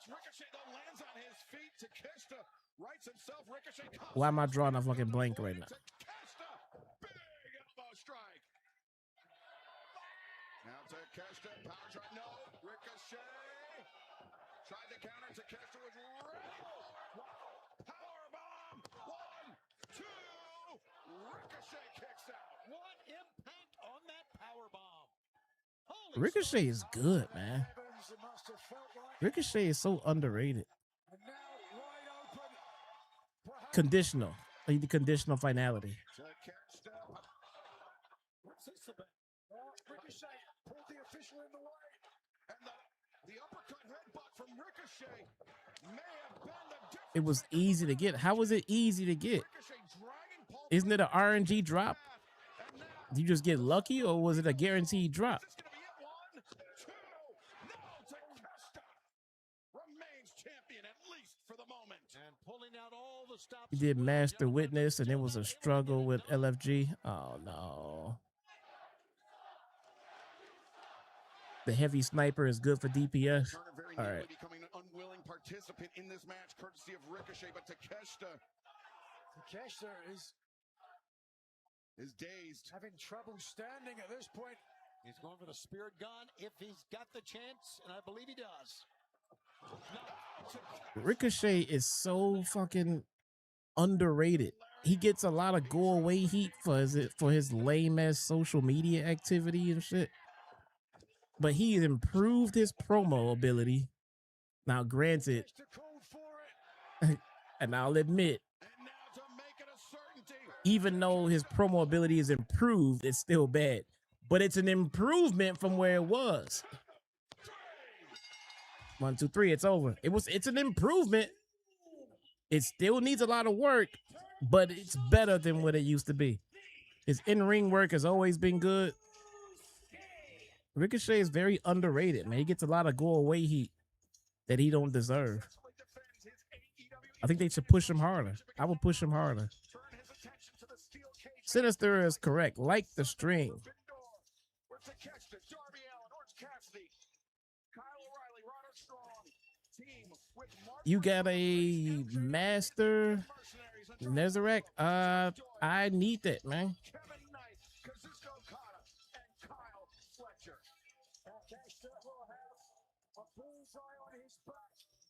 Ricochet though lands on his feet. Takeshita rights himself. Ricochet comes. Why am I drawing a fucking blank right now? Takeshita, big elbow strike. Now Takeshita, power drive, no. Ricochet Ricochet is good, man. Ricochet is so underrated. Conditional. Like the conditional finality. Ricochet pulled the official in the way. And the uppercut headbutt from Ricochet may have been the difference. It was easy to get. How was it easy to get? Isn't it an RNG drop? Did you just get lucky, or was it a guaranteed drop? Remains champion at least for the moment. And pulling out all the stops. He did Master Witness, and it was a struggle with LFG. Oh no. The heavy sniper is good for DPS. All right. Becoming an unwilling participant in this match, courtesy of Ricochet, but Takeshita is dazed, having trouble standing at this point. He's going for the spirit gun if he's got the chance, and I believe he does. Ricochet is so fucking underrated. He gets a lot of go away heat for his lame ass social media activity and shit. But he has improved his promo ability. Now, granted, and I'll admit, even though his promo ability is improved, it's still bad. But it's an improvement from where it was. 1, 2, 3, it's over. It's an improvement. It still needs a lot of work, but it's better than what it used to be. His in-ring work has always been good. Ricochet is very underrated, man. He gets a lot of go-away heat that he don't deserve. I think they should push him harder. I would push him harder. Sinister is correct. Like the string. You got a Master Nezarek? I need that, man.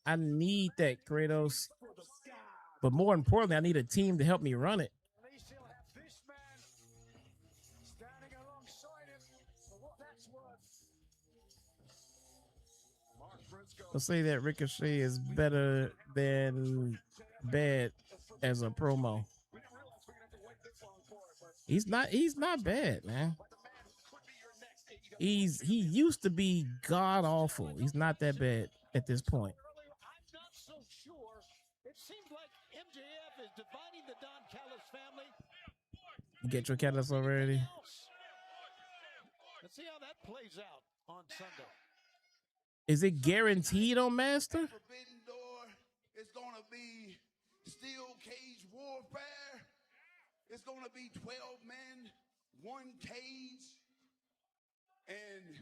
I need that, Kratos. But more importantly, I need a team to help me run it. Let's say that Ricochet is better than bad as a promo. He's not bad, man. He used to be god awful. He's not that bad at this point. I'm not so sure. It seems like MJF is dividing the Don Callis family. You get your Callis already? Let's see how that plays out on Sunday. Is it guaranteed on Master? Forbidden Door is going to be steel cage warfare. It's going to be 12 men, 1 cage. And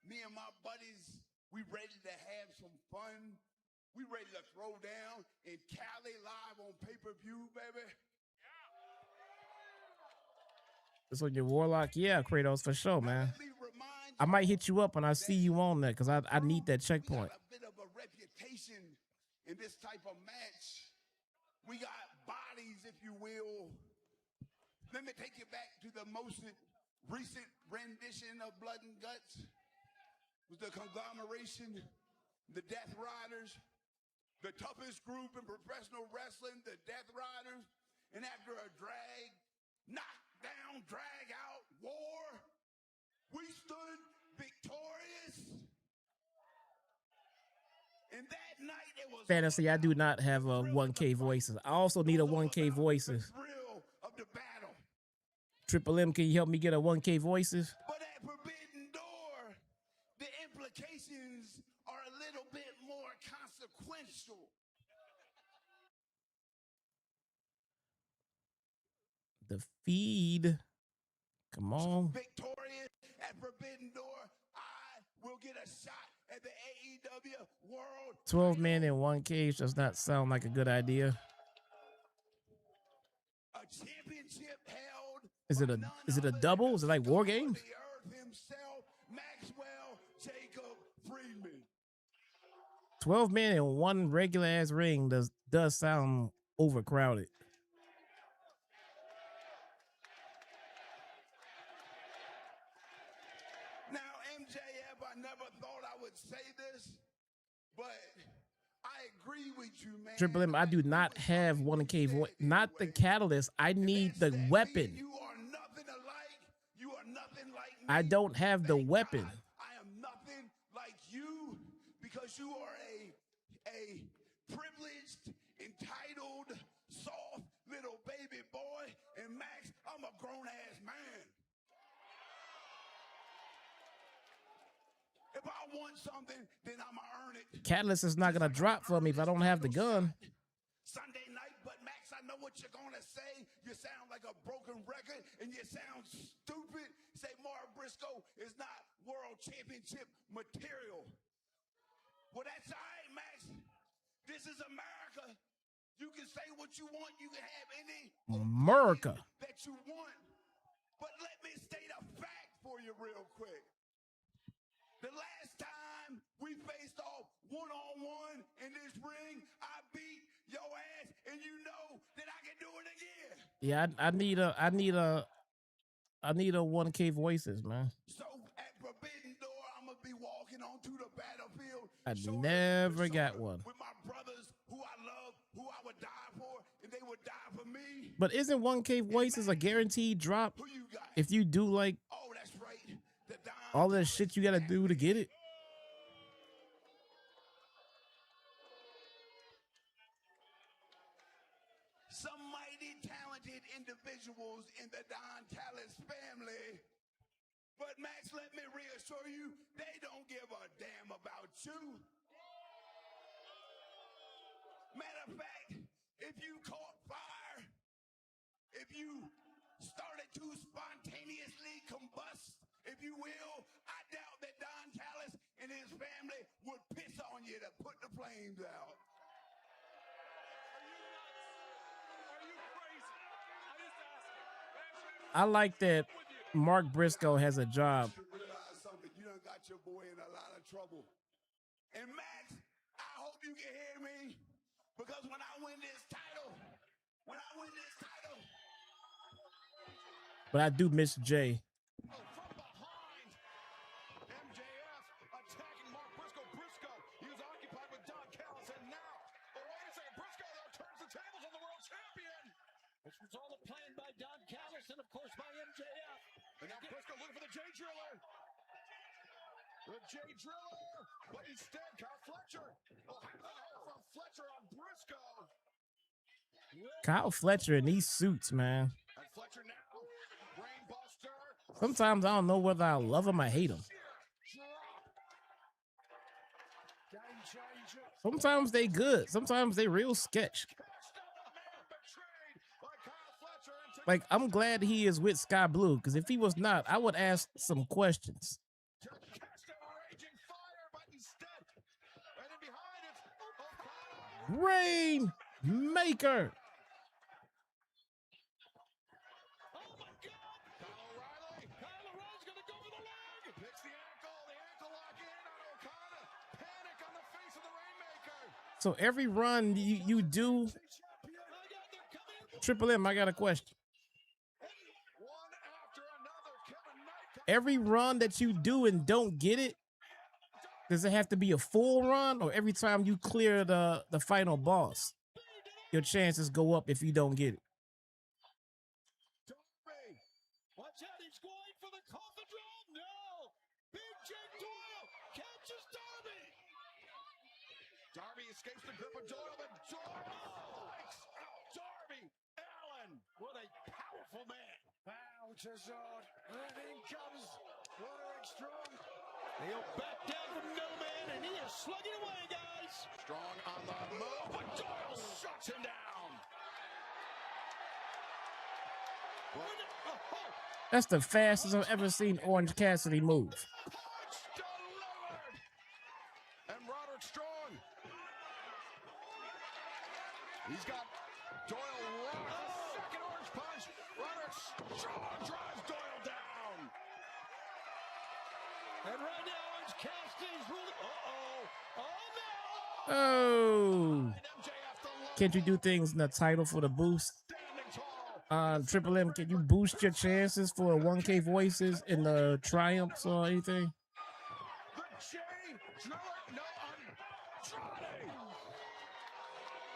me and my buddies, we ready to have some fun. We ready to throw down in Cali live on pay-per-view, baby. This on your Warlock? Yeah, Kratos, for sure, man. I might hit you up when I see you on that, because I need that checkpoint. A bit of a reputation in this type of match. We got bodies, if you will. Let me take you back to the most recent rendition of Blood and Guts. It was the conglomeration, the Death Riders, the toughest group in professional wrestling, the Death Riders. And after a drag, knockdown, drag out war, we stood victorious. And that night it was Fantasy, I do not have a 1K voices. I also need a 1K voices. thrill of the battle. Triple M, can you help me get a 1K voices? But at Forbidden Door, the implications are a little bit more consequential. The feed. Come on. Victorious at Forbidden Door, I will get a shot at the AEW World. 12 men in 1 cage does not sound like a good idea. A championship held. Is it a double? Is it like War Games? The Earth himself, Maxwell Jacob Friedman. 12 men in 1 regular ass ring does sound overcrowded. Now MJF, I never thought I would say this, but I agree with you, man. Triple M, I do not have 1K voice. Not the catalyst. I need the weapon. You are nothing alike. You are nothing like me. I don't have the weapon. I am nothing like you because you are a privileged, entitled, soft little baby boy. And Max, I'm a grown-ass man. If I want something, then I'ma earn it. Catalyst is not gonna drop for me if I don't have the gun. Sunday night, but Max, I know what you're gonna say. You sound like a broken record and you sound stupid. Say Mark Briscoe is not world championship material. Well, that's all right, Max. This is America. You can say what you want. You can have any America that you want. But let me state a fact for you real quick. The last time we faced off one-on-one in this ring, I beat your ass, and you know that I can do it again. Yeah, I need a 1K voices, man. So at Forbidden Door, I'm gonna be walking onto the battlefield. I never got one. With my brothers, who I love, who I would die for, and they would die for me. But isn't 1K voices a guaranteed drop? Who you got? If you do like that's right. all that shit you gotta do to get it. Some mighty talented individuals in the Don Callis family. But Max, let me reassure you, they don't give a damn about you. Matter of fact, if you caught fire, if you started to spontaneously combust, if you will, I doubt that Don Callis and his family would piss on you to put the flames out. I like that Mark Briscoe has a job. You done got your boy in a lot of trouble. And Max, I hope you can hear me, because when I win this title, But I do miss Jay. MJF attacking Mark Briscoe. He was occupied with Don Callis, and now, oh, wait a second, Briscoe though turns the tables on the world champion. This was all a plan by Don Callis and, of course, by MJF. And now Briscoe looking for the J Driller. The J Driller, but instead, Kyle Fletcher. Oh, from Fletcher on Briscoe. Kyle Fletcher in these suits, man. And Fletcher now, Brainbuster. Sometimes I don't know whether I love him or hate him. Sometimes they good. Sometimes they real sketch. Like, I'm glad he is with Sky Blue, because if he was not, I would ask some questions. Rainmaker. So every run you do, Triple M, I got a question. Every run that you do and don't get it, does it have to be a full run, or every time you clear the final boss, your chances go up if you don't get it? Watch out, he's going for the coffin drill. No! Big Jake Doyle catches Darby. Darby escapes the grip of Doyle, but Doyle strikes out Darby Allin. What a powerful man. Bow to Zod. And in comes Roderick Strong. He'll back down from no man, and he is slugging away, guys. Strong on the move, but Doyle shuts him down. That's the fastest I've ever seen Orange Cassidy move. And Roderick Strong. He's got Doyle right. Second orange punch. Roderick Strong drives Doyle down. And right now, Orange Cassidy's ruling. Oh, no. Oh. Can't you do things in the title for the boost? Triple M, can you boost your chances for 1K voices in the triumphs or anything?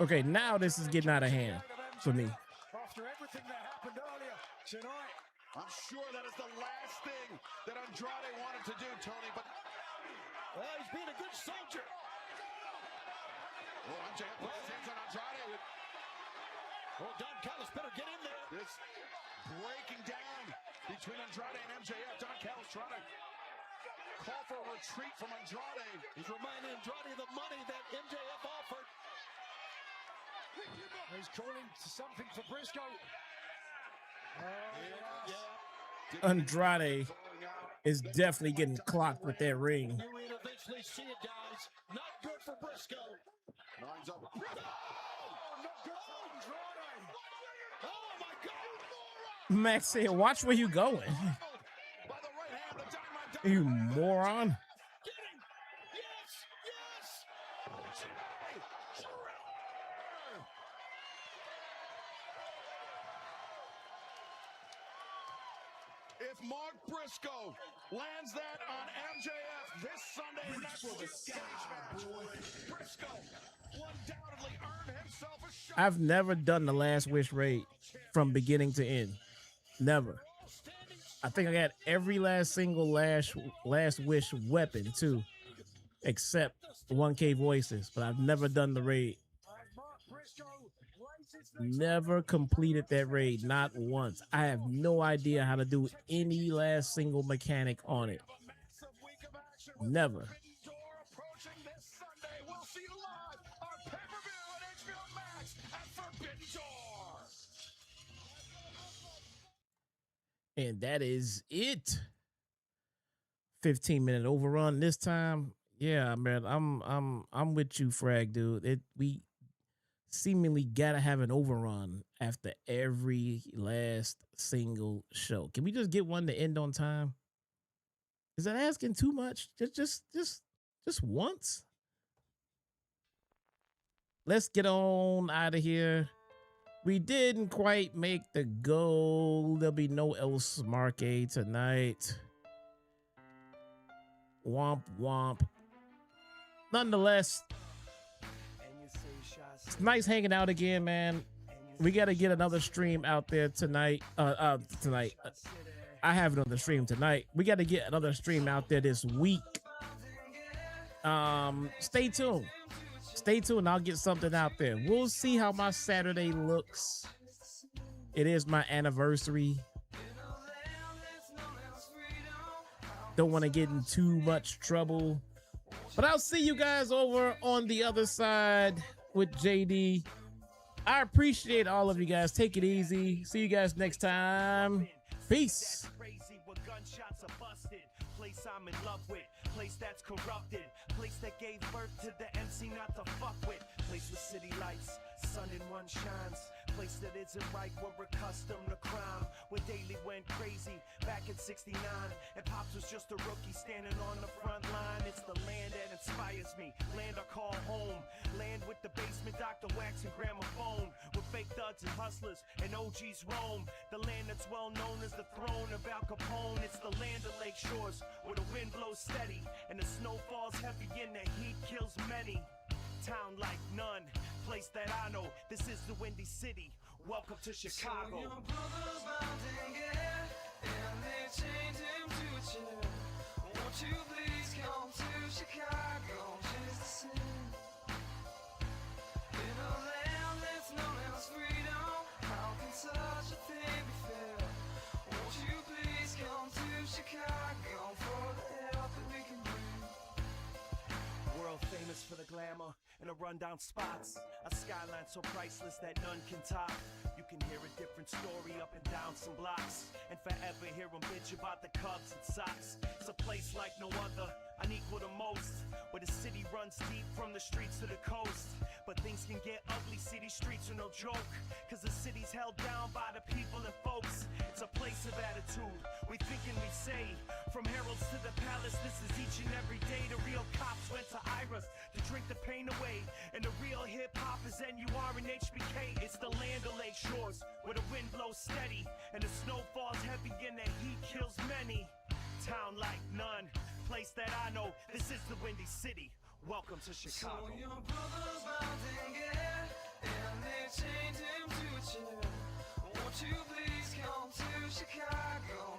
Okay, now this is getting out of hand for me. After everything that happened earlier tonight. I'm sure that is the last thing that Andrade wanted to do, Tony, but he's being a good soldier. Oh, MJF puts his hands on Andrade. Oh, Don Callis better get in there. This breaking down between Andrade and MJF. Don Callis trying to call for a retreat from Andrade. He's reminding Andrade of the money that MJF offered. He's calling something for Briscoe. Andrade is definitely getting clocked with that ring. You will eventually see it, guys. Not good for Briscoe. Lines up. Oh, not good for Andrade. Oh, my God. Max said, watch where you going. You moron. If Mark Briscoe lands that on MJF this Sunday next week, Briscoe undoubtedly earned himself a shot. I've never done the Last Wish raid from beginning to end. Never. I think I got every single last wish weapon too, except 1K voices, but I've never done the raid. Never completed that raid, not once. I have no idea how to do any last single mechanic on it. Never. And that is it. 15-minute overrun this time. Yeah, man, I'm with you, Frag, dude. We seemingly gotta have an overrun after every last single show. Can we just get one to end on time? Is that asking too much? Just once? Let's get on out of here. We didn't quite make the goal. There'll be no El Smarke tonight. Womp womp. Nonetheless, it's nice hanging out again, man. We got to get another stream out there tonight. I have another stream tonight. We got to get another stream out there this week. Stay tuned. Stay tuned. I'll get something out there. We'll see how my Saturday looks. It is my anniversary. Don't want to get in too much trouble. But I'll see you guys over on the other side with JD. I appreciate all of you guys. Take it easy. See you guys next time. Peace. Place I'm in love with, place that's corrupted, place that gave birth to the MC not to fuck with, place with city lights, sun in one shines, place that isn't right, we're accustomed to crime, where daily went crazy back in '69, and Pops was just a rookie standing on the front line. It's the land that inspires me, land I call home, land with the basement Dr. Wax and gramophone, with fake thugs and hustlers and OGs roam, the land that's well known as the throne of Al Capone. It's the land of Lake Shores, where the wind blows steady and the snow falls heavy and the heat kills many. Town like none, place that I know. This is the Windy City. Welcome to Chicago. So your brother's bound to get, and they chained him to a chair. Won't you please come to Chicago just to sin? In a land that's known as freedom, how can such a thing be fair? Won't you please come to Chicago for the help that we can bring? World famous for the glamour and the rundown spots. A skyline so priceless that none can top. You can hear a different story up and down some blocks, and forever hear them bitch about the Cubs and Sox. It's a place like no other, unequal to most, where the city runs deep from the streets to the coast. But things can get ugly, city streets are no joke, cause the city's held down by the people and folks. It's a place of attitude, we think and we say. From heralds to the palace, this is each and every day. The real cops went to Iris to drink the pain away, and the real hip-hop is NUR and HBK. It's the land of Lake Shores, where the wind blows steady and the snow falls heavy and the heat kills many. Town like none, place that I know. This is the Windy City. Welcome to Chicago. So your brother's bound to get, chained him to a chair. Won't you please come to Chicago